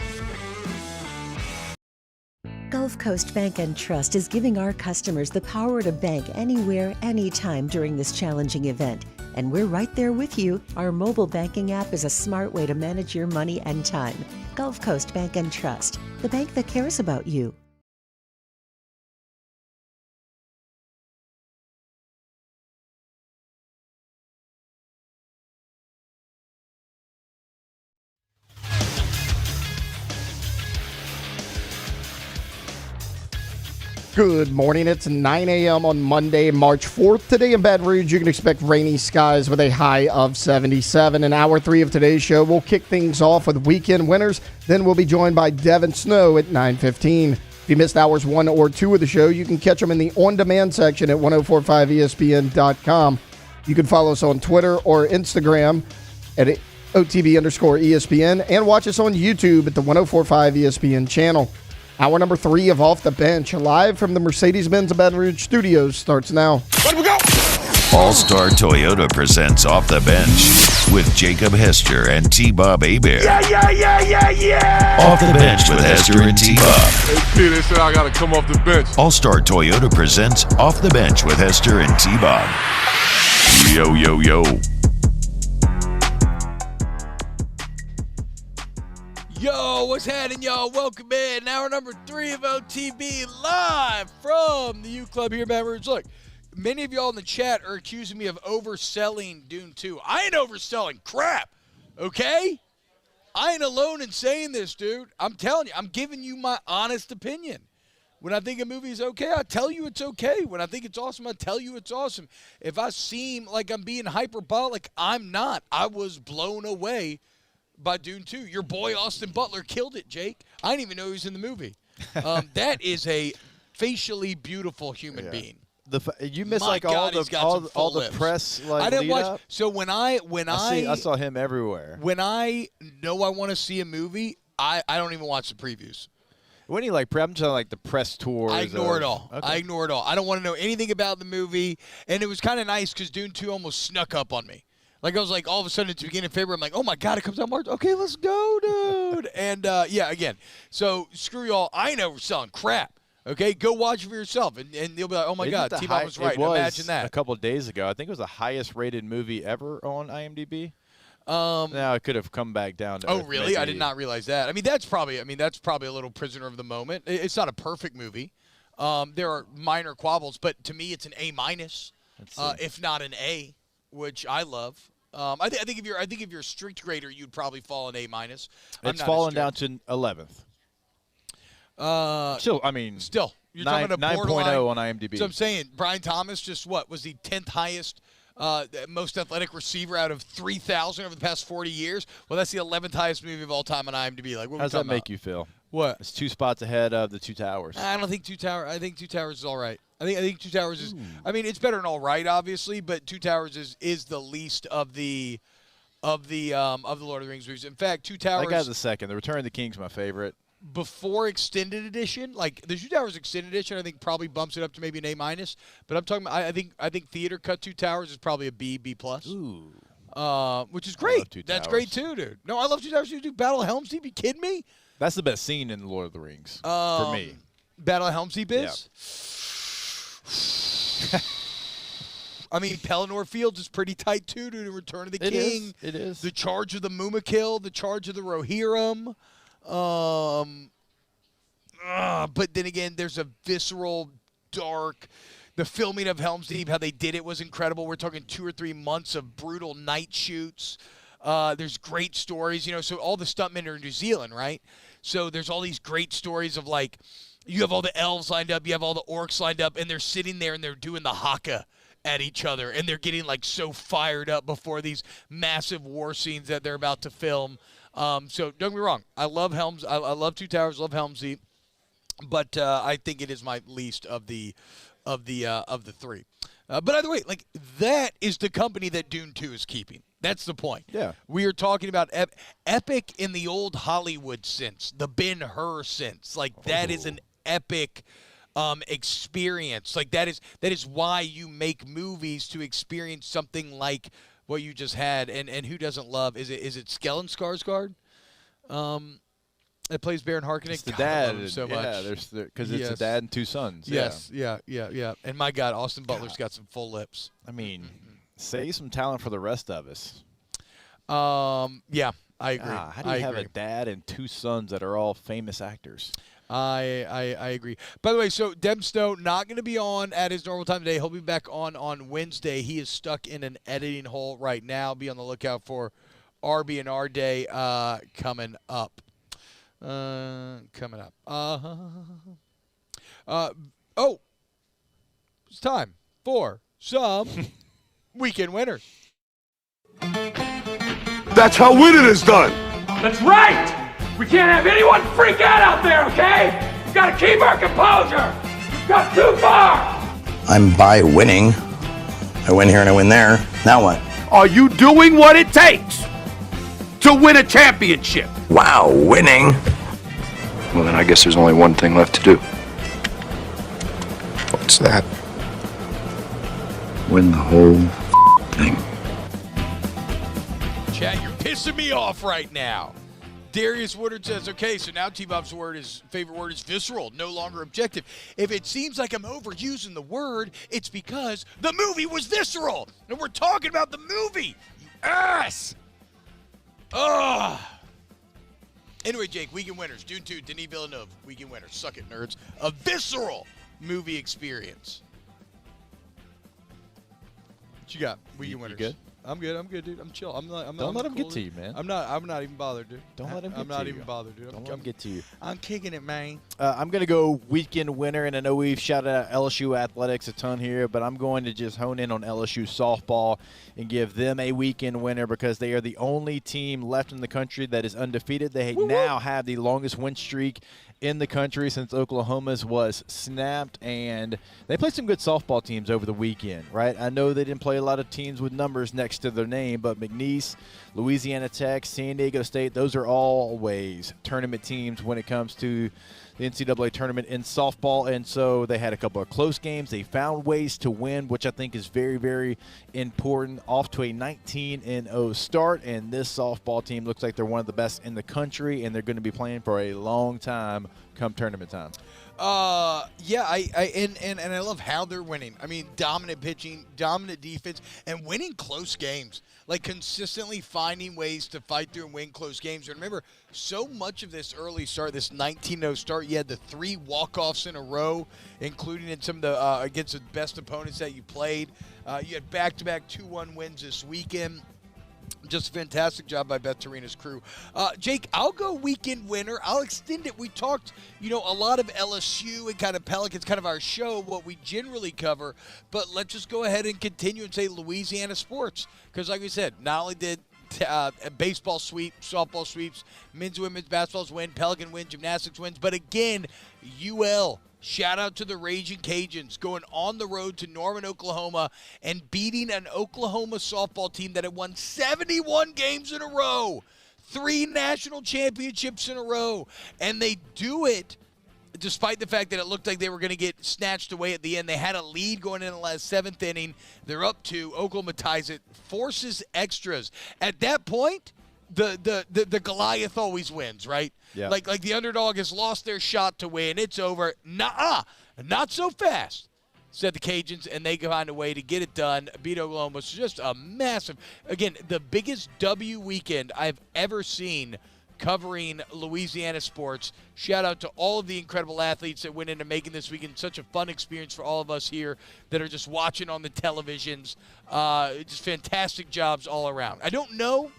Gulf Coast Bank and Trust is giving our customers the power to bank anywhere, anytime during this challenging event. And we're right there with you. Our mobile banking app is a smart way to manage your money and time. Gulf Coast Bank and Trust, the bank that cares about you. Good morning. It's 9 a.m. on Monday, March 4th. Today in Baton Rouge, you can expect rainy skies with a high of 77. In hour 3 of today's show, we'll kick things off with weekend winners. Then we'll be joined by Devin Snow at 9:15. If you missed hours 1 or 2 of the show, you can catch them in the on-demand section at 1045ESPN.com. You can follow us on Twitter or Instagram at OTB_ESPN and watch us on YouTube at the 1045 ESPN channel. Hour number 3 of Off the Bench, live from the Mercedes-Benz Baton Rouge studios, starts now. Let we go! All-Star Toyota presents Off the Bench with Jacob Hester and T-Bob Hebert. Yeah! Off the Bench with Hester and T-Bob. Hey, P, they said I got to come off the bench. All-Star Toyota presents Off the Bench with Hester and T-Bob. Yo, yo, yo. Yo, what's happening, y'all? Welcome in. Hour number 3 of OTB, live from the U Club here in Baton Rouge. Look, many of y'all in the chat are accusing me of overselling Dune 2. I ain't overselling crap, okay? I ain't alone in saying this, dude. I'm telling you, I'm giving you my honest opinion. When I think a movie is okay, I tell you it's okay. When I think it's awesome, I tell you it's awesome. If I seem like I'm being hyperbolic, I'm not. I was blown away by Dune 2. Your boy Austin Butler killed it, Jake. I didn't even know he was in the movie. That is a facially beautiful human being. You missed My like God, all the press like I didn't lead watch. up. So when I saw him everywhere. When I know I want to see a movie, I don't even watch the previews. When you like, I'm talking like the press tours. I ignore it all. Okay. I ignore it all. I don't want to know anything about the movie. And it was kind of nice because Dune 2 almost snuck up on me. Like, I was like, all of a sudden at the beginning of February, I'm like, oh, my God, it comes out March. Okay, let's go, dude. And, yeah, again, so screw y'all. I ain't overselling crap. Okay, go watch it for yourself. And you'll be like, oh, my God, T-Bob was right. Imagine that. A couple of days ago. I think it was the highest rated movie ever on IMDb. Now it could have come back down to. Oh, really? maybe. I did not realize that. I mean, that's probably a little prisoner of the moment. It's not a perfect movie. There are minor quabbles, but to me, it's an A-, if not an A, which I love. I think if you're a strict grader, you'd probably fall an A-. It's fallen down to 11th. Still, I mean, you're talking about a 9.0 on IMDb. So I'm saying Brian Thomas was the 10th highest. Most athletic receiver out of 3,000 over the past 40 years. Well, that's the 11th highest movie of all time on IMDb. Like, what how does that make you feel? What? It's 2 spots ahead of The Two Towers. I don't think Two Towers. I think Two Towers is all right. I think Two Towers is. I mean, it's better than all right, obviously, but Two Towers is the least of the Lord of the Rings movies. In fact, Two Towers. I got the second. The Return of the King's my favorite. Before extended edition, like the Two Towers extended edition, I think probably bumps it up to maybe an A-. But I'm talking about, I think theater cut Two Towers is probably a B+. Ooh. Which is great. That's great too, dude. No, I love Two Towers. You do Battle of Helm's Deep. You kidding me? That's the best scene in The Lord of the Rings for me. Battle of Helm's Deep is. Yeah. I mean, Pelennor Fields is pretty tight too, dude. Return of the King. It is. The Charge of the Mumakil. The Charge of the Rohirrim. But then again, there's a visceral, dark. The filming of Helm's Deep, how they did it was incredible. We're talking 2 or 3 months of brutal night shoots. There's great stories, so all the stuntmen are in New Zealand, right? So there's all these great stories of like, you have all the elves lined up, you have all the orcs lined up, and they're sitting there and they're doing the haka at each other, and they're getting like so fired up before these massive war scenes that they're about to film. So don't get me wrong, I love I love Two Towers, love Helm's Deep, but I think it is my least of the 3. But either way, like that is the company that Dune 2 is keeping. That's the point. Yeah. We are talking about epic in the old Hollywood sense, the Ben-Hur sense. Like that is an epic experience. Like that is why you make movies, to experience something like what you just had. And who doesn't love? Is it Stellan Skarsgård? That plays Baron Harkonnen. It's the dad. I love him so much. Yeah, because it's a dad and 2 sons. Yes. Yeah. And my God, Austin Butler's got some full lips. I mean, save some talent for the rest of us. Yeah, I agree. How do you have a dad and 2 sons that are all famous actors? I agree. By the way, so Dem Snow not going to be on at his normal time today. He'll be back on Wednesday. He is stuck in an editing hole right now. Be on the lookout for RB&R Day coming up. It's time for some weekend winners. That's how winning is done. That's right! We can't have anyone freak out there, okay? We've got to keep our composure. We've got too far. I'm by winning. I win here and I win there. Now what? Are you doing what it takes to win a championship? Wow, winning. Well, then I guess there's only one thing left to do. What's that? Win the whole thing. Chat, you're pissing me off right now. Darius Woodard says, okay, so now T-Bob's favorite word is visceral, no longer objective. If it seems like I'm overusing the word, it's because the movie was visceral. And we're talking about the movie, you ass. Ugh. Anyway, Jake, weekend winners. Dune 2, Denis Villeneuve, weekend winners. Suck it, nerds. A visceral movie experience. What you got? Weekend winners. You good? I'm good, dude. I'm chill. Don't let him get to you, man. I'm not even bothered, dude. Don't let him get to you. I'm not even bothered, dude. Don't let him get to you. I'm kicking it, man. I'm going to go weekend winner, and I know we've shouted out LSU athletics a ton here, but I'm going to just hone in on LSU softball and give them a weekend winner because they are the only team left in the country that is undefeated. They now have the longest win streak in the country since Oklahoma's was snapped, and they played some good softball teams over the weekend, right? I know they didn't play a lot of teams with numbers next to their name, but McNeese, Louisiana Tech, San Diego State, those are always tournament teams when it comes to the NCAA tournament in softball, and so they had a couple of close games. They found ways to win, which I think is very, very important. Off to a 19-0 start, and this softball team looks like they're one of the best in the country, and they're going to be playing for a long time come tournament time. Yeah, I love how they're winning. I mean, dominant pitching, dominant defense, and winning close games. like consistently finding ways to fight through and win close games. And remember, so much of this early start, this 19-0 start, you had the 3 walk-offs in a row, including in some of the against the best opponents that you played. You had back-to-back 2-1 wins this weekend. Just a fantastic job by Beth Torina's crew. Jake, I'll go weekend winner. I'll extend it. We talked, a lot of LSU and kind of Pelicans, kind of our show, what we generally cover. But let's just go ahead and continue and say Louisiana sports. Because like we said, not only did baseball sweep, softball sweeps, men's and women's basketballs win, Pelican win, gymnastics wins. But again, UL, shout out to the Raging Cajuns going on the road to Norman, Oklahoma, and beating an Oklahoma softball team that had won 71 games in a row, 3 national championships in a row. And they do it despite the fact that it looked like they were going to get snatched away at the end. They had a lead going in the last 7th inning. They're up 2. Oklahoma ties it, forces extras. At that point, the Goliath always wins, right? Yeah. Like the underdog has lost their shot to win. It's over. Nuh-uh. Not so fast, said the Cajuns, and they find a way to get it done. Beat Oklahoma. It's just a massive, again, the biggest W weekend I've ever seen covering Louisiana sports. Shout out to all of the incredible athletes that went into making this weekend such a fun experience for all of us here that are just watching on the televisions. Just fantastic jobs all around. I don't know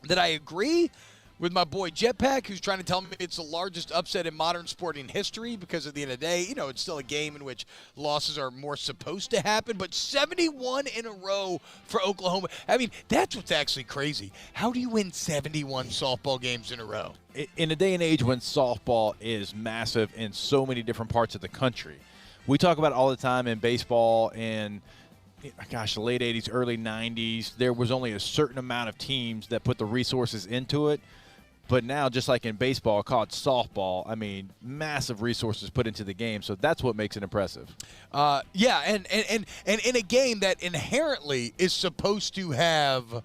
that I agree with my boy Jetpack, who's trying to tell me it's the largest upset in modern sporting history because at the end of the day, it's still a game in which losses are more supposed to happen. But 71 in a row for Oklahoma. I mean, that's what's actually crazy. How do you win 71 softball games in a row? In a day and age when softball is massive in so many different parts of the country. We talk about it all the time in baseball and the late 80s, early 90s, there was only a certain amount of teams that put the resources into it. But now, just like in baseball, called softball, I mean, massive resources put into the game. So that's what makes it impressive. Yeah, and in a game that inherently is supposed to have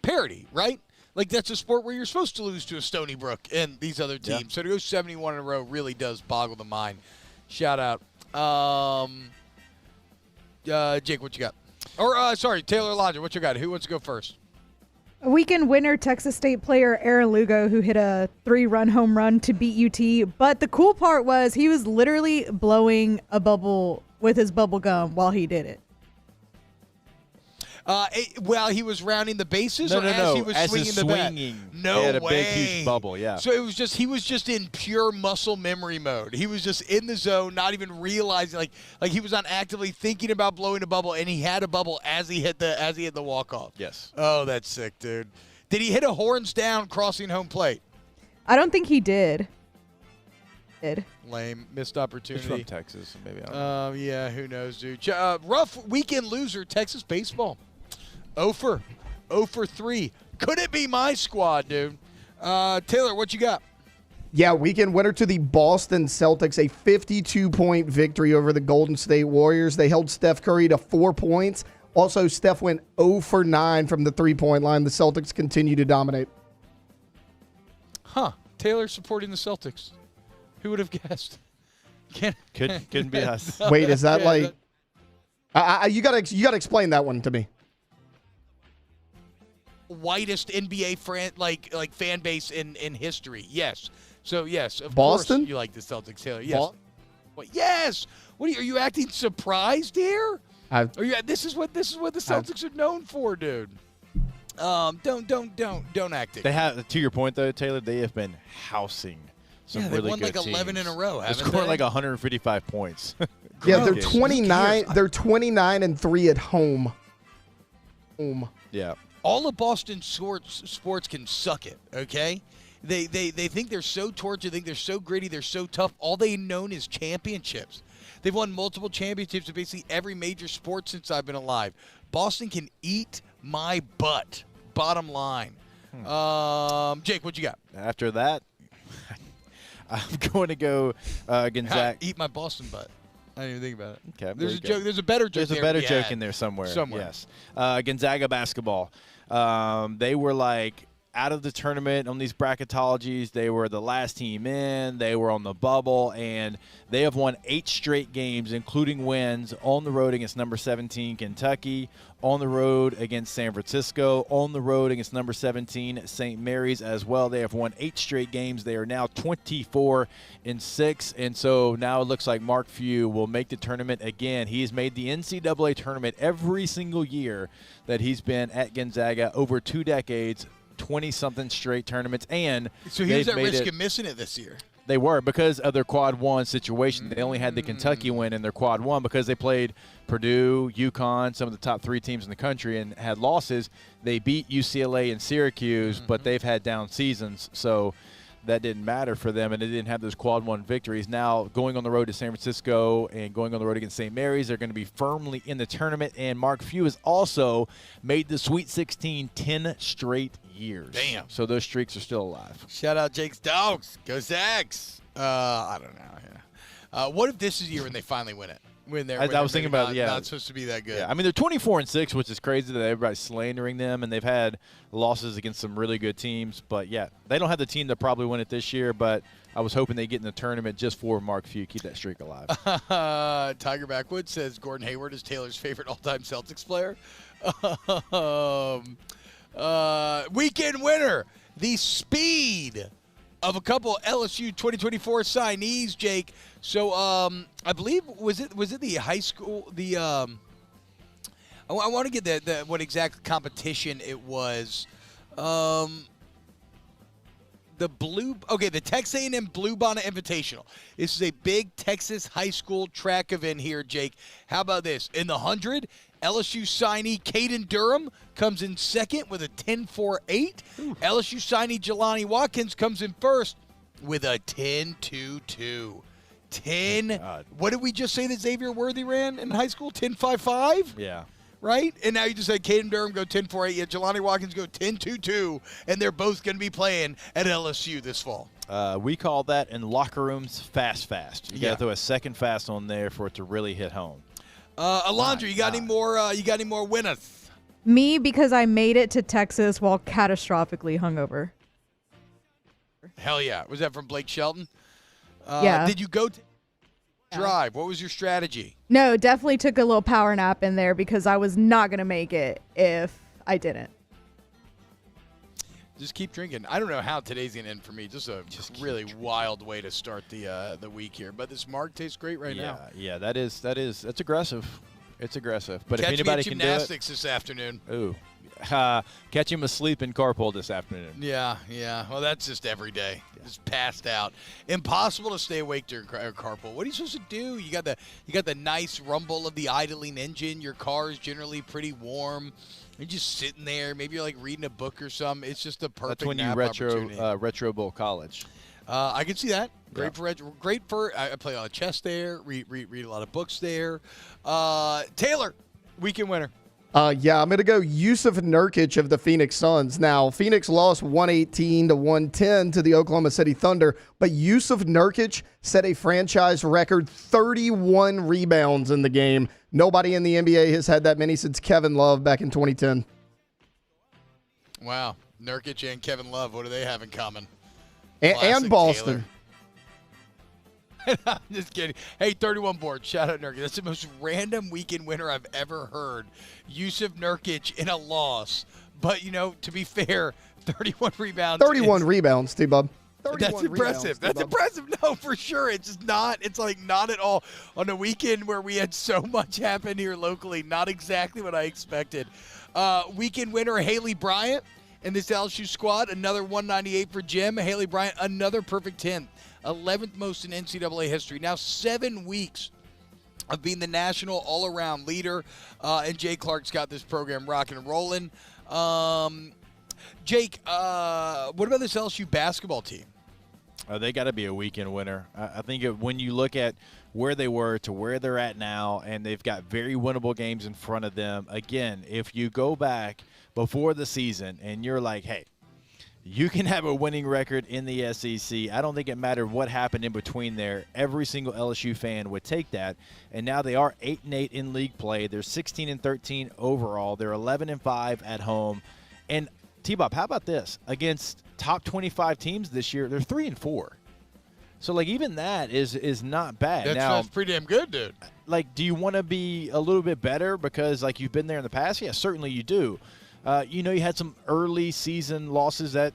parity, right? Like, that's a sport where you're supposed to lose to a Stony Brook and these other teams. Yeah. So to go 71 in a row really does boggle the mind. Shout out. Jake, what you got? Or, sorry, Taylor Alonzo, what you got? Who wants to go first? A weekend winner, Texas State player Aaron Lugo, who hit a 3-run home run to beat UT. But the cool part was he was literally blowing a bubble with his bubble gum while he did it. While he was rounding the bases, no, he was swinging the bat? No he had way. A big, huge bubble, yeah. So he was just in pure muscle memory mode. He was just in the zone, not even realizing, like he was not actively thinking about blowing a bubble, and he had a bubble as he hit the walk off. Yes. Oh, that's sick, dude. Did he hit a horns down crossing home plate? I don't think he did. Lame. Missed opportunity. He's from Texas, so maybe I don't know. Yeah, who knows, dude. Rough weekend loser, Texas baseball. 0 for 3. Could it be my squad, dude? Taylor, what you got? Yeah, weekend winner to the Boston Celtics, a 52-point victory over the Golden State Warriors. They held Steph Curry to 4 points. Also, Steph went 0 for 9 from the three-point line. The Celtics continue to dominate. Huh. Taylor supporting the Celtics. Who would have guessed? Couldn't be us. Wait, is that you gotta explain that one to me. Whitest NBA fan base in history. Yes. So yes, of Boston? course you like the Celtics, Taylor. Yes. Yes. What are you acting surprised here? This is what the Celtics are known for, dude. Don't act it. They have, to your point though, Taylor, they have been housing some really good they won like 11 teams. in a row, haven't they? Scored like 155 points. Yeah, they're 29. They're 29-3 at home. Yeah. All of Boston sports can suck it, okay? They think they're so tortured, think they're so gritty, they're so tough. All they known is championships. They've won multiple championships in basically every major sport since I've been alive. Boston can eat my butt, bottom line. Jake, what you got? After that, I'm going to go Gonzaga. Eat my Boston butt. I didn't even think about it. Okay, there's a joke. There's a better joke. There's a better joke in there somewhere. Yes. Gonzaga basketball. They were like out of the tournament on these bracketologies. They were the last team in. They were on the bubble, and they have won 8 straight games, including wins on the road against number 17 Kentucky, on the road against San Francisco, on the road against number 17 St. Mary's as well. They have won 8 straight games. They are now 24-6, and so now it looks like Mark Few will make the tournament again. He has made the NCAA tournament every single year that he's been at Gonzaga, over 2 decades, 20-something straight tournaments, and so he was at risk of missing it this year. They were, because of their quad one situation. They only had the Kentucky win in their quad one because they played Purdue, UConn, some of the top 3 teams in the country, and had losses. They beat UCLA and Syracuse, but they've had down seasons, so that didn't matter for them, and they didn't have those quad one victories. Now, going on the road to San Francisco and going on the road against St. Mary's, they're going to be firmly in the tournament, and Mark Few has also made the Sweet 16 10 straight years. Damn. So those streaks are still alive. Shout out Jake's Dogs. Go Zags. I don't know. Yeah. What if this is the year when they finally win it? I was thinking about not supposed to be that good. Yeah, I mean, they're 24-6, which is crazy that everybody's slandering them, and they've had losses against some really good teams. But, yeah, they don't have the team that probably win it this year, but I was hoping they'd get in the tournament just for Mark Few, keep that streak alive. Tiger Backwood says Gordon Hayward is Taylor's favorite all-time Celtics player. Weekend winner, the speed of a couple LSU 2024 signees, Jake. So I believe was it the high school, I want to get the what exact competition it was. The Texas A&M Blue Bonnet Invitational. This is a big Texas high school track event here, Jake. How about this? In the 100, LSU signee Caden Durham comes in second with a 10.48. LSU signee Jelani Watkins comes in first with a 10.22. 10. What did we just say that Xavier Worthy ran in high school? 10.55? Yeah. Right? And now you just said Caden Durham go 10.48. Yeah, Jelani Watkins go 10.22. And they're both going to be playing at LSU this fall. We call that in locker rooms fast. You got to throw a second fast on there for it to really hit home. Alondra, you got any more winners? Me, because I made it to Texas while catastrophically hungover. Hell yeah. Was that from Blake Shelton? Yeah. Did you go to drive? What was your strategy? No, definitely took a little power nap in there because I was not going to make it if I didn't. Just keep drinking. I don't know how today's going to end for me. Just really wild way to start the week here. But this marg tastes great now. Yeah, that's aggressive. It's aggressive. But Catch if anybody me at can do it, gymnastics this afternoon. Ooh. Catch him asleep in carpool this afternoon. Yeah. Well, that's just every day. Just passed out. Impossible to stay awake during carpool. What are you supposed to do? You got the nice rumble of the idling engine. Your car is generally pretty warm. You're just sitting there. Maybe you're like reading a book or something. It's just the perfect That's when you nap opportunity. retro bowl college. I can see that. Great for. I play a lot of chess there. Read a lot of books there. Taylor, weekend winner. I'm going to go Yusuf Nurkic of the Phoenix Suns. Now, Phoenix lost 118-110 to the Oklahoma City Thunder, but Yusuf Nurkic set a franchise record 31 rebounds in the game. Nobody in the NBA has had that many since Kevin Love back in 2010. Wow. Nurkic and Kevin Love, what do they have in common? And Boston. I'm just kidding. Hey, 31 boards. Shout out Nurkic. That's the most random weekend winner I've ever heard. Yusuf Nurkic in a loss. But, to be fair, 31 rebounds. 31 rebounds, T-Bub. That's impressive. That's impressive. No, for sure. It's just not. It's like not at all. On a weekend where we had so much happen here locally, not exactly what I expected. Weekend winner, Haley Bryant. In this LSU squad, another 198 for Jim. Haley Bryant, another perfect 10. 11th most in NCAA history. Now 7 weeks of being the national all-around leader. And Jay Clark's got this program rocking and rolling. Jake, what about this LSU basketball team? They got to be a weekend winner. I think when you look at where they were to where they're at now, and they've got very winnable games in front of them. Again, if you go back before the season and you're like, hey, you can have a winning record in the SEC. I don't think it mattered what happened in between there. Every single LSU fan would take that. And now they are 8-8 in league play. They're 16-13 overall. They're 11-5 at home. And T-Bob, how about this? Against top 25 teams this year, they're 3-4. So, like, even that is not bad. That's pretty damn good, dude. Like, do you want to be a little bit better because, like, you've been there in the past? Yeah, certainly you do. You had some early season losses that,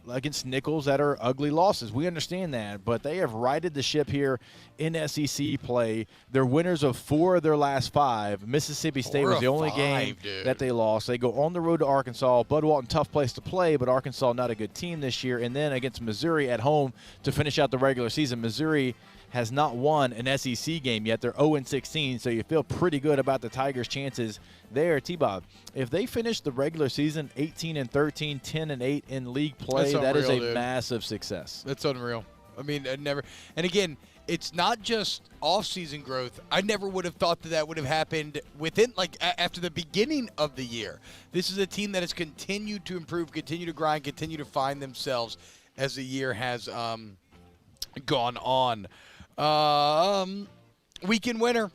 against Nichols that are ugly losses. We understand that, but they have righted the ship here in SEC play. They're winners of 4 of their last 5. Mississippi State was the only game that they lost. They go on the road to Arkansas. Bud Walton, tough place to play, but Arkansas not a good team this year. And then against Missouri at home to finish out the regular season. Missouri has not won an SEC game yet. They're 0-16, so you feel pretty good about the Tigers' chances there. T-Bob, if they finish the regular season 18-13, 10-8 in league play, that is a massive success. That's unreal. I mean, and again, it's not just off-season growth. I never would have thought that would have happened after the beginning of the year. This is a team that has continued to improve, continue to grind, continue to find themselves as the year has gone on. Weekend winner,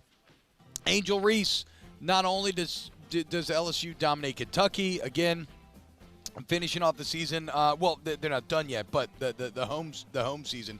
Angel Reese. Not only does LSU dominate Kentucky, again, finishing off the season. Well, they're not done yet, but the home season,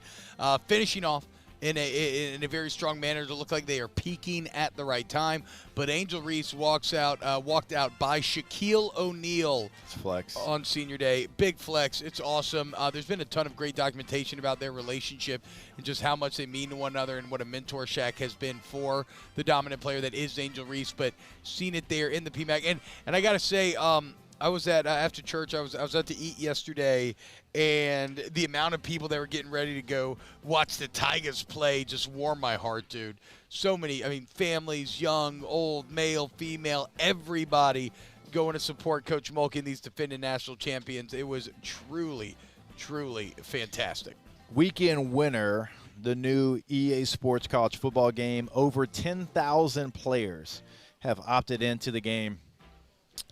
finishing off in a very strong manner to look like they are peaking at the right time. But Angel Reese walked out by Shaquille O'Neal flex on senior day. Big flex. It's awesome. There's been a ton of great documentation about their relationship and just how much they mean to one another and what a mentor Shaq has been for the dominant player that is Angel Reese. But seeing it there in the PMAC, and I got to say, I was at after church. I was out to eat yesterday, and the amount of people that were getting ready to go watch the Tigers play just warmed my heart, dude. So many, families, young, old, male, female, everybody going to support Coach Mulkey and these defending national champions. It was truly, truly fantastic. Weekend winner, the new EA Sports college football game. Over 10,000 players have opted into the game.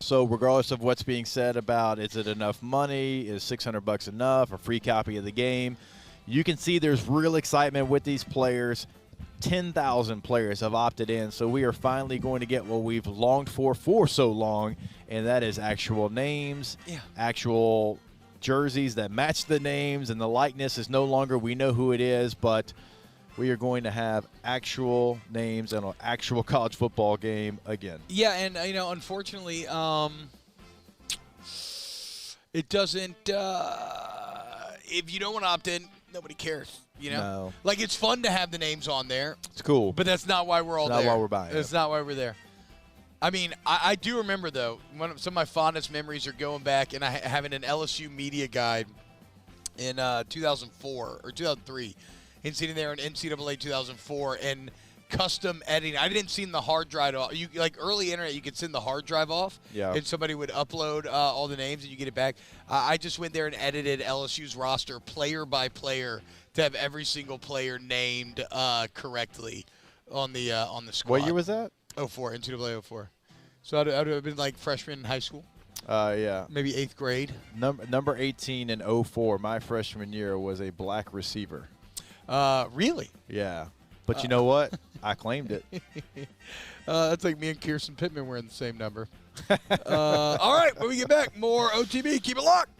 So regardless of what's being said about is it enough money, is $600 enough, a free copy of the game, you can see there's real excitement with these players. 10,000 players have opted in, so we are finally going to get what we've longed for so long, and that is actual names, actual jerseys that match the names, and the likeness is no longer we know who it is, but we are going to have actual names and an actual college football game again. Yeah, and, unfortunately, it doesn't if you don't want to opt in, nobody cares, No. Like, it's fun to have the names on there. It's cool. But that's not why we're all there. That's not why we're buying it. That's not why we're there. I do remember, though, some of my fondest memories are going back and having an LSU media guide in 2004 or 2003. And sitting there in NCAA 2004 and custom editing. I didn't see the hard drive off. Early internet, you could send the hard drive off, and somebody would upload all the names and you get it back. I just went there and edited LSU's roster player by player to have every single player named correctly on the squad. What year was that? 04, NCAA 04. So I'd have been like freshman in high school. Yeah. Maybe 8th grade. Number 18 in 04, my freshman year, was a black receiver. Really? Yeah. But you know what? I claimed it. That's like me and Kirsten Pittman wearing the same number. All right, when we get back, more OTB. Keep it locked.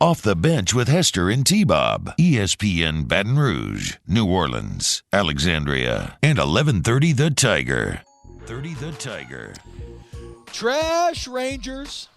Off the Bench with Hester and T-Bob. ESPN Baton Rouge, New Orleans, Alexandria, and 1130 The Tiger. 30 The Tiger. Trash Rangers.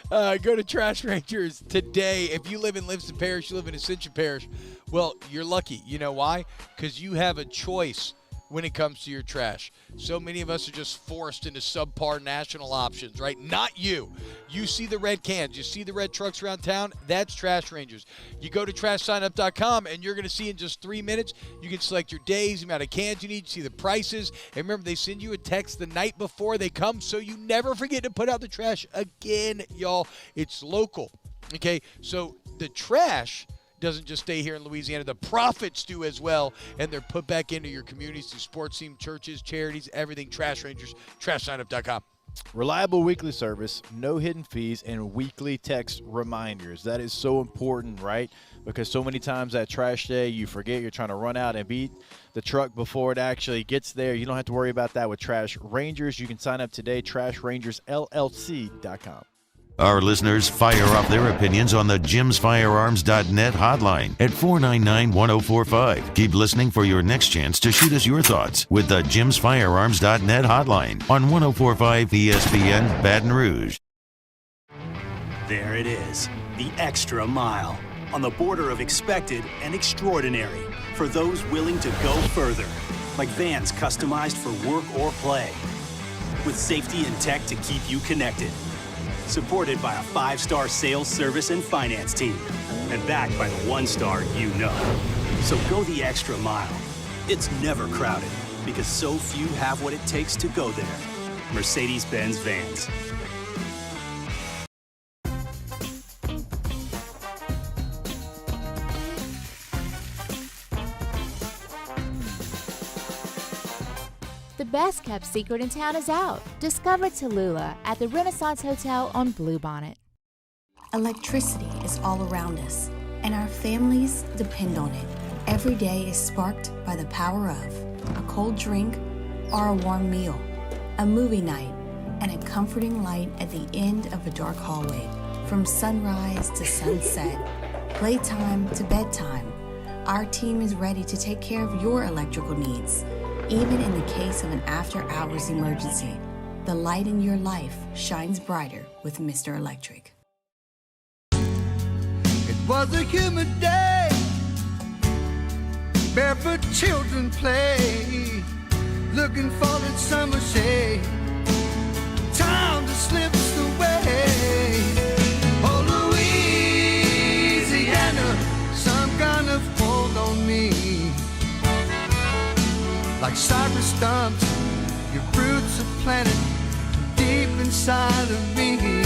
Go to Trash Rangers today. If you live in Livingston Parish, you live in Ascension Parish, well, you're lucky. You know why? Because you have a choice when it comes to your trash. So many of us are just forced into subpar national options, right? Not you. You see the red cans. You see the red trucks around town. That's Trash Rangers. You go to trashsignup.com, and you're going to see in just 3 minutes, you can select your days, the amount of cans you need, see the prices. And remember, they send you a text the night before they come, so you never forget to put out the trash again, y'all. It's local, okay? So the trash doesn't just stay here in Louisiana. The profits do as well, and they're put back into your communities through sports teams, churches, charities, everything. Trash Rangers, trashsignup.com. Reliable weekly service, no hidden fees, and weekly text reminders. That is so important, right? Because so many times that trash day, you forget, you're trying to run out and beat the truck before it actually gets there. You don't have to worry about that with Trash Rangers. You can sign up today, trashrangersllc.com. Our listeners fire off their opinions on the jimsfirearms.net hotline at 499-1045. Keep listening for your next chance to shoot us your thoughts with the jimsfirearms.net hotline on 1045 ESPN Baton Rouge. There it is, the extra mile, on the border of expected and extraordinary, for those willing to go further, like vans customized for work or play, with safety and tech to keep you connected. Supported by a 5-star sales, service, and finance team. And backed by the 1-star you know. So go the extra mile. It's never crowded because so few have what it takes to go there. Mercedes-Benz Vans. The best kept secret in town is out. Discover Tallulah at the Renaissance Hotel on Bluebonnet. Electricity is all around us, and our families depend on it. Every day is sparked by the power of a cold drink or a warm meal, a movie night, and a comforting light at the end of a dark hallway. From sunrise to sunset, playtime to bedtime, our team is ready to take care of your electrical needs. Even in the case of an after-hours emergency, the light in your life shines brighter with Mr. Electric. It was a humid day, barefoot children play, looking for that summer shade. Time just slips away. Oh, Louisiana, some kind of hold on me. Like cypress stumps, your roots are planted deep inside of me.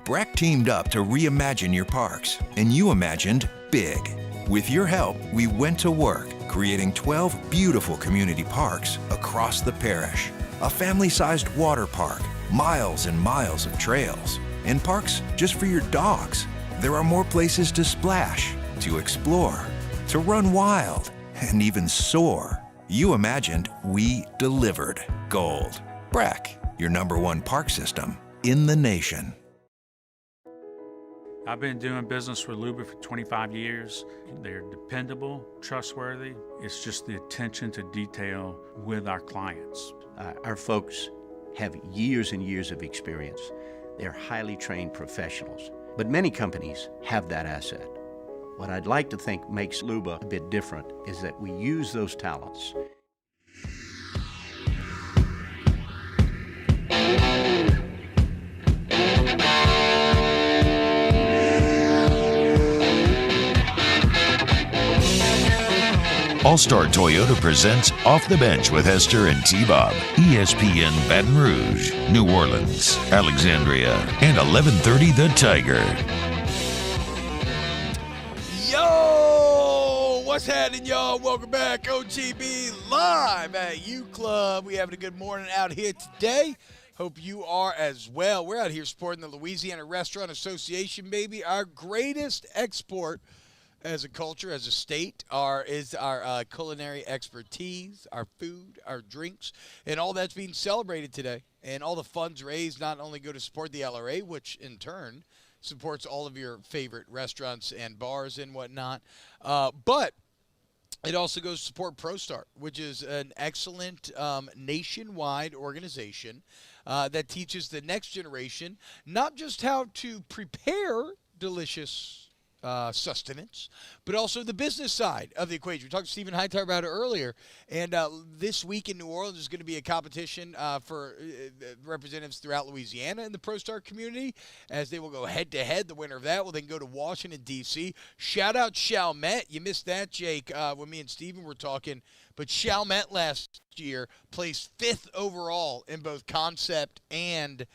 Breck teamed up to reimagine your parks, and you imagined big. With your help, we went to work, creating 12 beautiful community parks across the parish. A family-sized water park, miles and miles of trails, and parks just for your dogs. There are more places to splash, to explore, to run wild, and even soar. You imagined, we delivered. Gold. Breck, your #1 park system in the nation. I've been doing business with Luba for 25 years. They're dependable, trustworthy. It's just the attention to detail with our clients. Our folks have years and years of experience. They're highly trained professionals, but many companies have that asset. What I'd like to think makes Luba a bit different is that we use those talents. All-Star Toyota presents Off the Bench with Hester and T-Bob. ESPN Baton Rouge, New Orleans, Alexandria, and 1130 The Tiger. Yo, what's happening, y'all? Welcome back, OTB live at U Club. We having a good morning out here today. Hope you are as well. We're out here supporting the Louisiana Restaurant Association, baby. Our greatest export as a culture, as a state, is our culinary expertise, our food, our drinks, and all that's being celebrated today. And all the funds raised not only go to support the LRA, which in turn supports all of your favorite restaurants and bars and whatnot, but it also goes to support ProStart, which is an excellent nationwide organization that teaches the next generation not just how to prepare delicious sustenance, but also the business side of the equation. We talked to Stephen Hightower about it earlier, and this week in New Orleans is going to be a competition for representatives throughout Louisiana in the ProStar community, as they will go head-to-head. The winner of that will then go to Washington, D.C. Shout out Chalmette. You missed that, Jake, when me and Stephen were talking, but Chalmette last year placed 5th overall in both concept and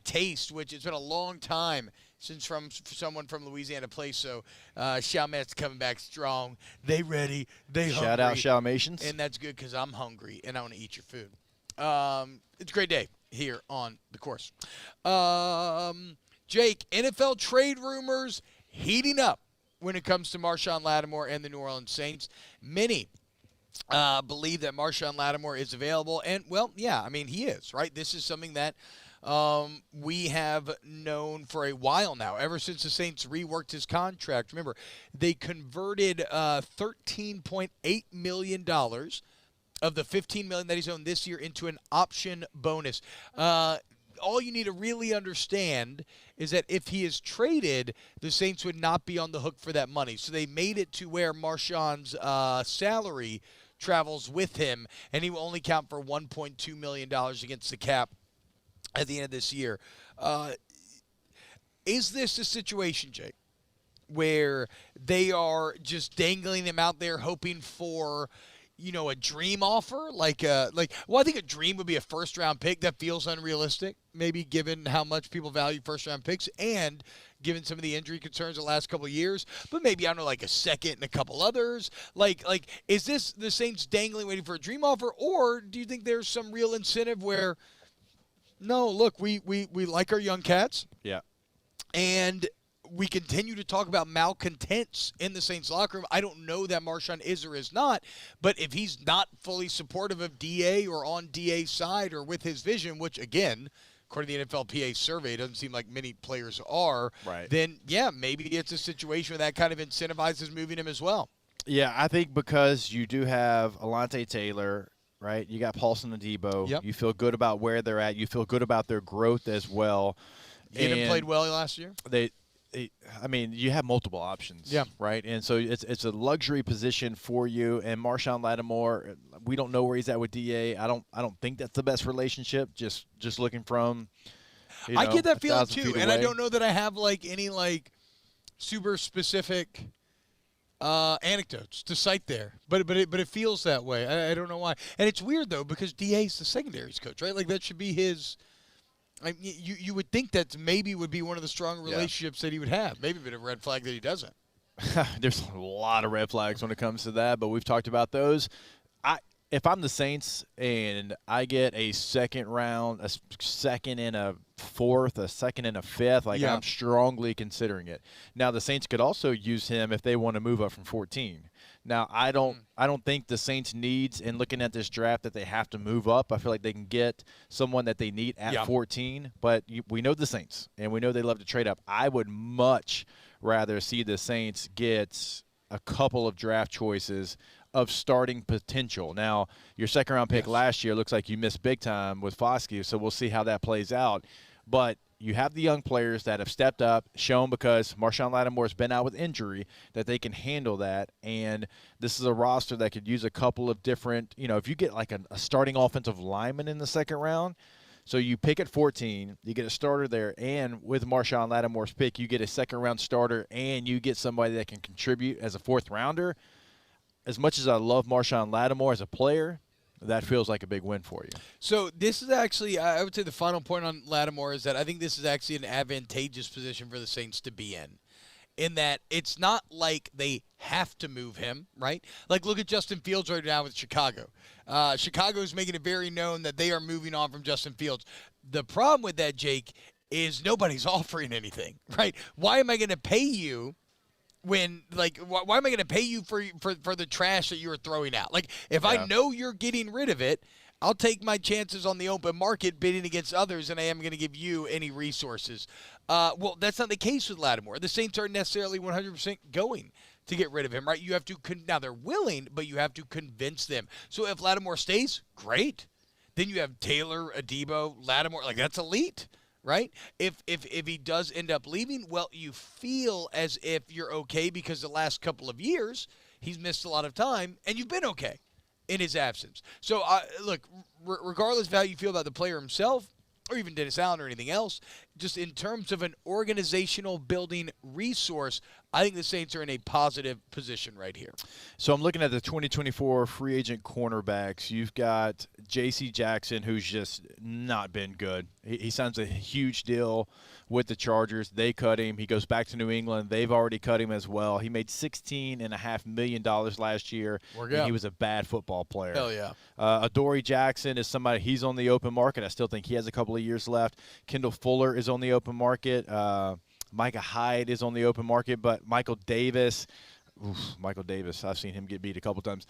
taste, which it's been a long time since someone from Louisiana plays. So Chalmette's coming back strong. They ready. They hungry. Shout out Chalmations. And that's good because I'm hungry and I want to eat your food. It's a great day here on the course. Jake, NFL trade rumors heating up when it comes to Marshawn Lattimore and the New Orleans Saints. Many believe that Marshawn Lattimore is available. And, well, yeah, I mean, he is, right? This is something that we have known for a while now, ever since the Saints reworked his contract. Remember, they converted $13.8 million of the $15 million that he's owned this year into an option bonus. All you need to really understand is that if he is traded, the Saints would not be on the hook for that money. So they made it to where Marshawn's salary travels with him, and he will only count for $1.2 million against the cap at the end of this year. Is this a situation, Jake, where they are just dangling him out there hoping for, a dream offer? I think a dream would be a first-round pick. That feels unrealistic, maybe given how much people value first-round picks and given some of the injury concerns the last couple of years. But maybe, I don't know, like a second and a couple others. Is this the Saints dangling, waiting for a dream offer, or do you think there's some real incentive where, no, look, we like our young cats. Yeah. And we continue to talk about malcontents in the Saints locker room. I don't know that Marshawn is or is not, but if he's not fully supportive of DA or on DA's side or with his vision, which, again, according to the NFLPA survey, it doesn't seem like many players are, right, then, yeah, maybe it's a situation where that kind of incentivizes moving him as well. Yeah, I think because you do have Alontae Taylor, right? You got Paulson and Debo. Yep. You feel good about where they're at. You feel good about their growth as well. Gideon played well last year. You have multiple options, yeah, right? And so it's a luxury position for you. And Marshawn Lattimore, we don't know where he's at with DA. I don't think that's the best relationship. Just looking from, I get that feeling too, and away. I don't know that I have any super specific anecdotes to cite there, but it feels that way. I don't know why, and it's weird though because DA's the secondaries coach, right? That should be his. You would think that maybe would be one of the strong relationships that he would have. Maybe a bit of a red flag that he doesn't. There's a lot of red flags when it comes to that, but we've talked about those. If I'm the Saints and I get a second round, a second and a fourth, a second and a fifth, I'm strongly considering it. Now the Saints could also use him if they want to move up from 14. Now I don't think the Saints needs, in looking at this draft, that they have to move up. I feel like they can get someone that they need at 14, but we know the Saints and we know they love to trade up. I would much rather see the Saints get a couple of draft choices of starting potential. Now, your second-round pick last year looks like you missed big time with Foskey, so we'll see how that plays out. But you have the young players that have stepped up, shown because Marshawn Lattimore's been out with injury, that they can handle that. And this is a roster that could use a couple of different, if you get like a starting offensive lineman in the second round, so you pick at 14, you get a starter there, and with Marshawn Lattimore's pick, you get a second-round starter, and you get somebody that can contribute as a fourth-rounder. As much as I love Marshawn Lattimore as a player, that feels like a big win for you. So this is actually, I would say the final point on Lattimore is that I think this is actually an advantageous position for the Saints to be in that it's not like they have to move him, right? Look at Justin Fields right now with Chicago. Chicago is making it very known that they are moving on from Justin Fields. The problem with that, Jake, is nobody's offering anything, right? Why am I going to pay you when, why am I going to pay you for the trash that you were throwing out? If I know you're getting rid of it, I'll take my chances on the open market bidding against others, and I am going to give you any resources. Well, that's not the case with Lattimore. The Saints aren't necessarily 100% going to get rid of him, right? You have to now they're willing, but you have to convince them. So if Lattimore stays, great. Then you have Taylor, Adebo, Lattimore. That's elite, right? If he does end up leaving, well, you feel as if you're okay because the last couple of years he's missed a lot of time, and you've been okay in his absence. So, look, regardless of how you feel about the player himself or even Dennis Allen or anything else, just in terms of an organizational building resource, I think the Saints are in a positive position right here. So I'm looking at the 2024 free agent cornerbacks. You've got J.C. Jackson, who's just not been good. He signs a huge deal with the Chargers. They cut him. He goes back to New England. They've already cut him as well. He made $16.5 million last year, and he was a bad football player. Hell yeah. Adoree Jackson is somebody, he's on the open market. I still think he has a couple of years left. Kendall Fuller is on the open market. Micah Hyde is on the open market, but Michael Davis, I've seen him get beat a couple times.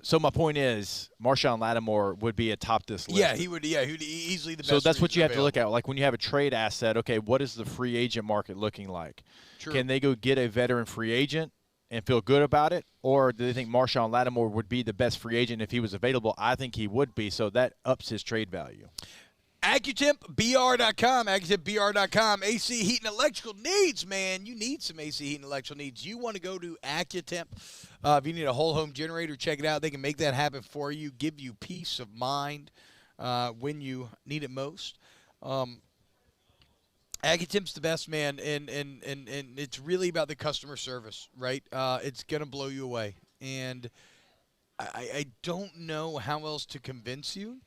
So my point is, Marshawn Lattimore would be atop this list. Yeah, he would. Yeah, he would easily the best. So that's what you have available. to look at. Like when you have a trade asset, okay, what is the free agent market looking like? True. Can they go get a veteran free agent and feel good about it, or do they think Marshawn Lattimore would be the best free agent if he was available? I think he would be. So that ups his trade value. AccuTempBR.com, AccuTempBR.com. AC Heat and Electrical needs, man. You need some AC Heat and Electrical needs. You want to go to AccuTemp. If you need a whole home generator, check it out. They can make that happen for you, give you peace of mind when you need it most. AccuTemp's the best, man, and it's really about the customer service, right? It's going to blow you away. And I don't know how else to convince you,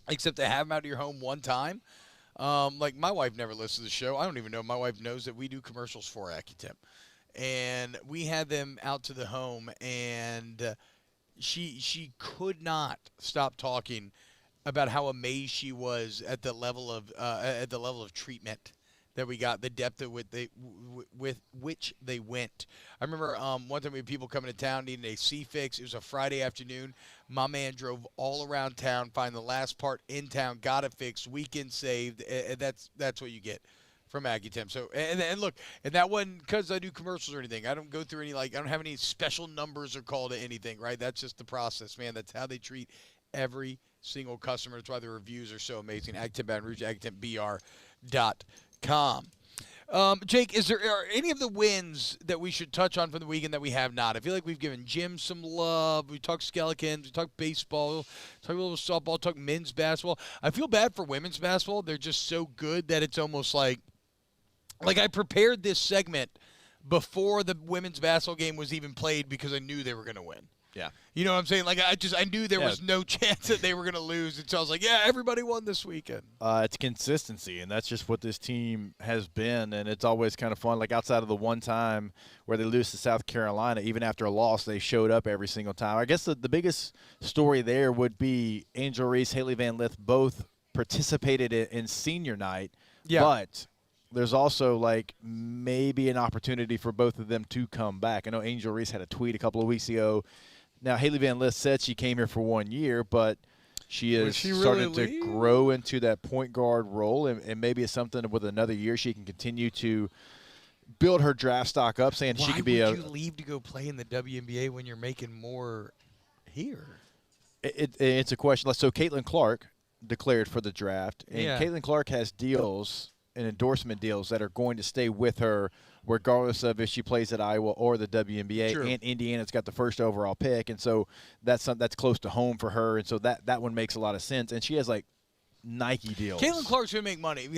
except to have them out of your home one time. Like, my wife never listens to the show. I don't even know if my wife knows that we do commercials for AccuTemp. And we had them out to the home, and she could not stop talking about how amazed she was at the level of treatment that we got, the depth with which they went. I remember one time we had people coming to town needing a C-fix. It was a Friday afternoon. My man drove all around town, find the last part in town, got it fixed, weekend saved. And that's what you get from AccuTemp. So and look, and that wasn't because I do commercials or anything. I don't go through any I don't have any special numbers or call to anything, right? That's just the process, man. That's how they treat every single customer. That's why the reviews are so amazing. AccuTemp Baton Rouge, AccuTempBR.com. Jake, are any of the wins that we should touch on from the weekend that we have not? I feel like we've given Jim some love. We talked Skeletons. We talked baseball. Talked a little softball. Talked men's basketball. I feel bad for women's basketball. They're just so good that it's almost like I prepared this segment before the women's basketball game was even played because I knew they were going to win. Yeah. You know what I'm saying? Like, I knew there was no chance that they were going to lose. And so I was like, yeah, everybody won this weekend. It's consistency, and that's just what this team has been, and it's always kind of fun. Like, outside of the one time where they lose to South Carolina, even after a loss, they showed up every single time. I guess the biggest story there would be Angel Reese, Haley Van Lith both participated in senior night. Yeah. But there's also, like, maybe an opportunity for both of them to come back. I know Angel Reese had a tweet a couple of weeks ago. Now, Haley Van Lith said she came here for 1 year, but she is starting to grow into that point guard role, and maybe it's something with another year she can continue to build her draft stock up, saying she could be Why would you leave to go play in the WNBA when you're making more here? It's a question. So Caitlin Clark declared for the draft, and Caitlin Clark has deals and endorsement deals that are going to stay with her regardless of if she plays at Iowa or the WNBA. True. And Indiana's got the first overall pick, and so that's close to home for her, and so that one makes a lot of sense. And she has, like, Nike deals. Caitlin Clark's going to make money,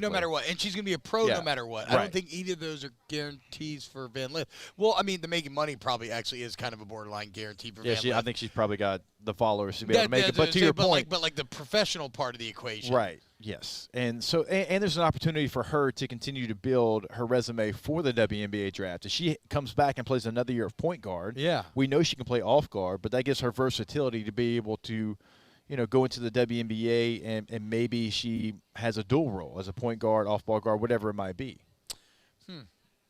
no matter what, and she's going to be a pro no matter what. Right. I don't think either of those are guarantees for Van Lith. Well, I mean, the making money probably actually is kind of a borderline guarantee for Van Lith. I think she's probably got the followers to be able to make it. But to your point, like the professional part of the equation, right? Yes, and so and there's an opportunity for her to continue to build her resume for the WNBA draft. If she comes back and plays another year of point guard, we know she can play off guard, but that gives her versatility to be able to, go into the WNBA and maybe she has a dual role as a point guard, off ball guard, whatever it might be.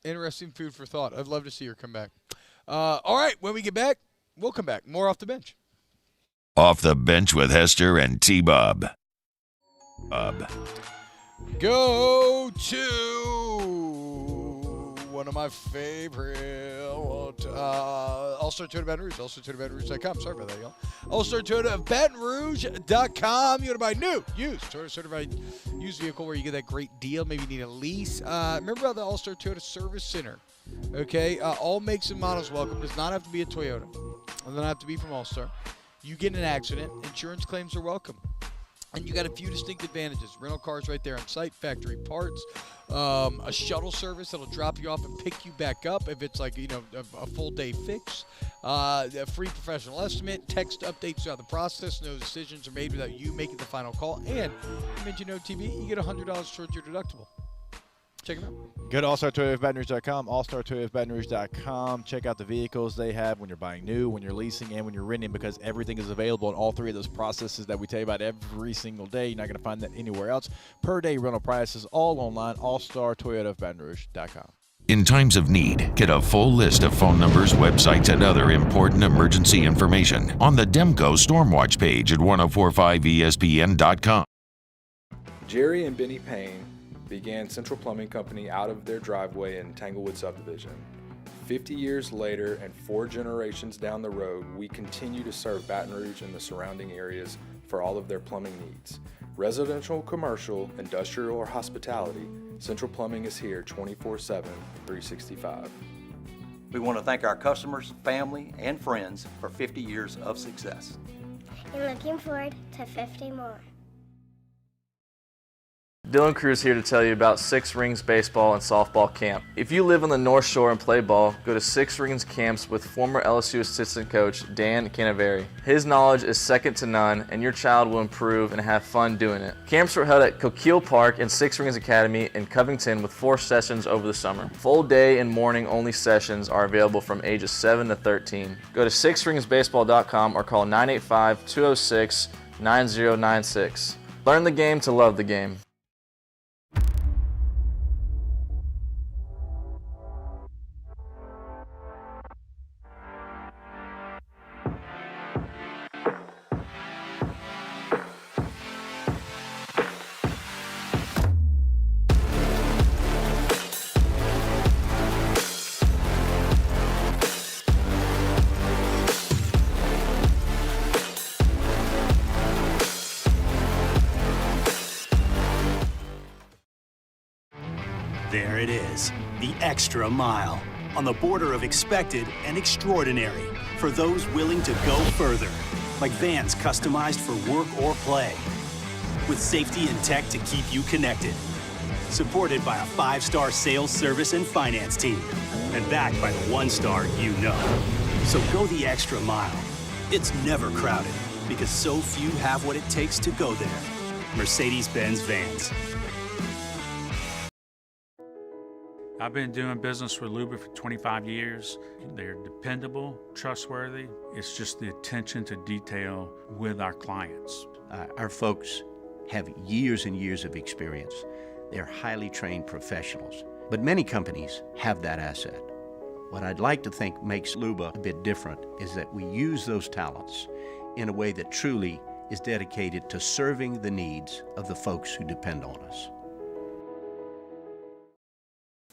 Interesting food for thought. I'd love to see her come back. All right, when we get back, we'll come back. More Off the Bench. Off the Bench with Hester and T-Bob. Go to one of my favorite All-Star Toyota Baton Rouge, allstartoyotabatonrouge.com. Sorry about that, y'all. All-Star Toyota of BatonRouge.com. You want to buy new, used, Toyota certified used vehicle where you get that great deal. Maybe you need a lease. Remember about the All-Star Toyota Service Center. Okay, all makes and models welcome. Does not have to be a Toyota. Does not have to be from All-Star. You get in an accident, insurance claims are welcome. And you got a few distinct advantages. Rental cars right there on site, factory parts, a shuttle service that'll drop you off and pick you back up if it's like, a full day fix, a free professional estimate, text updates throughout the process. No decisions are made without you making the final call. And you mentioned OTB, you get $100 towards your deductible. Check them out. Go to allstartoyotabatonrouge.com, allstartoyotabatonrouge.com. Check out the vehicles they have when you're buying new, when you're leasing, and when you're renting, because everything is available in all three of those processes that we tell you about every single day. You're not going to find that anywhere else. Per day rental prices, all online, allstartoyotabatonrouge.com. In times of need, get a full list of phone numbers, websites, and other important emergency information on the Demco Stormwatch page at 1045ESPN.com. Jerry and Benny Payne began Central Plumbing Company out of their driveway in Tanglewood Subdivision. 50 years later and 4 generations down the road, we continue to serve Baton Rouge and the surrounding areas for all of their plumbing needs. Residential, commercial, industrial, or hospitality, Central Plumbing is here 24/7, 365. We want to thank our customers, family, and friends for 50 years of success. And looking forward to 50 more. Dylan Cruz here to tell you about Six Rings Baseball and Softball Camp. If you live on the North Shore and play ball, go to Six Rings Camps with former LSU assistant coach Dan Canaveri. His knowledge is second to none, and your child will improve and have fun doing it. Camps were held at Coquille Park and Six Rings Academy in Covington with 4 sessions over the summer. Full day and morning only sessions are available from ages 7 to 13. Go to sixringsbaseball.com or call 985-206-9096. Learn the game to love the game. There it is, the extra mile, on the border of expected and extraordinary for those willing to go further, like vans customized for work or play, with safety and tech to keep you connected, supported by a 5-star sales, service, and finance team, and backed by the 1-star you know. So go the extra mile. It's never crowded, because so few have what it takes to go there. Mercedes-Benz Vans. I've been doing business with Luba for 25 years. They're dependable, trustworthy. It's just the attention to detail with our clients. Our folks have years and years of experience. They're highly trained professionals, but many companies have that asset. What I'd like to think makes Luba a bit different is that we use those talents in a way that truly is dedicated to serving the needs of the folks who depend on us.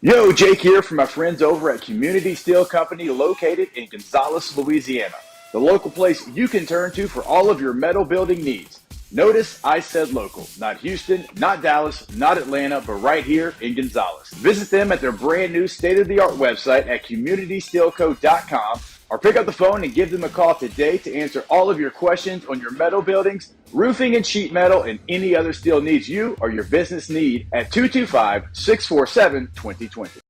Yo, Jake here from my friends over at Community Steel Company located in Gonzales, Louisiana. The local place you can turn to for all of your metal building needs. Notice I said local, not Houston, not Dallas, not Atlanta, but right here in Gonzales. Visit them at their brand new state-of-the-art website at communitysteelco.com or pick up the phone and give them a call today to answer all of your questions on your metal buildings, roofing and sheet metal, and any other steel needs you or your business need at 225-647-2020.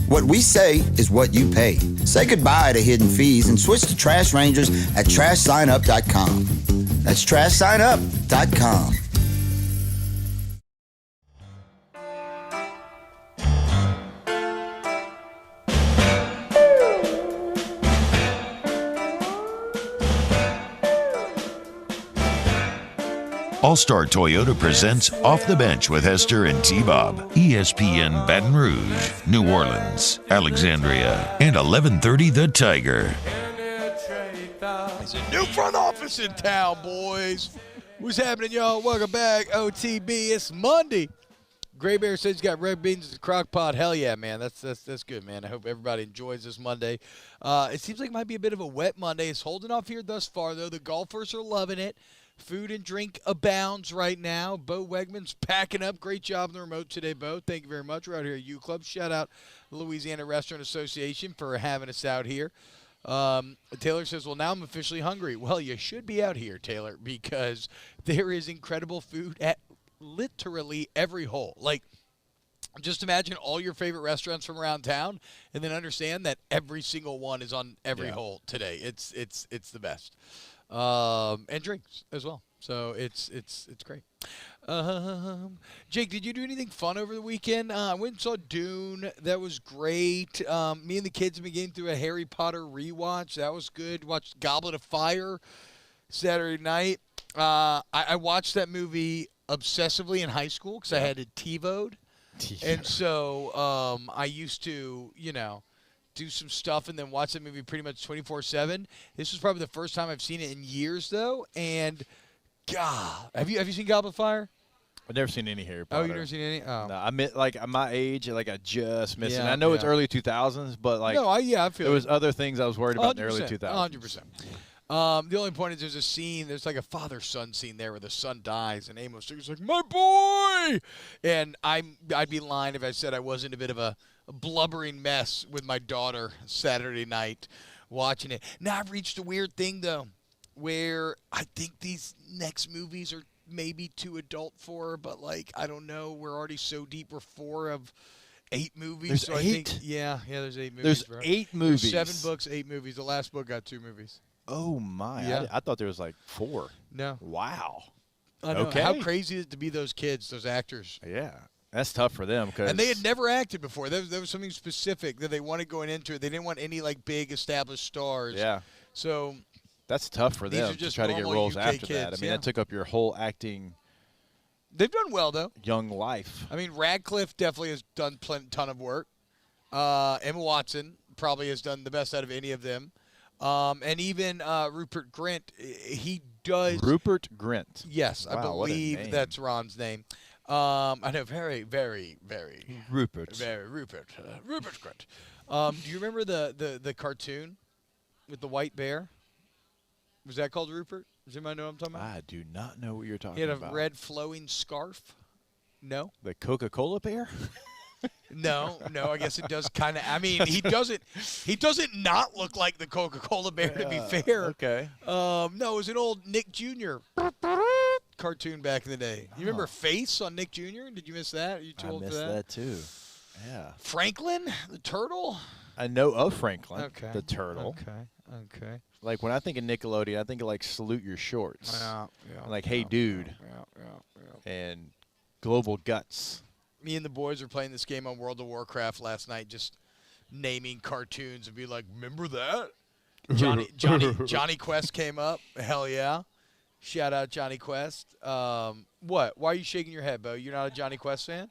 What we say is what you pay. Say goodbye to hidden fees and switch to Trash Rangers at TrashSignUp.com. That's TrashSignUp.com. All-Star Toyota presents Off the Bench with Hester and T-Bob. ESPN Baton Rouge, New Orleans, Alexandria, and 1130 The Tiger. It's a new front office in town, boys. What's happening, y'all? Welcome back, OTB. It's Monday. Gray Bear says he's got red beans in the crock pot. Hell yeah, man. That's good, man. I hope everybody enjoys this Monday. It seems like it might be a bit of a wet Monday. It's holding off here thus far, though. The golfers are loving it. Food and drink abounds right now. Bo Wegman's packing up. Great job on the remote today, Bo. Thank you very much. We're out here at U Club. Shout out Louisiana Restaurant Association for having us out here. Taylor says, well, now I'm officially hungry. Well, you should be out here, Taylor, because there is incredible food at literally every hole. Like, just imagine all your favorite restaurants from around town and then understand that every single one is on every hole today. It's the best. And drinks as well. So it's great. Jake, did you do anything fun over the weekend? I went and saw Dune. That was great. Me and the kids have been getting through a Harry Potter rewatch. That was good. Watched Goblet of Fire Saturday night. I watched that movie obsessively in high school because I had it TiVo'd. And so I used to, do some stuff and then watch that movie pretty much 24/7. This was probably the first time I've seen it in years, though. And, God, have you seen Goblet of Fire? I've never seen any Harry Potter. Oh, you've never seen any? Oh. No, I meant, at my age, I just missed it. Yeah, I know it's early 2000s, but, no, I feel there was other things I was worried about in the early 2000s. 100%. The only point is there's a scene, there's like a father-son scene there where the son dies, and Amos is like, my boy! And I'd be lying if I said I wasn't a bit of a blubbering mess with my daughter Saturday night watching it. Now I've reached a weird thing, though, where I think these next movies are maybe too adult for her, but, I don't know. We're already so deep. We're 4 of 8 movies. There's so 8? I think, there's 8 movies. There's bro. 8 movies. There's 7 books, 8 movies. The last book got 2 movies. Oh, my. Yeah. I thought there was 4. No. Wow. I know. Okay. How crazy is it to be those kids, those actors? Yeah. That's tough for them. And they had never acted before. There was something specific that they wanted going into it. They didn't want any, big established stars. Yeah. So that's tough for these them are just to try to get roles UK after kids, that. I mean, that took up your whole acting. They've done well, though. Young life. I mean, Radcliffe definitely has done a ton of work. Emma Watson probably has done the best out of any of them. And even Rupert Grint, he does. Rupert Grint. Yes, wow, I believe that's Ron's name. I know, very, very, very. Rupert. Very Rupert. Rupert Grint. Do you remember the cartoon with the white bear? Was that called Rupert? Does anybody know what I'm talking about? I do not know what you're talking He had a about. red flowing scarf. No. The Coca-Cola bear? No, I guess it does kind of. I mean, he doesn't not look like the Coca-Cola bear, to be fair. Okay. No, it was an old Nick Jr. cartoon back in the day. You remember Face on Nick Jr.? Did you miss that? Are you too old for that? I missed that too. Yeah. Franklin, the turtle? I know of Franklin, Okay. the turtle. Okay. Like, when I think of Nickelodeon, I think of, Salute Your Shorts. Yeah. Like, Hey Dude. Yeah. And Global Guts. Me and the boys were playing this game on World of Warcraft last night, just naming cartoons and be like, remember that? Johnny Quest came up. Hell yeah. Shout out Johnny Quest. What? Why are you shaking your head, Bo? You're not a Johnny Quest fan?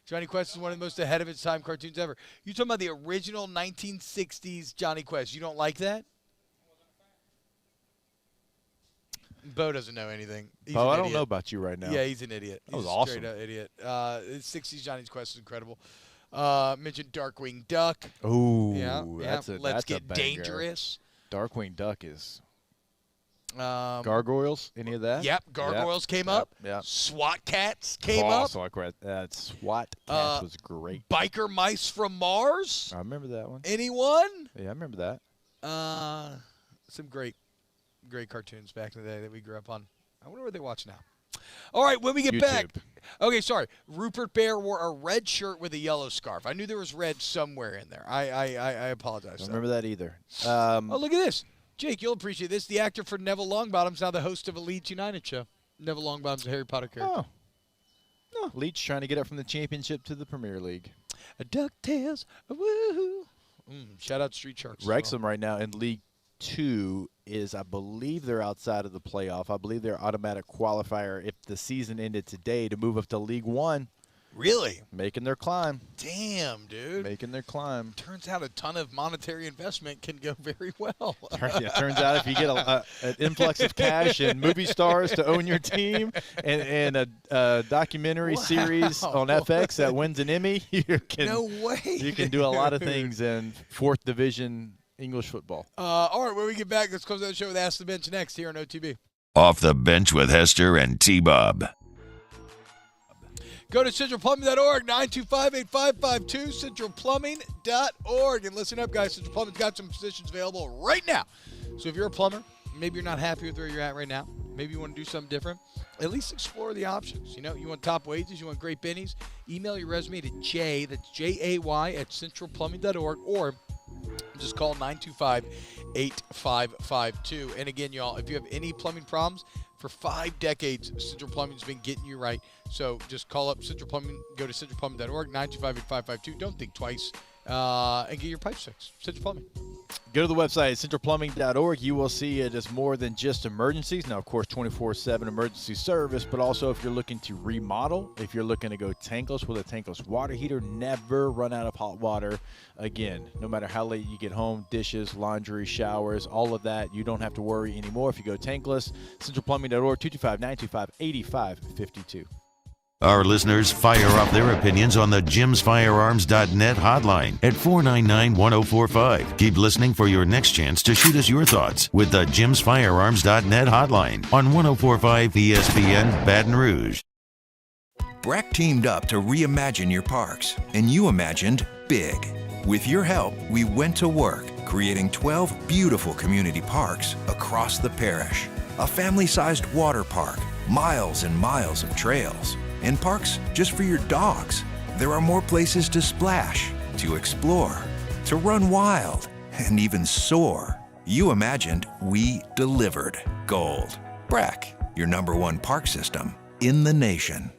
Johnny Quest is one of the most ahead of its time cartoons ever. You're talking about the original 1960s Johnny Quest. You don't like that? Bo doesn't know anything. He's I an don't idiot. know about you right now. Yeah, he's an idiot. That was He's awesome. a straight-up idiot. 60s Johnny's Quest is incredible. Mentioned Darkwing Duck. Ooh, Yeah. that's Let's a Get banger. Dangerous. Darkwing Duck is. Gargoyles? Any of that? Yep. Gargoyles came up. Yeah. SWAT Cats came up. SWAT Cats was great. Biker Mice from Mars. I remember that one. Anyone? Yeah, I remember that. Some great cartoons back in the day that we grew up on. I wonder what they watch now. All right, when we get back. Okay, sorry. Rupert Bear wore a red shirt with a yellow scarf. I knew there was red somewhere in there. I apologize. I don't remember that either. Oh, look at this. Jake, you'll appreciate this. The actor for Neville Longbottom's now the host of a Leeds United show. Neville Longbottom's a Harry Potter character. No. Leeds trying to get up from the championship to the Premier League. A DuckTales. A woohoo. Shout out Street Sharks. Wrexham right now in League 2 is, I believe they're outside of the playoff. I believe they're automatic qualifier if the season ended today to move up to League 1. Really? Making their climb. Damn, dude. Making their climb. Turns out a ton of monetary investment can go very well. Turns out if you get an influx of cash and movie stars to own your team and a documentary series on FX that wins an Emmy, you can do a lot of things in 4th Division English football. All right, when we get back, let's close out the show with Ask the Bench next here on OTB. Off the Bench with Hester and T-Bob. Go to centralplumbing.org, 925-8552, centralplumbing.org. And listen up, guys. Central Plumbing's got some positions available right now. So if you're a plumber, maybe you're not happy with where you're at right now, maybe you want to do something different, at least explore the options. You know, you want top wages, you want great bennies, email your resume to Jay, that's Jay, at centralplumbing.org, or just call 925-8552. And again, y'all, if you have any plumbing problems, for 5 decades, Central Plumbing's been getting you right. So just call up Central Plumbing, go to centralplumbing.org, 925-8552. Don't think twice, and get your pipes fixed. Central Plumbing. Go to the website, centralplumbing.org. You will see it as more than just emergencies. Now, of course, 24/7 emergency service, but also if you're looking to remodel, if you're looking to go tankless with a tankless water heater, never run out of hot water again. No matter how late you get home, dishes, laundry, showers, all of that, you don't have to worry anymore if you go tankless. Centralplumbing.org, 225-925-8552. Our listeners fire off their opinions on the jimsfirearms.net hotline at 499-1045. Keep listening for your next chance to shoot us your thoughts with the jimsfirearms.net hotline on 1045 ESPN Baton Rouge. Breck teamed up to reimagine your parks, and you imagined big. With your help, we went to work creating 12 beautiful community parks across the parish. A family-sized water park, miles and miles of trails, and parks just for your dogs. There are more places to splash, to explore, to run wild, and even soar. You imagined, we delivered gold. Breck, your #1 park system in the nation.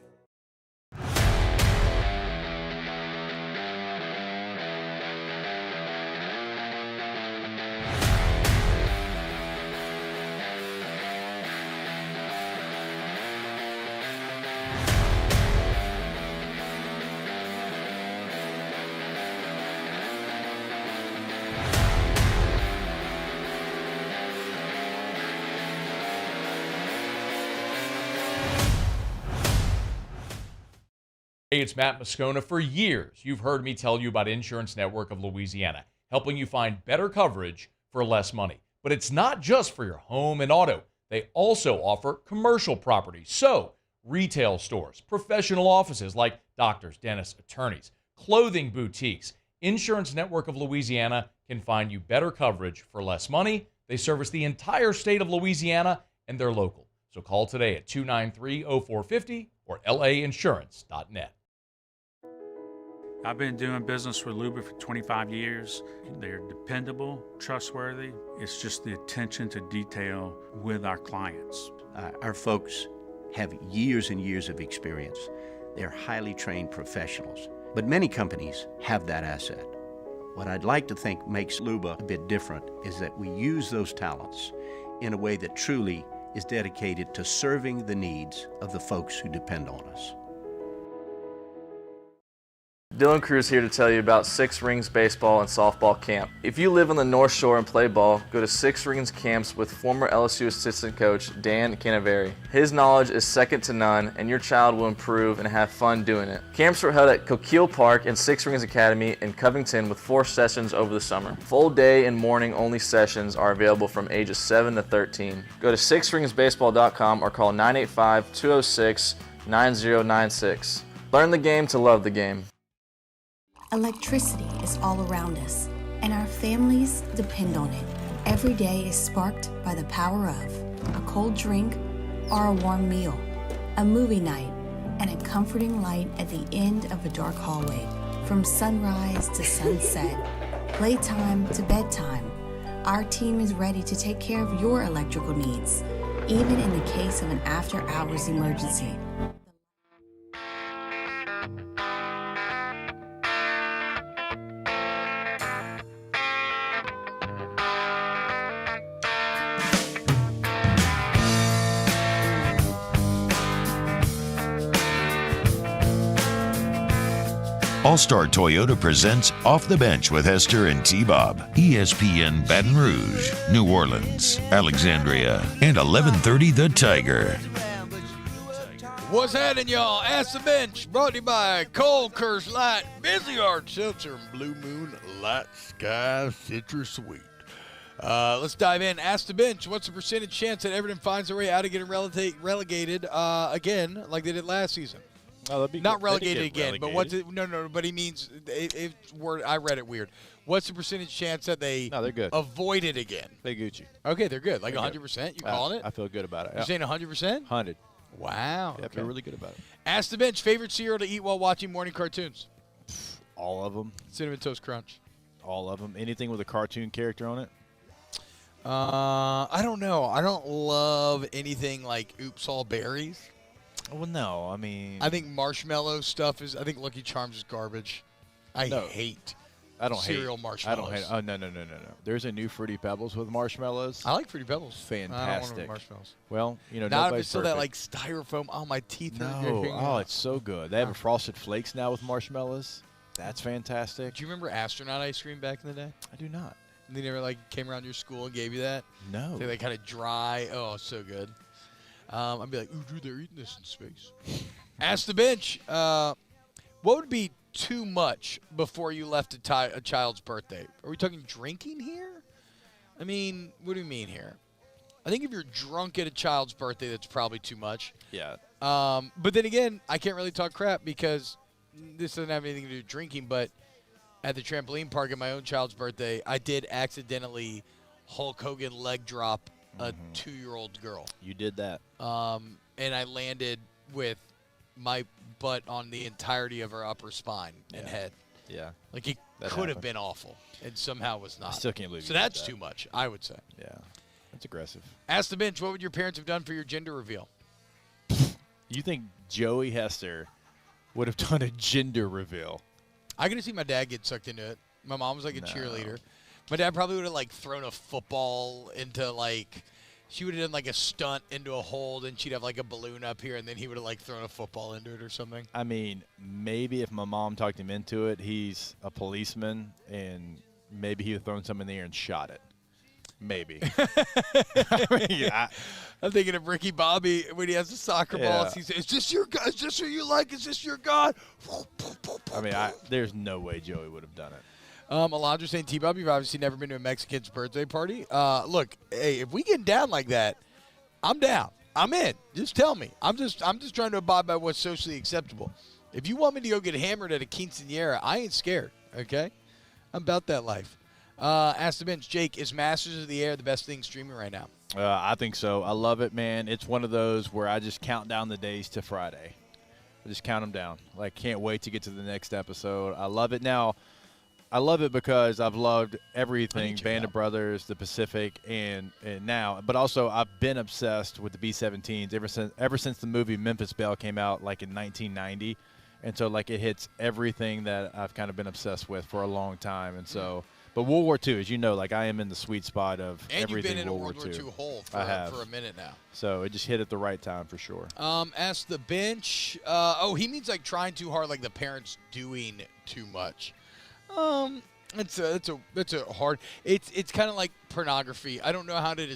Hey, it's Matt Moscona. For years, you've heard me tell you about Insurance Network of Louisiana, helping you find better coverage for less money. But it's not just for your home and auto. They also offer commercial property. So, retail stores, professional offices like doctors, dentists, attorneys, clothing boutiques. Insurance Network of Louisiana can find you better coverage for less money. They service the entire state of Louisiana, and they're local. So call today at 293-0450 or lainsurance.net. I've been doing business with Luba for 25 years. They're dependable, trustworthy. It's just the attention to detail with our clients. Our folks have years and years of experience. They're highly trained professionals. But many companies have that asset. What I'd like to think makes Luba a bit different is that we use those talents in a way that truly is dedicated to serving the needs of the folks who depend on us. Dylan Cruz here to tell you about Six Rings Baseball and Softball Camp. If you live on the North Shore and play ball, go to Six Rings Camps with former LSU assistant coach Dan Canaveri. His knowledge is second to none, and your child will improve and have fun doing it. Camps were held at Coquille Park and Six Rings Academy in Covington with 4 sessions over the summer. Full day and morning only sessions are available from ages 7 to 13. Go to sixringsbaseball.com or call 985-206-9096. Learn the game to love the game. Electricity is all around us, and our families depend on it. Every day is sparked by the power of a cold drink or a warm meal, a movie night, and a comforting light at the end of a dark hallway. From sunrise to sunset, playtime to bedtime, our team is ready to take care of your electrical needs, even in the case of an after-hours emergency. All-Star Toyota presents Off the Bench with Hester and T-Bob. ESPN Baton Rouge, New Orleans, Alexandria, and 1130 The Tiger. What's happening, y'all? Ask the Bench, brought to you by Cold Curse Light, Busy Art Seltzer, and Blue Moon Light Sky Citrus Sweet. Let's dive in. Ask the Bench, what's the percentage chance that Everton finds their way out of getting relegated again like they did last season? Oh, that'd be Not good. relegated again, Relegated. but what's it? No, but he means I read it weird. What's the percentage chance that they they're good. avoid it again? They Gucci. Okay, they're good. Like They're 100%? You calling it? I feel good about it. You're saying 100%? 100. Wow. Yeah, I feel really good about it. Ask the Bench, favorite cereal to eat while watching morning cartoons? All of them. Cinnamon Toast Crunch. All of them. Anything with a cartoon character on it? I don't know. I don't love anything like Oops All Berries. Well, no. I mean, I think marshmallow stuff is. I think Lucky Charms is garbage. I hate. I don't cereal hate marshmallows. I don't hate. Oh no. There's a new Fruity Pebbles with marshmallows. I like Fruity Pebbles. Fantastic. I don't want them with marshmallows. Well, not if nobody's it's still that perfect. like styrofoam. Oh, my teeth are No. hanging Oh, out. it's so good. They have a Frosted Flakes now with marshmallows. That's fantastic. Do you remember astronaut ice cream back in the day? I do not. They never came around your school and gave you that? No. They kind of dry. Oh, so good. I'd be like, ooh, dude, they're eating this in space. Ask the Bench. What would be too much before you left a child's birthday? Are we talking drinking here? I mean, what do you mean here? I think if you're drunk at a child's birthday, that's probably too much. Yeah. But then again, I can't really talk crap because this doesn't have anything to do with drinking, but at the trampoline park at my own child's birthday, I did accidentally Hulk Hogan leg drop a 2-year-old girl. You did that. And I landed with my butt on the entirety of her upper spine and head. Yeah. Like it That could have happened. been awful, and somehow was not. I still can't believe So you did that's that. too much, I would say. Yeah. That's aggressive. Ask the Bench, what would your parents have done for your gender reveal? You think Joey Hester would have done a gender reveal? I could have seen my dad get sucked into it. My mom was like a cheerleader. My dad probably would have thrown a football into she would have done a stunt into a hole, and she'd have a balloon up here, and then he would have thrown a football into it or something. I mean, maybe if my mom talked him into it, he's a policeman, and maybe he would have thrown something in the air and shot it. Maybe. I'm thinking of Ricky Bobby when he has the soccer ball. He says, "Is this your God? Is this who you like? Is this your God?" I mean, there's no way Joey would have done it. Alondra saying, T-Bob, you've obviously never been to a Mexican's birthday party. Look, hey, if we get down like that, I'm down. I'm in. Just tell me. I'm just trying to abide by what's socially acceptable. If you want me to go get hammered at a quinceañera, I ain't scared. Okay, I'm about that life. Ask the Bench, Jake, is Masters of the Air the best thing streaming right now? I think so. I love it, man. It's one of those where I just count down the days to Friday. I just count them down. Can't wait to get to the next episode. I love it. Now, I love it because I've loved everything, Band of Brothers, the Pacific, and now. But also, I've been obsessed with the B-17s ever since the movie Memphis Belle came out, in 1990. And so, it hits everything that I've kind of been obsessed with for a long time. And so, but World War II, as you know, I am in the sweet spot of and everything you've been in World a World War II hole for a minute now. So it just hit at the right time for sure. Ask the Bench. He means trying too hard, the parents doing too much. That's a hard. It's kind of like pornography. I don't know how to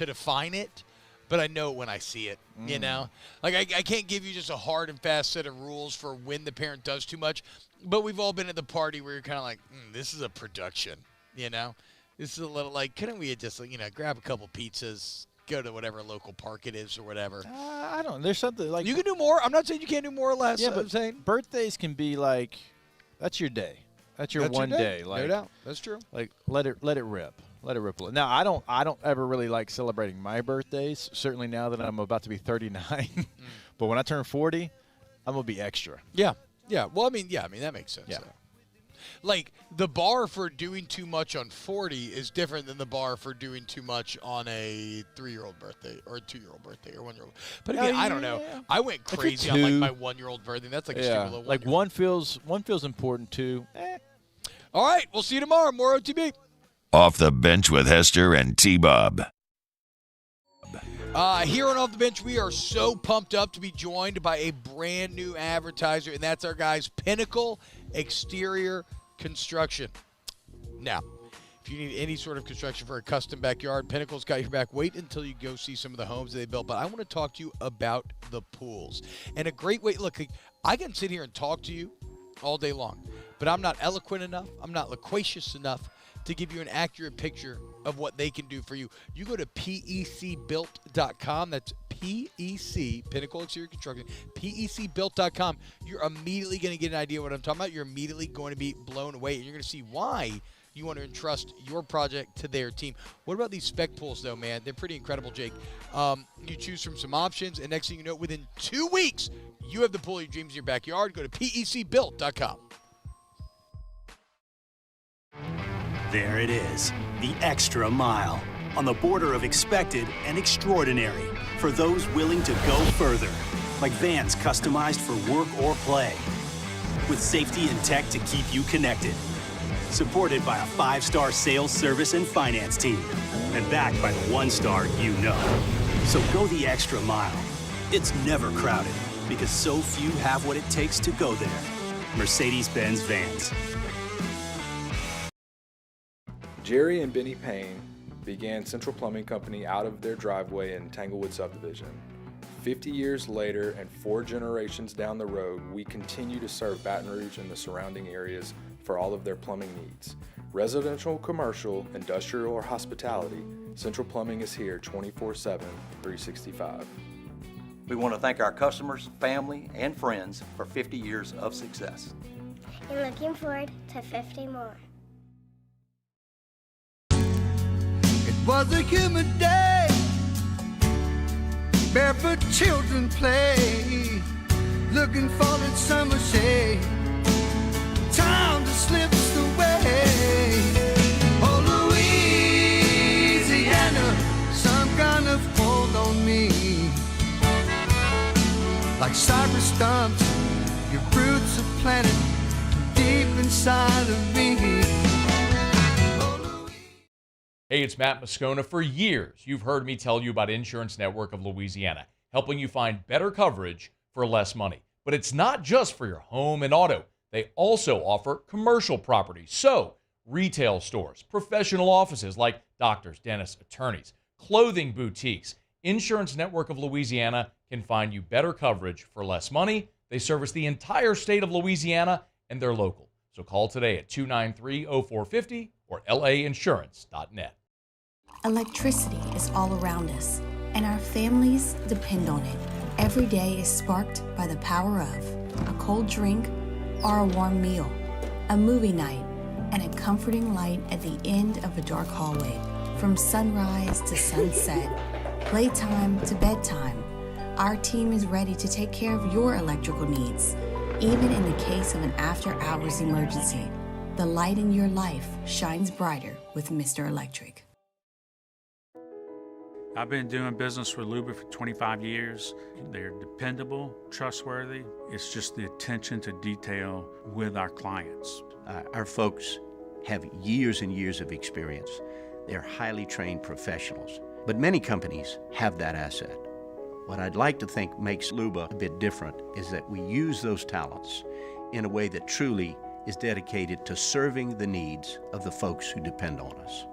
define it, but I know when I see it. You know, I can't give you just a hard and fast set of rules for when the parent does too much. But we've all been at the party where you're kind of this is a production. You know, this is a little couldn't we just grab a couple pizzas, go to whatever local park it is or whatever. I don't. There's something you can do more. I'm not saying you can't do more or less. Yeah, but I'm saying birthdays can be that's your day. That's your one day. No doubt. That's true. Let it rip. Let it rip. Now I don't ever really like celebrating my birthdays. Certainly now that I'm about to be 39. But when I turn 40, I'm gonna be extra. Yeah. Yeah. Well, I mean, that makes sense. Yeah. The bar for doing too much on 40 is different than the bar for doing too much on a 3-year-old birthday or a 2-year-old birthday or 1-year-old. But again, I don't know. I went crazy on my 1-year-old birthday. That's a stupid little 1-year-old. one feels important too. All right, we'll see you tomorrow. More OTB. Off the Bench with Hester and T-Bob. Here on Off the Bench, we are so pumped up to be joined by a brand new advertiser, and that's our guys, Pinnacle Exterior Construction. Now, if you need any sort of construction for a custom backyard, Pinnacle's got your back. Wait until you go see some of the homes that they built. But I want to talk to you about the pools. And a great way, look, I can sit here and talk to you all day long, but I'm not eloquent enough, I'm not loquacious enough to give you an accurate picture of what they can do for you. You go to PECbuilt.com. That's PEC, Pinnacle Exterior Construction, PECbuilt.com. You're immediately going to get an idea of what I'm talking about. You're immediately going to be blown away, and you're going to see why you want to entrust your project to their team. What about these spec pools, though, man? They're pretty incredible, Jake. You choose from some options, and next thing you know, within 2 weeks, you have the pool of your dreams in your backyard. Go to PECbuilt.com. There it is, the extra mile, on the border of expected and extraordinary, for those willing to go further, like vans customized for work or play, with safety and tech to keep you connected. Supported by a 5-star sales, service, and finance team, and backed by the 1-star you know. So go the extra mile. It's never crowded, because so few have what it takes to go there. Mercedes-Benz Vans. Jerry and Benny Payne began Central Plumbing Company out of their driveway in Tanglewood subdivision. 50 years later and 4 generations down the road, we continue to serve Baton Rouge and the surrounding areas for all of their plumbing needs. Residential, commercial, industrial, or hospitality, Central Plumbing is here 24/7, 365. We want to thank our customers, family, and friends for 50 years of success. And looking forward to 50 more. It was a humid day, barefoot children play, looking for that summer shade. Time just slips away. Oh, Louisiana, some kind of hold on me. Like cypress stumps, your roots are planted deep inside of me. Hey, it's Matt Moscona. For years, you've heard me tell you about Insurance Network of Louisiana, helping you find better coverage for less money. But it's not just for your home and auto. They also offer commercial properties. So, retail stores, professional offices like doctors, dentists, attorneys, clothing boutiques. Insurance Network of Louisiana can find you better coverage for less money. They service the entire state of Louisiana, and they're local. So call today at 293-0450 or lainsurance.net. Electricity is all around us, and our families depend on it. Every day is sparked by the power of a cold drink or a warm meal, a movie night, and a comforting light at the end of a dark hallway. From sunrise to sunset, playtime to bedtime, our team is ready to take care of your electrical needs. Even in the case of an after-hours emergency, the light in your life shines brighter with Mr. Electric. I've been doing business with Luba for 25 years. They're dependable, trustworthy. It's just the attention to detail with our clients. Our folks have years and years of experience. They're highly trained professionals, but many companies have that asset. What I'd like to think makes Luba a bit different is that we use those talents in a way that truly is dedicated to serving the needs of the folks who depend on us.